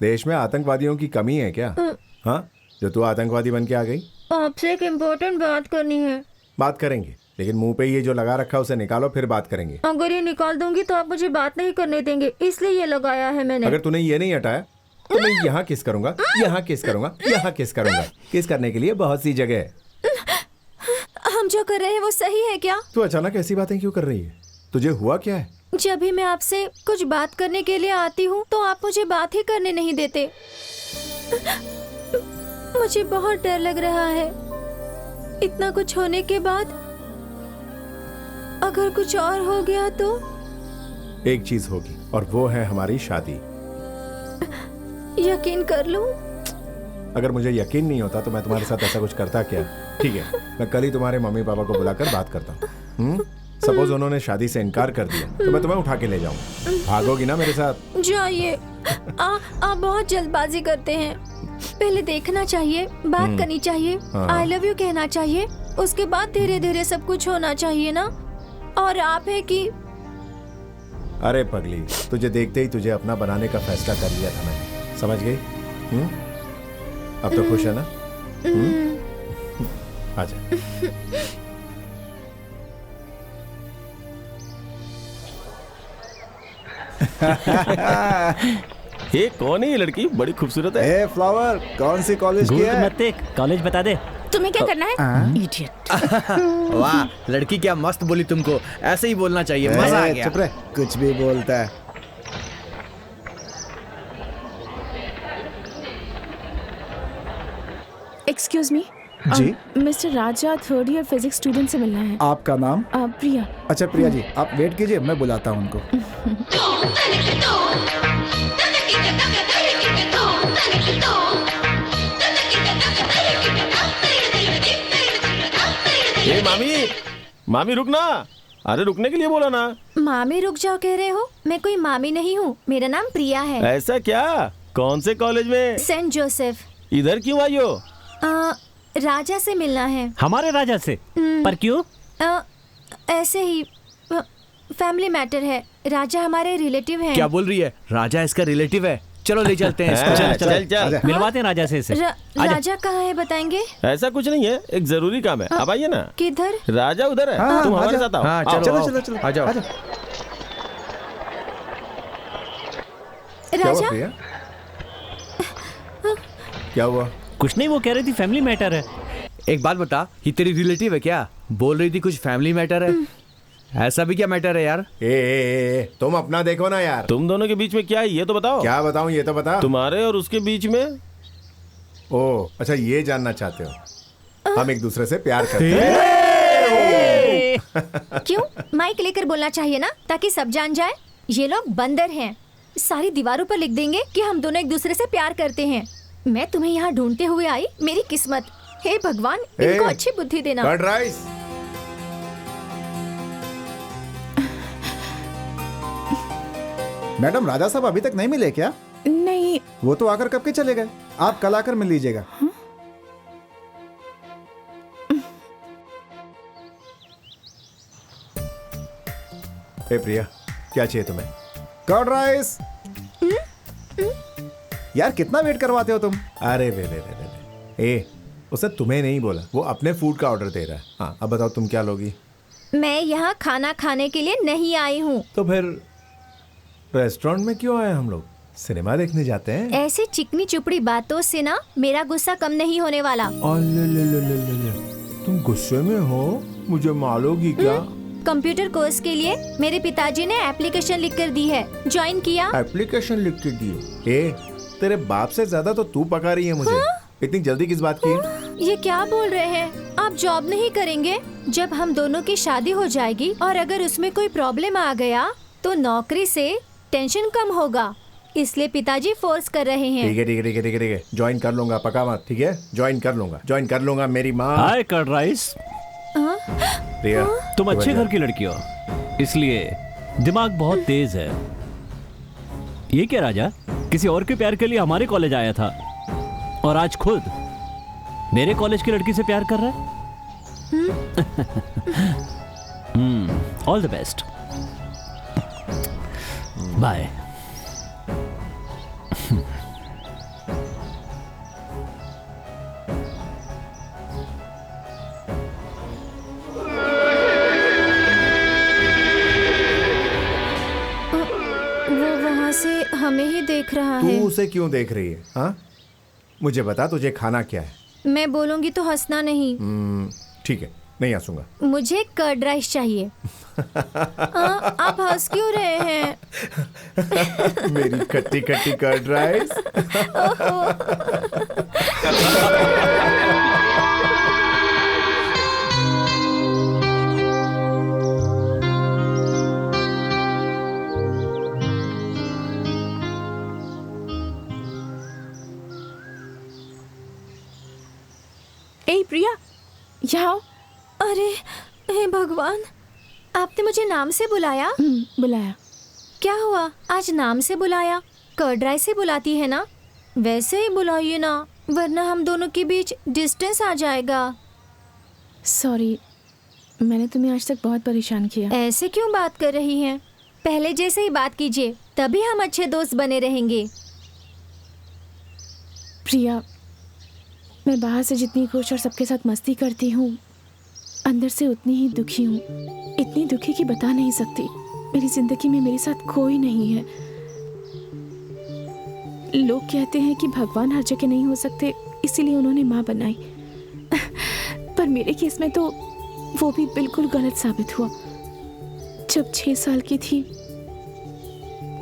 देश में आतंकवादियों की कमी है क्या? हाँ, जो तू आतंकवादी बन के आ गई? आपसे एक इम्पोर्टेंट बात करनी है। बात करेंगे, लेकिन मुंह पे ये जो लगा रखा है उसे निकालो, फिर बात करेंगे। अगर ये निकाल दूंगी तो आप मुझे बात नहीं करने देंगे, इसलिए ये लगाया है मैंने। अगर तूने ये नहीं हटाया तो मैं यहाँ किस करूंगा, यहाँ किस करूंगा, यहाँ किस करूंगा। किस करने के लिए बहुत सी जगह है। हम जो कर रहे हैं वो सही है क्या? तू अचानक ऐसी बातें क्यों कर रही है? तुझे हुआ क्या है? जब भी मैं आपसे कुछ बात करने के लिए आती हूँ तो आप मुझे बात ही करने नहीं देते। मुझे बहुत डर लग रहा है। इतना कुछ होने के बाद अगर कुछ और हो गया तो? एक चीज होगी, और वो है हमारी शादी। यकीन कर लूं? अगर मुझे यकीन नहीं होता तो मैं तुम्हारे साथ ऐसा कुछ करता क्या? ठीक है, मैं कल ही तुम्हारे मम्मी पापा को बुलाकर बात करता हूँ। सपोज उन्होंने शादी से इनकार कर दिया तो मैं तुम्हें उठा के ले जाऊंगा। भागोगी ना मेरे साथ? जाइए। आप बहुत जल्दबाजी करते हैं। पहले देखना चाहिए, बात करनी चाहिए, आई लव यू कहना चाहिए, उसके बाद धीरे धीरे सब कुछ होना चाहिए ना। और आप है कि अरे पगली, तुझे देखते ही तुझे अपना बनाने का फैसला कर लिया था मैंने, समझ गई? अब तो खुश है ना? आजा। ये कौन है ये लड़की? बड़ी खूबसूरत है। ए फ्लावर, कौन सी कॉलेज की है? मत देख, कॉलेज बता दे। तुम्हें क्या करना है? इडियट। वाह, लड़की क्या मस्त बोली तुमको। ऐसे ही बोलना चाहिए, मजा आ गया। चुप रह, कुछ भी बोलता है। एक्सक्यूज मी, जी मिस्टर राजा थर्ड ईयर फिजिक्स स्टूडेंट से मिलना है। आपका नाम? प्रिया। अच्छा प्रिया जी, आप वेट कीजिए, मैं बुलाता हूँ उनको। ए मामी, मामी रुक ना। अरे रुकने के लिए बोला ना। मामी रुक जाओ कह रहे हो? मैं कोई मामी नहीं हूँ, मेरा नाम प्रिया है। ऐसा क्या? कौन से कॉलेज में? Saint Joseph. इधर क्यों आई हो? राजा से मिलना है। हमारे राजा से? पर क्यों? ऐसे ही, फैमिली मैटर है। राजा हमारे रिलेटिव हैं। क्या बोल रही है? राजा इसका रिलेटिव है? चलो ले चलते हैं इसको। चल मिलवाते हैं राजा से इसे। राजा कहाँ है बताएंगे? ऐसा कुछ नहीं है, एक जरूरी काम है। आप आइए ना। किधर? राजा उधर है, तुम हमारे साथ आओ। हाँ, चलो चलो चलो आ जाओ। राजा क्या हुआ? कुछ नहीं, वो कह रही थी फैमिली मैटर है। एक बात बता, ये तेरी रिलेटिव है क्या? बोल रही थी कुछ फैमिली मैटर है। ऐसा भी क्या मैटर है यार? ए, तुम अपना देखो ना यार। तुम दोनों के बीच में क्या है ये तो बताओ। क्या बताऊं ये तो बता। तुम्हारे और उसके बीच में? ओ अच्छा, ये जानना चाहते हो? हम एक दूसरे से प्यार करते हैं। क्यों? माइक लेकर बोलना चाहिए ना, ताकि सब जान जाए। ये लोग बंदर हैं, सारी दीवारों पर लिख देंगे कि हम दोनों एक दूसरे से प्यार करते हैं। मैं तुम्हें यहाँ ढूंढते हुए आई, मेरी किस्मत। हे भगवान, इनको अच्छी बुद्धि देना। Curd rice. मैडम, राजा साहब अभी तक नहीं मिले क्या? नहीं। वो तो आकर कब के चले गए। आप कल आकर मिल लीजिएगा। ए प्रिया, क्या चाहिए तुम्हें? Curd rice. यार कितना वेट करवाते हो तुम? अरे वे उसने तुम्हें नहीं बोला, वो अपने फूड का ऑर्डर दे रहा है। हाँ अब बताओ तुम क्या लोगी? मैं यहाँ खाना खाने के लिए नहीं आई हूँ। तो फिर रेस्टोरेंट में क्यों आए हम लोग? सिनेमा देखने जाते हैं। ऐसी चिकनी चुपड़ी बातों से ना मेरा गुस्सा कम नहीं होने वाला। तुम गुस्से में हो? मुझे मारोगी क्या? कंप्यूटर कोर्स के लिए मेरे पिताजी ने एप्लीकेशन लिख कर दी है, ज्वाइन किया। एप्लीकेशन लिख के दी? तेरे बाप से ज्यादा तो तू पका रही है मुझे। इतनी जल्दी किस बात की? ये क्या बोल रहे हैं? आप जॉब नहीं करेंगे? जब हम दोनों की शादी हो जाएगी और अगर उसमें कोई प्रॉब्लम आ गया तो नौकरी से टेंशन कम होगा, इसलिए पिताजी फोर्स कर रहे हैं। ठीक है, ज्वाइन कर लूंगा, पका मत। ठीक है, ज्वाइन कर लूंगा मेरी माँ। हाय कर्ड राइस। प्रिया, तुम अच्छे घर की लड़की हो, इसलिए दिमाग बहुत तेज है। ये क्या राजा, किसी और के प्यार के लिए हमारे कॉलेज आया था और आज खुद मेरे कॉलेज की लड़की से प्यार कर रहा है। All the best, bye. वो वहाँ से हमें ही देख रहा है। तू उसे क्यों देख रही है? हाँ मुझे बता, तुझे खाना क्या है? मैं बोलूंगी तो हंसना नहीं। ठीक है, नहीं हंसूंगा। मुझे कर्ड राइस चाहिए। आप हंस क्यों रहे हैं? मेरी खट्टी खट्टी कर्ड राइस। ए प्रिया, यहाँ। अरे हे भगवान, आपने मुझे नाम से बुलाया? बुलाया। क्या हुआ, आज नाम से बुलाया? कर्ड राइस से बुलाती है ना, वैसे ही बुलाइए ना, वरना हम दोनों के बीच डिस्टेंस आ जाएगा। सॉरी, मैंने तुम्हें आज तक बहुत परेशान किया। ऐसे क्यों बात कर रही हैं? पहले जैसे ही बात कीजिए, तभी हम अच्छे दोस्त बने रहेंगे। प्रिया, मैं बाहर से जितनी खुश और सबके साथ मस्ती करती हूँ, अंदर से उतनी ही दुखी हूँ। इतनी दुखी कि बता नहीं सकती। मेरी जिंदगी में मेरे साथ कोई नहीं है। लोग कहते हैं कि भगवान हर जगह नहीं हो सकते, इसीलिए उन्होंने माँ बनाई। पर मेरे केस में तो वो भी बिल्कुल गलत साबित हुआ। जब 6 साल की थी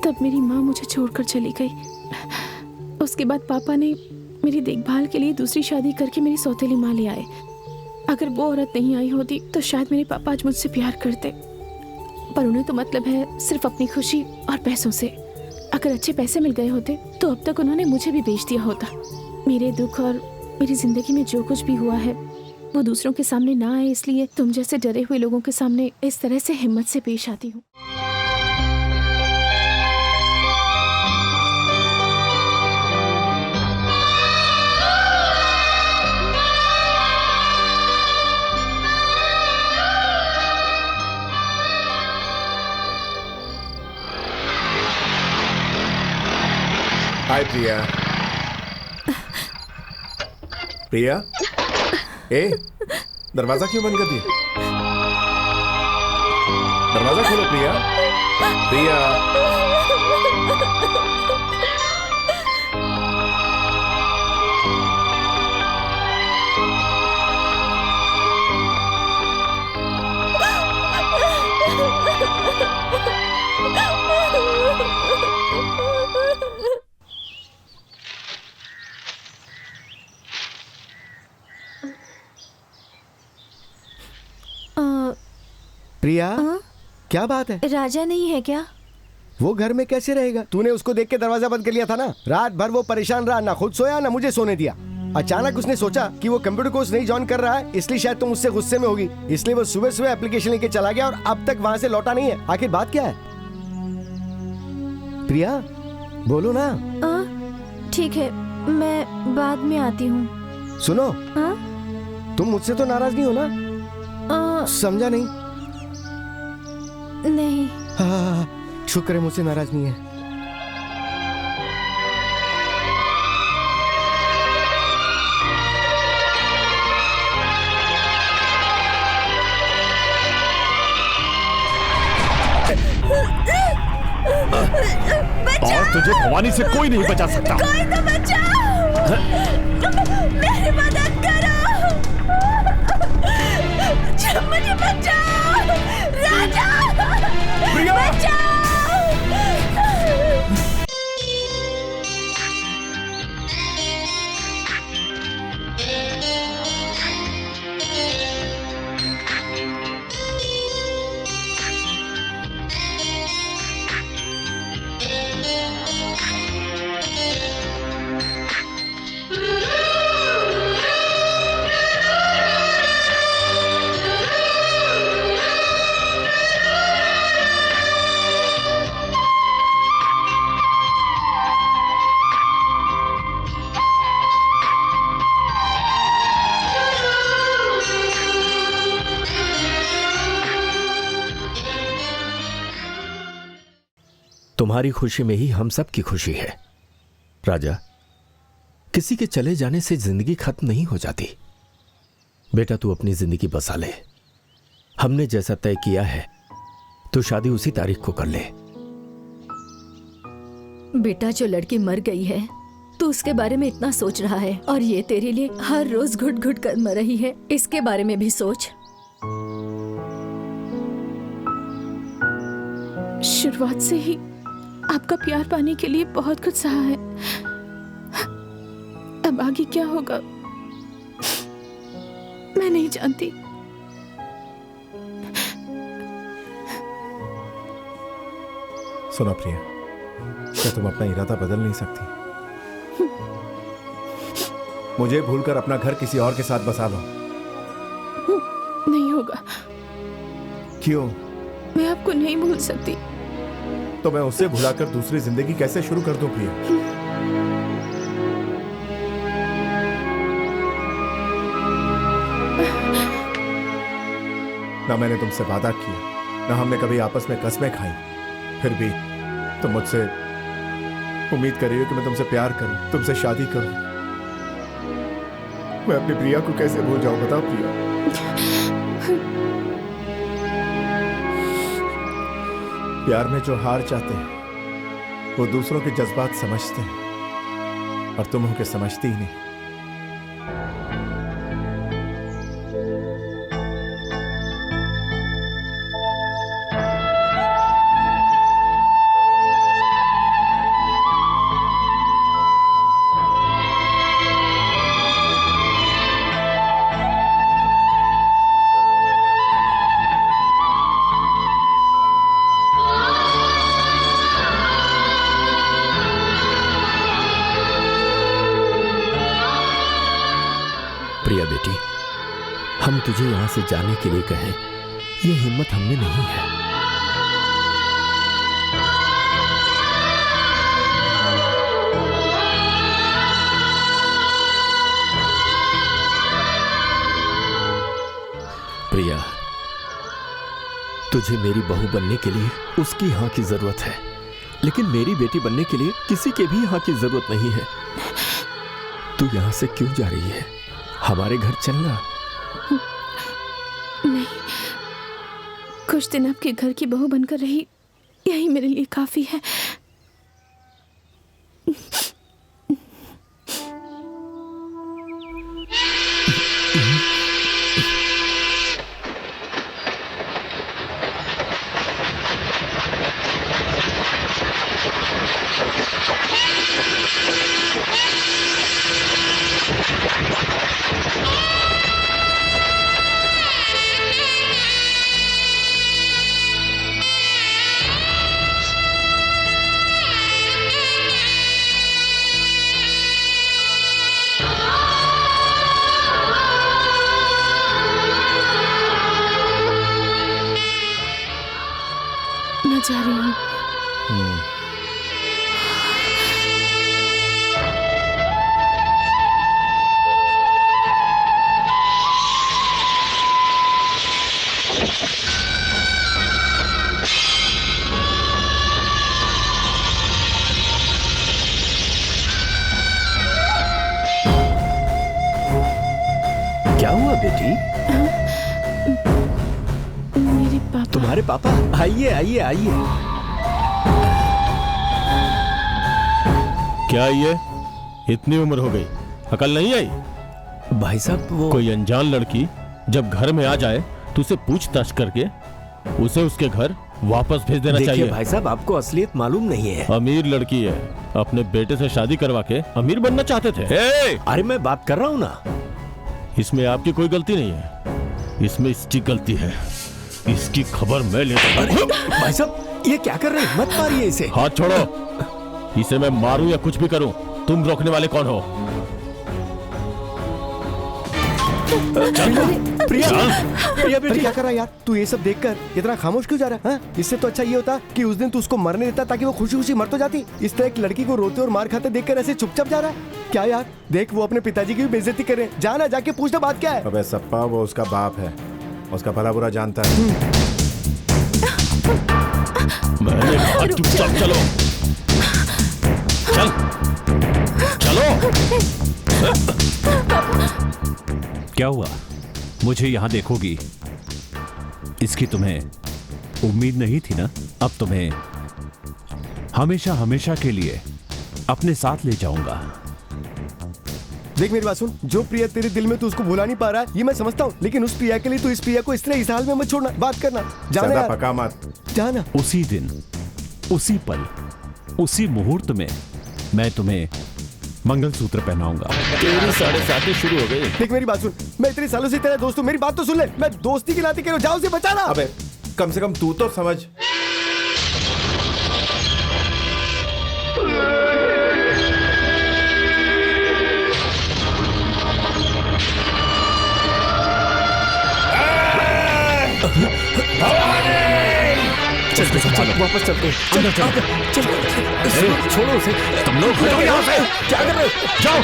तब मेरी माँ मुझे छोड़कर चली गई। उसके बाद पापा ने मेरी देखभाल के लिए दूसरी शादी करके मेरी सौतेली माँ ले आए। अगर वो औरत नहीं आई होती तो शायद मेरे पापा आज मुझसे प्यार करते, पर उन्हें तो मतलब है सिर्फ अपनी खुशी और पैसों से। अगर अच्छे पैसे मिल गए होते तो अब तक उन्होंने मुझे भी बेच दिया होता। मेरे दुख और मेरी जिंदगी में जो कुछ भी हुआ है वो दूसरों के सामने ना आए, इसलिए तुम जैसे डरे हुए लोगों के सामने इस तरह से हिम्मत से पेश आती हूँ। हाय प्रिया। प्रिया, ए, दरवाजा क्यों बंद कर दिया? दरवाजा खोलो प्रिया। प्रिया, प्रिया, क्या बात है? राजा नहीं है क्या? वो घर में कैसे रहेगा? तूने उसको देख के दरवाजा बंद कर लिया था ना। रात भर वो परेशान रहा, ना खुद सोया ना मुझे सोने दिया। अचानक उसने सोचा कि वो कंप्यूटर कोर्स नहीं ज्वाइन कर रहा है, इसलिए शायद तुम उससे गुस्से में होगी, इसलिए वो सुबह सुबह एप्लीकेशन लेके चला गया और अब तक वहाँ से लौटा नहीं है। आखिर बात क्या है? प्रिया, बोलो ना। ठीक है, मैं बाद में आती हूँ। सुनो, तुम मुझसे तो नाराज नहीं हो ना? समझा नहीं? नहीं। हाँ, शुक्र है मुझसे नाराज नहीं है। और तुझे भवानी से कोई नहीं बचा सकता। कोई तो बचाओ, मेरी मदद करो, मुझे बचाओ, राजा, बचाओ। तुम्हारी खुशी में ही हम सब की खुशी है। राजा, किसी के चले जाने से जिंदगी खत्म नहीं हो जाती। बेटा, तू अपनी जिंदगी बसा ले। हमने जैसा तय किया है तो शादी उसी तारीख को कर ले। बेटा, जो लड़की मर गई है तू उसके बारे में इतना सोच रहा है, और ये तेरे लिए हर रोज घुट घुट कर मर रही है। इसके बारे में भी सोच। शुरुआत से ही आपका प्यार पाने के लिए बहुत कुछ सहा है। अब आगे क्या होगा मैं नहीं जानती। सुनो प्रिया, क्या तुम अपना इरादा बदल नहीं सकती? मुझे भूलकर अपना घर किसी और के साथ बसा लो। नहीं होगा। क्यों? मैं आपको नहीं भूल सकती। तो मैं उससे भुलाकर दूसरी जिंदगी कैसे शुरू कर दूं प्रिया? ना मैंने तुमसे वादा किया, ना हमने कभी आपस में कस्में खाई, फिर भी तुम मुझसे उम्मीद कर रही हो कि मैं तुमसे प्यार करूं, तुमसे शादी करूं। मैं अपनी प्रिया को कैसे भूल जाऊं, बताओ प्रिया। प्यार में जो हार जाते हैं वो दूसरों के जज्बात समझते हैं, और तुम उनके समझती ही नहीं। हम तुझे यहाँ से जाने के लिए कहें, ये हिम्मत हम में नहीं है। प्रिया, तुझे मेरी बहू बनने के लिए उसकी हाँ की जरूरत है, लेकिन मेरी बेटी बनने के लिए किसी के भी हाँ की जरूरत नहीं है। तू यहाँ से क्यों जा रही है? हमारे घर चलना। नहीं, कुछ दिन आपके घर की बहू बनकर रही, यही मेरे लिए काफी है। मैं जा रही हूँ। क्या हुआ बेटी? मेरे पापा। तुम्हारे पापा? आइए आइए आइए। क्या ये इतनी उम्र हो गई, अकल नहीं आई? भाई साहब वो कोई अनजान लड़की जब घर में आ जाए तो उसे पूछताछ करके उसे उसके घर वापस भेज देना देखिए चाहिए। भाई साहब, आपको असलियत मालूम नहीं है। अमीर लड़की है, अपने बेटे से शादी करवा के अमीर बनना चाहते थे। अरे मैं बात कर रहा हूँ ना। इसमें आपकी कोई गलती नहीं है, इसमें इसकी गलती है। इसकी खबर मैं लेता हूँ। भाई साहब ये क्या कर रहे हैं? मत मारिए इसे। हाथ छोड़ो, इसे मैं मारूं या कुछ भी करूं, तुम रोकने वाले कौन हो? प्रिया बेटी क्या कर रहा है यार? तू ये सब देखकर इतना खामोश क्यों जा रहा है? हाँ? इससे तो अच्छा ये होता कि उस दिन तू उसको मरने देता ताकि वो खुशी खुशी मर तो जाती। इस तरह एक लड़की को रोते और मार खाते देखकर ऐसे चुपचाप जा रहा है क्या यार? देख वो अपने पिताजी की भी बेइज्जती कर रहे हैं। जाना, जाके पूछना बात क्या है। अबे सप्पा, वो उसका बाप है, उसका भला बुरा जानता है। मैंने कहा चुपचाप चलो, चल चलो। क्या हुआ? मुझे यहाँ देखोगी? इसकी तुम्हें उम्मीद नहीं थी ना? अब तुम्हें हमेशा हमेशा के लिए अपने साथ ले जाऊंगा। देख मेरी बात सुन, जो प्रिया तेरे दिल में तू उसको भुला नहीं पा रहा है, ये मैं समझता हूँ, लेकिन उस प्रिया के लिए तू इस प्रिया को इस तरह इस हाल में मत छोड़ना। बात करना, जाना यार। पका मत जाना। उसी दिन, उसी पल, उसी मुहूर्त में मैं तुम्हें मंगलसूत्र पहनाऊंगा। तेरी 7:30 शुरू हो गई। देख मेरी बात सुन, मैं इतने सालों से तेरा दोस्त हूँ, मेरी बात तो सुन ले। मैं दोस्ती के नाते कह रहा हूँ, जाओ उसे बचाना। अबे कम से कम तू तो समझ। चल वापस चलते हैं। अंदर चलो। छोड़ो उसे। तुम लोग हटो यहाँ से। क्या कर रहे हो? जाओ।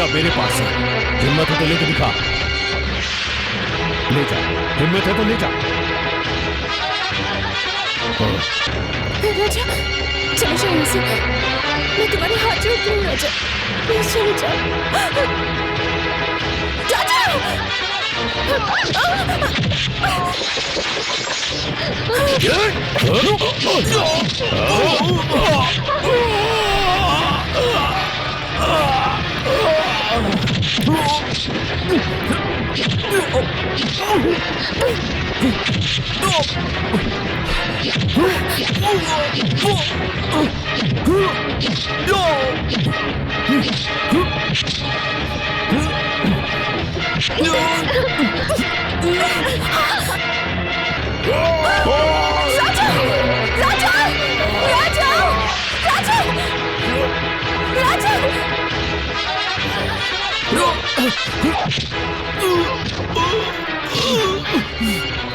प्रिया मेरे पास है, हिम्मत है तो लेकर दिखा। ले जा, हिम्मत है तो ले जा। राजा चले जाओ यहाँ से, मैं तुम्हारे हाथ जोड़ती हूँ राजा, प्लीज चले जाओ।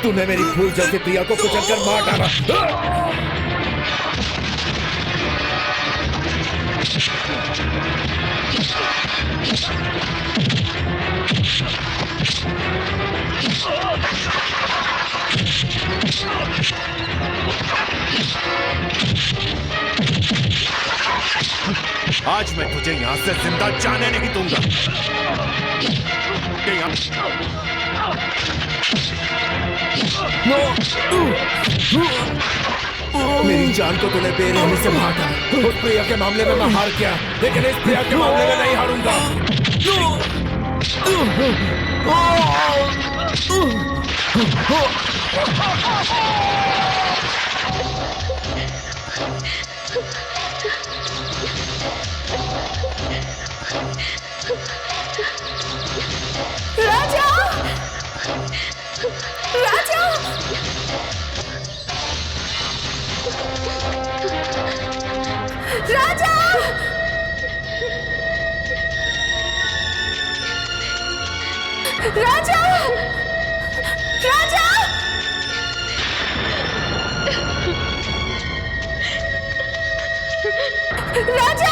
तूने मेरी फूल जैसी प्रिया को कुचलकर मार डाला। आज मैं तुझे यहां से जिंदा जाने नहीं दूंगा। मेरी जान को तूने बेरहमी से मारा। उस प्रिया के मामले में मैं हार गया, लेकिन इस प्रिया के मामले में नहीं हारूंगा। राजा राजा राजा राजा राजा राजा